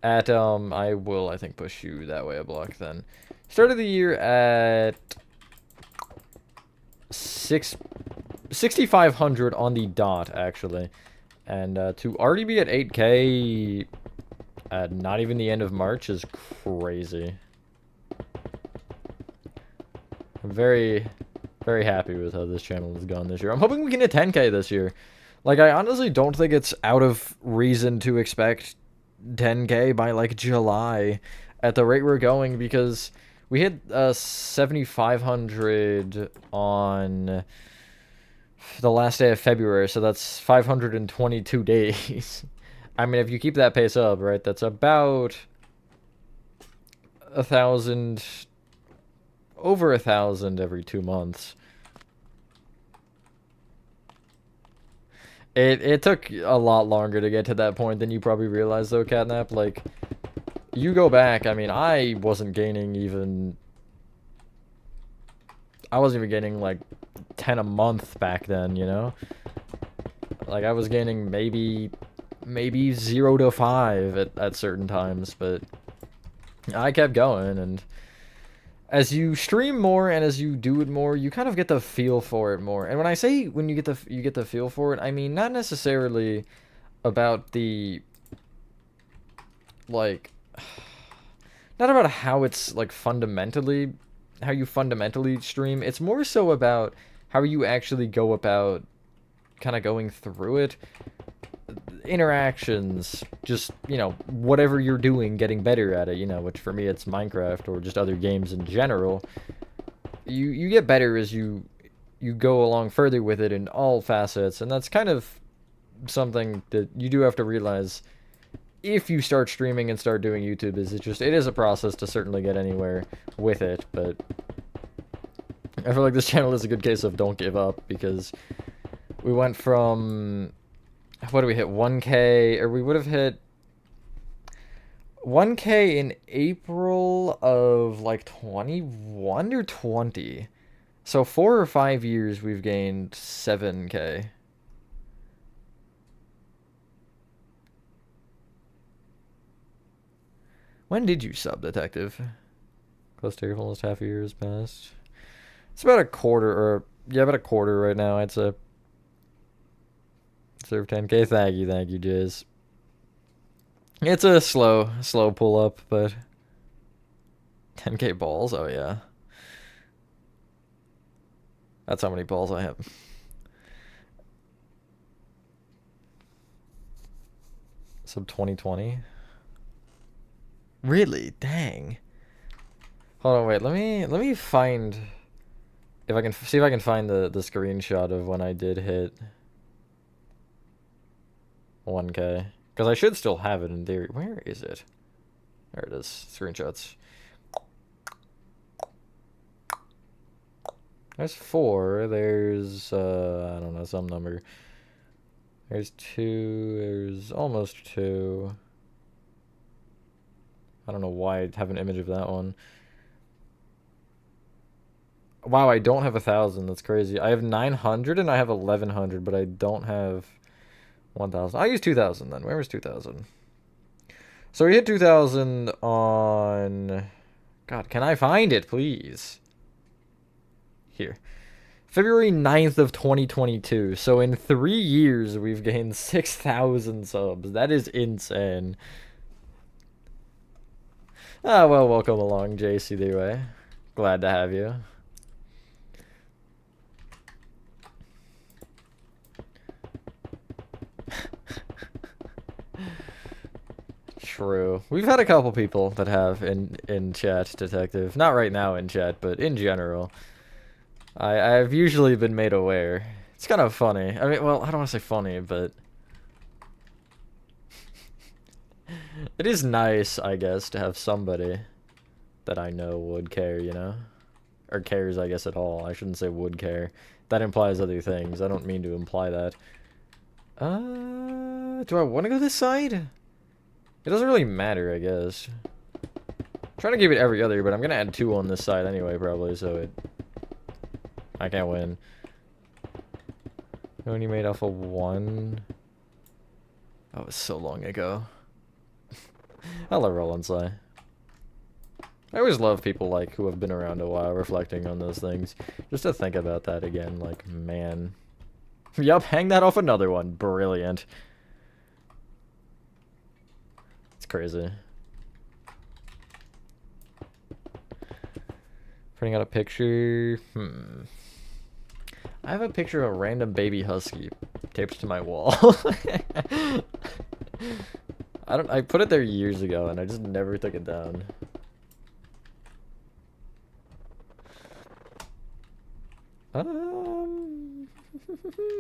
at I think push you that way a block then. Started the year at 6,500 on the dot, actually. And to already be at 8k at not even the end of March is crazy. I'm very, very happy with how this channel has gone this year. I'm hoping we can hit 10k this year. Like, I honestly don't think it's out of reason to expect 10k by, like, July at the rate we're going, because we hit 7,500 on the last day of February, so that's 522 days. I mean, if you keep that pace up, right, that's about 1,000, over 1,000 every 2 months. It took a lot longer to get to that point than you probably realize, though, Catnap. Like, you go back, I mean, I wasn't gaining, like, 10 a month back then, you know? Like, I was gaining maybe 0 to 5 at certain times, but I kept going, and as you stream more and as you do it more, you kind of get the feel for it more. And when I say when you get the feel for it, I mean not necessarily about the like not about how it's like fundamentally how you fundamentally stream. It's more so about how you actually go about kind of going through it. Interactions, just, you know, whatever you're doing, getting better at it, you know, which for me it's Minecraft or just other games in general. You get better as you go along further with it in all facets, and that's kind of something that you do have to realize if you start streaming and start doing YouTube. Is it is a process to certainly get anywhere with it, but I feel like this channel is a good case of don't give up, because we went from, what do we hit, 1K, or we would have hit 1K in April of like 21 or 20. So 4 or 5 years we've gained 7K. When did you sub, Detective? Close to almost half a year has passed. It's about a quarter, or yeah, about a quarter right now, I'd say. Serve 10K. Thank you, Jizz. It's a slow pull up, but 10K balls. Oh yeah, that's how many balls I have. Sub 2020. Really? Dang. Hold on, wait. Let me find, if I can see if I can find the screenshot of when I did hit 1K, because I should still have it in theory. Where is it? There it is. Screenshots. There's 4. There's I don't know, some number. There's 2. There's almost 2. I don't know why I have an image of that one. Wow, I don't have 1,000. That's crazy. I have 900 and I have 1,100, but I don't have 1,000. I use 2,000 then. Where was 2,000? So we hit 2,000 on... God, can I find it, please? Here. February 9th of 2022. So in 3 years, we've gained 6,000 subs. That is insane. Ah, well, welcome along, JC Leeway. Glad to have you. True. We've had a couple people that have in chat, Detective. Not right now in chat, but in general. I've usually been made aware. It's kind of funny. I mean, well, I don't want to say funny, but it is nice, I guess, to have somebody that I know would care, you know? Or cares, I guess, at all. I shouldn't say would care. That implies other things. I don't mean to imply that. Do I want to go this side? It doesn't really matter, I guess. I'm trying to keep it every other, but I'm going to add 2 on this side anyway, probably, so I can't win. When you made off of 1? That was so long ago. I love Roll Sly. I always love people like who have been around a while reflecting on those things. Just to think about that again, like, man. Yup, hang that off another one. Brilliant. It's crazy. Printing out a picture. I have a picture of a random baby husky taped to my wall. I put it there years ago and I just never took it down.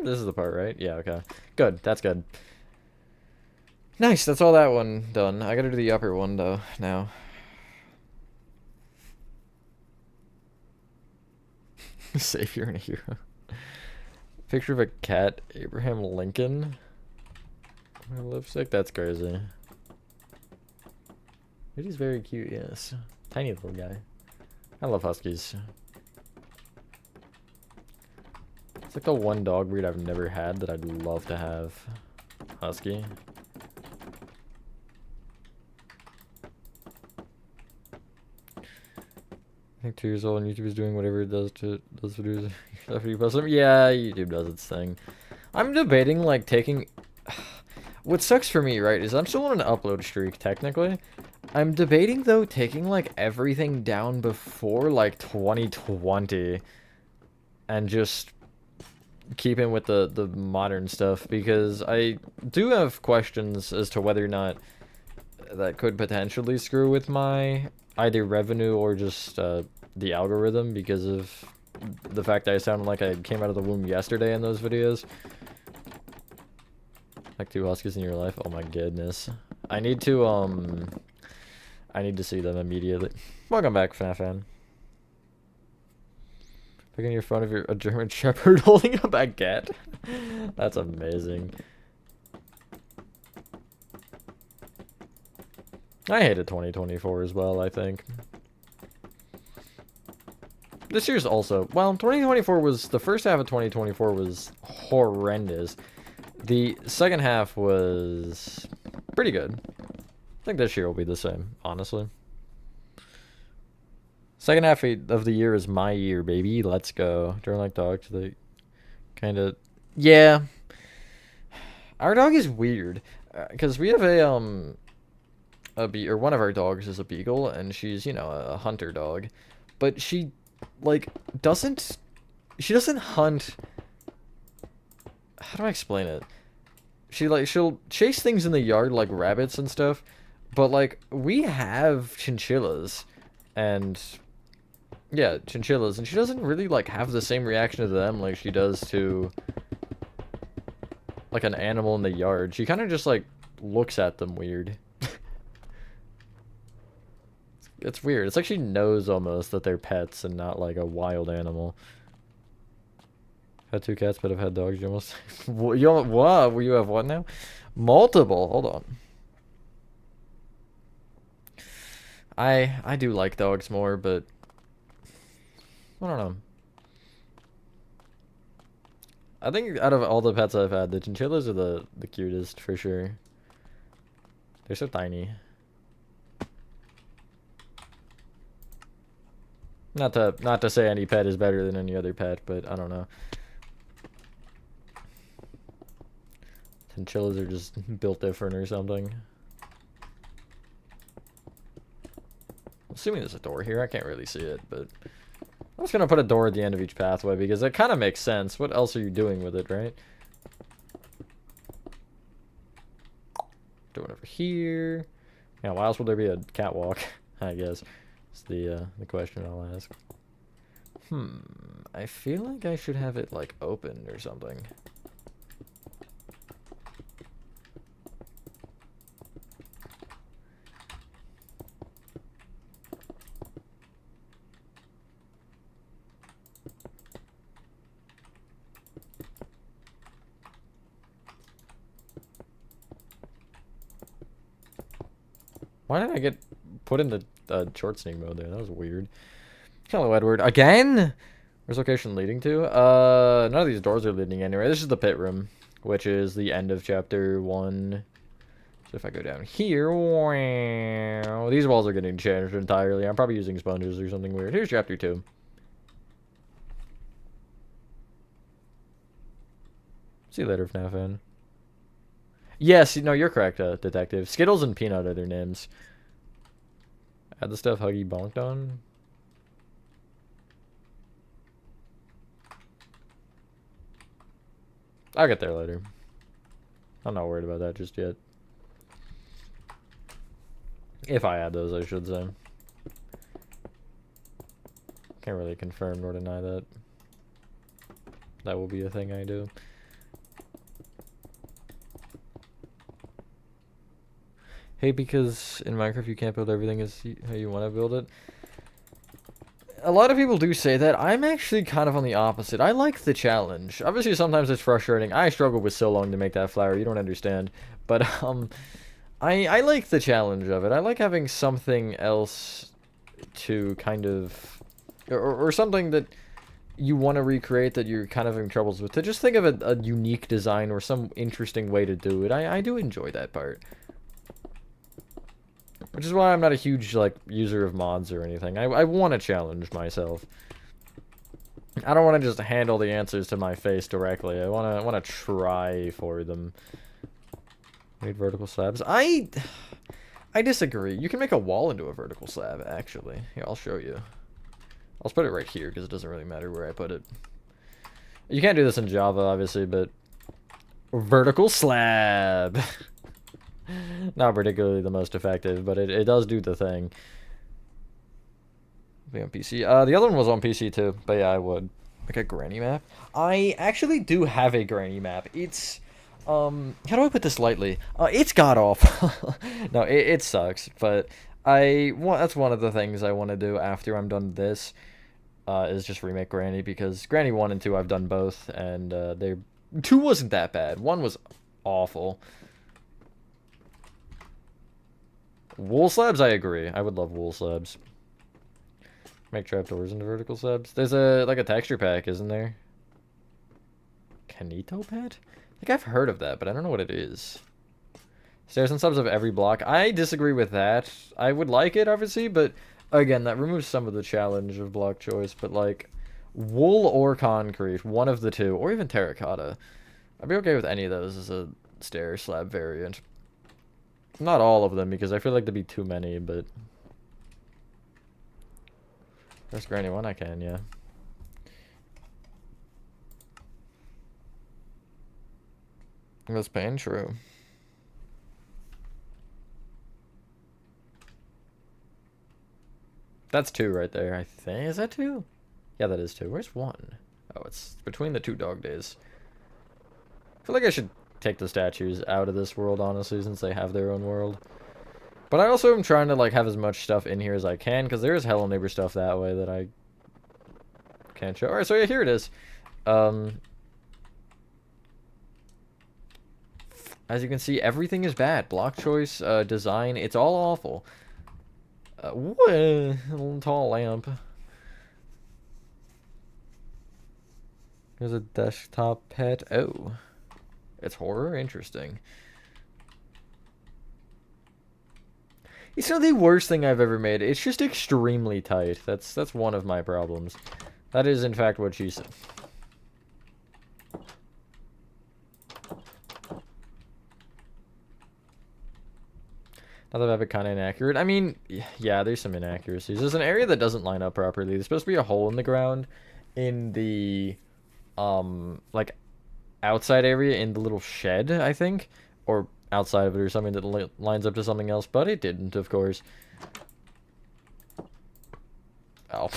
This is the part, right? Yeah, okay. Good, that's good. Nice, that's all that one done. I gotta do the upper one though, now. Savior and a hero. Picture of a cat, Abraham Lincoln. Lipstick, that's crazy. He's very cute, yes. Tiny little guy. I love huskies. It's like the one dog breed I've never had that I'd love to have. Husky. I think 2 years old and YouTube is doing whatever it does to those videos after you post them. Yeah, YouTube does its thing. I'm debating like taking. What sucks for me, right, is I'm still on an upload streak technically. I'm debating though taking like everything down before like 2020 and just keeping with the modern stuff, because I do have questions as to whether or not that could potentially screw with my either revenue or just the algorithm, because of the fact that I sounded like I came out of the womb yesterday in those videos. Like 2 huskies in your life? Oh my goodness. I need to see them immediately. Welcome back, FNAF. Picking your phone of a German Shepherd holding a baguette. That's amazing. I hated 2024 as well, I think. This year's also... Well, 2024 was... The first half of 2024 was horrendous. The second half was pretty good. I think this year will be the same, honestly. Second half of the year is my year, baby. Let's go. Don't like dogs. They kind of... Yeah. Our dog is weird. Because we have or one of our dogs is a beagle, and she's, you know, a hunter dog. But she, like, she doesn't hunt... How do I explain it? She'll chase things in the yard, like rabbits and stuff. But, like, we have chinchillas. And... Yeah, chinchillas. And she doesn't really, like, have the same reaction to them like she does to... like, an animal in the yard. She kind of just, like, looks at them weird. It's weird. It's like she knows almost that they're pets and not like a wild animal. Had 2 cats, but I've had dogs. You almost... what? You have what now? Multiple. Hold on. I do like dogs more, but... I don't know. I think out of all the pets I've had, the chinchillas are the cutest, for sure. They're so tiny. Not to say any pet is better than any other pet, but I don't know. Chinchillas are just built different or something. Assuming there's a door here, I can't really see it, but I'm just gonna put a door at the end of each pathway because that kind of makes sense. What else are you doing with it, right? Do it over here. Yeah, why else would there be a catwalk? I guess it's the question I'll ask. I feel like I should have it like open or something. Why did I get put in the short sneak mode there? That was weird. Hello, Edward. Again? Where's location leading to? None of these doors are leading anywhere. This is the pit room, which is the end of chapter 1. So if I go down here, wow, these walls are getting changed entirely. I'm probably using sponges or something weird. Here's chapter 2. See you later, FNAF fan. Yes, no, you're correct, Detective. Skittles and Peanut are their names. Add the stuff Huggy bonked on. I'll get there later. I'm not worried about that just yet. If I add those, I should say. Can't really confirm nor deny that. That will be a thing I do. Hey, because in Minecraft you can't build everything as how you want to build it. A lot of people do say that. I'm actually kind of on the opposite. I like the challenge. Obviously, sometimes it's frustrating. I struggled with so long to make that flower. You don't understand. But, I like the challenge of it. I like having something else to kind of... Or something that you want to recreate that you're kind of having troubles with. To just think of a unique design or some interesting way to do it. I do enjoy that part. Which is why I'm not a huge, like, user of mods or anything. I want to challenge myself. I don't want to just handle the answers to my face directly. I want to try for them. Need vertical slabs. I disagree. You can make a wall into a vertical slab, actually. Here, I'll show you. I'll put it right here, because it doesn't really matter where I put it. You can't do this in Java, obviously, but... Vertical slab! Not particularly the most effective, but it does do the thing. Be on PC. The other one was on PC, too. But yeah, I would. Like a granny map? I actually do have a granny map. It's... how do I put this lightly? It's god-awful. No, it sucks, but... That's one of the things I want to do after I'm done this. Is just remake Granny, because Granny 1 and 2 I've done both, and 2 wasn't that bad. 1 was awful. Wool slabs, I agree. I would love wool slabs. Make trapdoors into vertical slabs. There's like a texture pack, isn't there? Kanito pet? I think I've heard of that, but I don't know what it is. Stairs and subs of every block. I disagree with that. I would like it, obviously, but again, that removes some of the challenge of block choice. But like, wool or concrete, one of the two, or even terracotta. I'd be okay with any of those as a stair slab variant. Not all of them, because I feel like there'd be too many, but... There's Granny 1, I can, yeah. That's pain, true. That's 2 right there, I think. Is that 2? Yeah, that is 2. Where's 1? Oh, it's between the 2 dog days. I feel like I should take the statues out of this world, honestly, since they have their own world. But I also am trying to, like, have as much stuff in here as I can, because there is Hello Neighbor stuff that way that I can't show. Alright, so yeah, here it is. As you can see, everything is bad. Block choice, design, it's all awful. What a little tall lamp. There's a desktop pet. Oh. It's horror? Interesting. It's not the worst thing I've ever made. It's just extremely tight. That's one of my problems. That is, in fact, what she said. Now that I have it kind of inaccurate. I mean, yeah, there's some inaccuracies. There's an area that doesn't line up properly. There's supposed to be a hole in the ground in the, like, outside area in the little shed, I think. Or outside of it or something that lines up to something else, but it didn't, of course. Oh.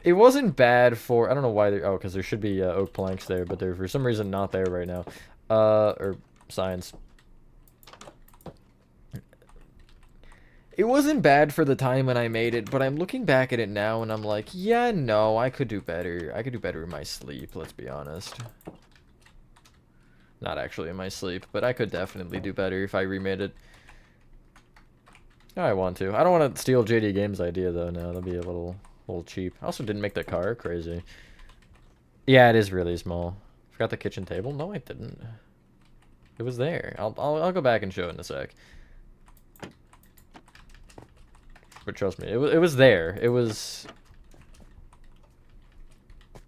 It wasn't bad for... I don't know why they're... Oh, because there should be oak planks there, but they're for some reason not there right now. Or signs. It wasn't bad for the time when I made it, but I'm looking back at it now and I'm like, yeah, no, I could do better. I could do better in my sleep, let's be honest. Not actually in my sleep, but I could definitely do better if I remade it. I want to. I don't want to steal JD Games' idea, though, no. That'd be a little cheap. I also didn't make the car. Crazy. Yeah, it is really small. Forgot the kitchen table? No, I didn't. It was there. I'll go back and show it in a sec. But trust me, it was there. It was...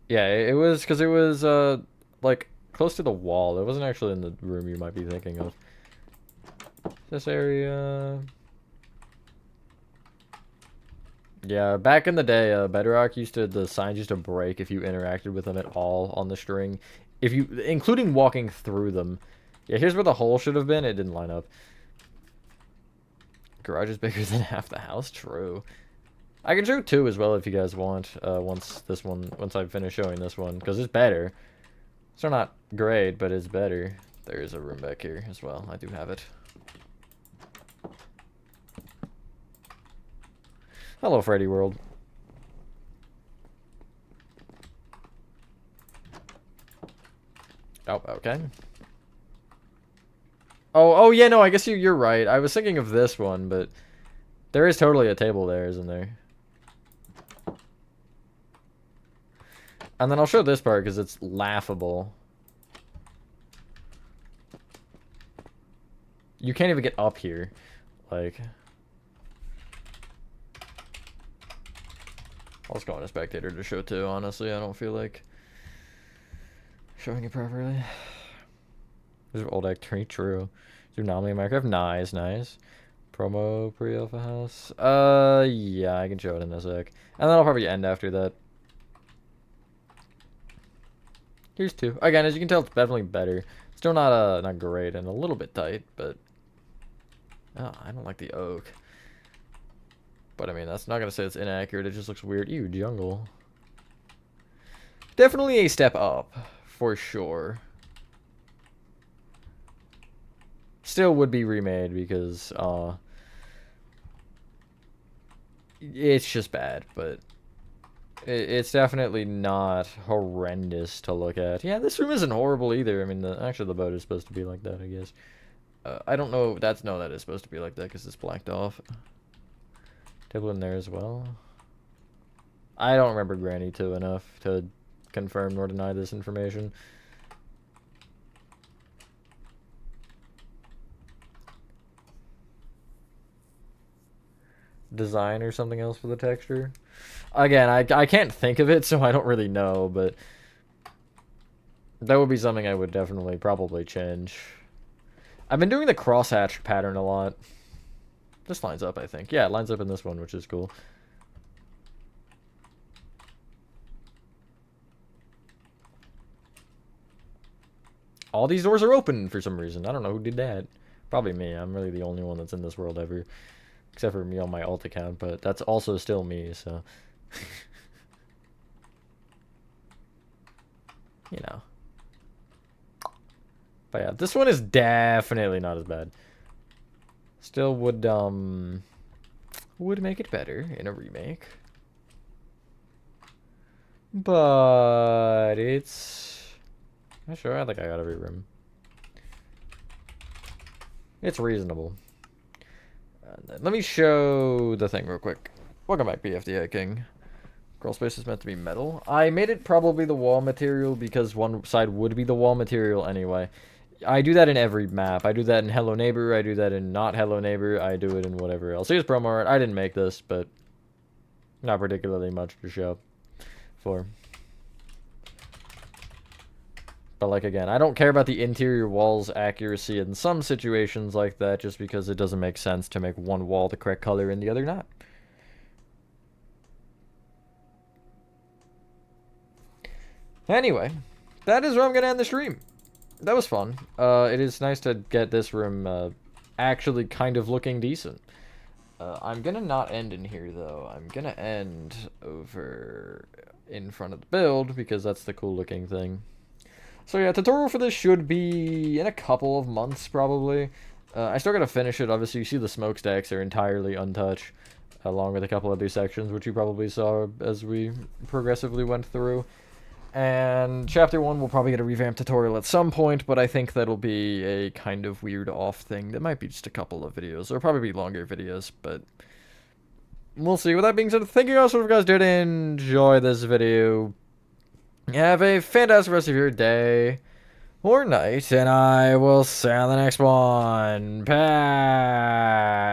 Yeah, it was... Because it was, like, close to the wall. It wasn't actually in the room you might be thinking of. This area... Yeah, back in the day, Bedrock the signs used to break if you interacted with them at all on the string. Including walking through them. Yeah, here's where the hole should have been. It didn't line up. Garage is bigger than half the house. True. I can show 2 as well if you guys want. Once I finish showing this one, because it's better. It's not great, but it's better. There is a room back here as well. I do have it. Hello, Freddy World. Oh, okay. Oh, yeah, no, I guess you're right. I was thinking of this one, but there is totally a table there, isn't there? And then I'll show this part because it's laughable. You can't even get up here. Like, I'll just go on a spectator to show too, honestly. I don't feel like showing it properly. There's old actor, true. Do anomaly in Minecraft? Nice, nice. Promo pre-alpha house? Yeah, I can show it in a sec. And then I'll probably end after that. Here's 2. Again, as you can tell, it's definitely better. Still not great and a little bit tight, but oh, I don't like the oak. But I mean, that's not gonna say it's inaccurate. It just looks weird. Ew, jungle. Definitely a step up, for sure. Still would be remade because it's just bad, but it's definitely not horrendous to look at. Yeah, this room isn't horrible either. I mean, actually the boat is supposed to be like that, I guess. I don't know. That is supposed to be like that because it's blacked off. Table in there as well. I don't remember Granny 2 enough to confirm nor deny this information. Design or something else for the texture. Again, I can't think of it, so I don't really know, but that would be something I would definitely probably change. I've been doing the crosshatch pattern a lot. This lines up, I think. Yeah, it lines up in this one, which is cool. All these doors are open for some reason. I don't know who did that. Probably me. I'm really the only one that's in this world ever. Except for me on my alt account, but that's also still me, so... you know. But yeah, this one is definitely not as bad. Still would make it better in a remake. But it's... I'm sure, I think I got every room. It's reasonable. Let me show the thing real quick. Welcome back, BFDA King. Crawl space is meant to be metal. I made it probably the wall material because one side would be the wall material anyway. I do that in every map. I do that in Hello Neighbor. I do that in not Hello Neighbor. I do it in whatever else. Here's promo art. I didn't make this, but not particularly much to show for. But like again, I don't care about the interior wall's accuracy in some situations like that just because it doesn't make sense to make one wall the correct color and the other not. Anyway, that is where I'm going to end the stream. That was fun. It is nice to get this room actually kind of looking decent. I'm going to not end in here though. I'm going to end over in front of the build because that's the cool looking thing. So yeah, tutorial for this should be in a couple of months, probably. I still gotta finish it. Obviously, you see the smokestacks are entirely untouched, along with a couple other sections, which you probably saw as we progressively went through. And Chapter 1 will probably get a revamp tutorial at some point, but I think that'll be a kind of weird off thing. That might be just a couple of videos. There'll probably be longer videos, but we'll see. With that being said, thank you guys for if you guys did enjoy this video. Have a fantastic rest of your day or night, and I will see you on the next one. Bye.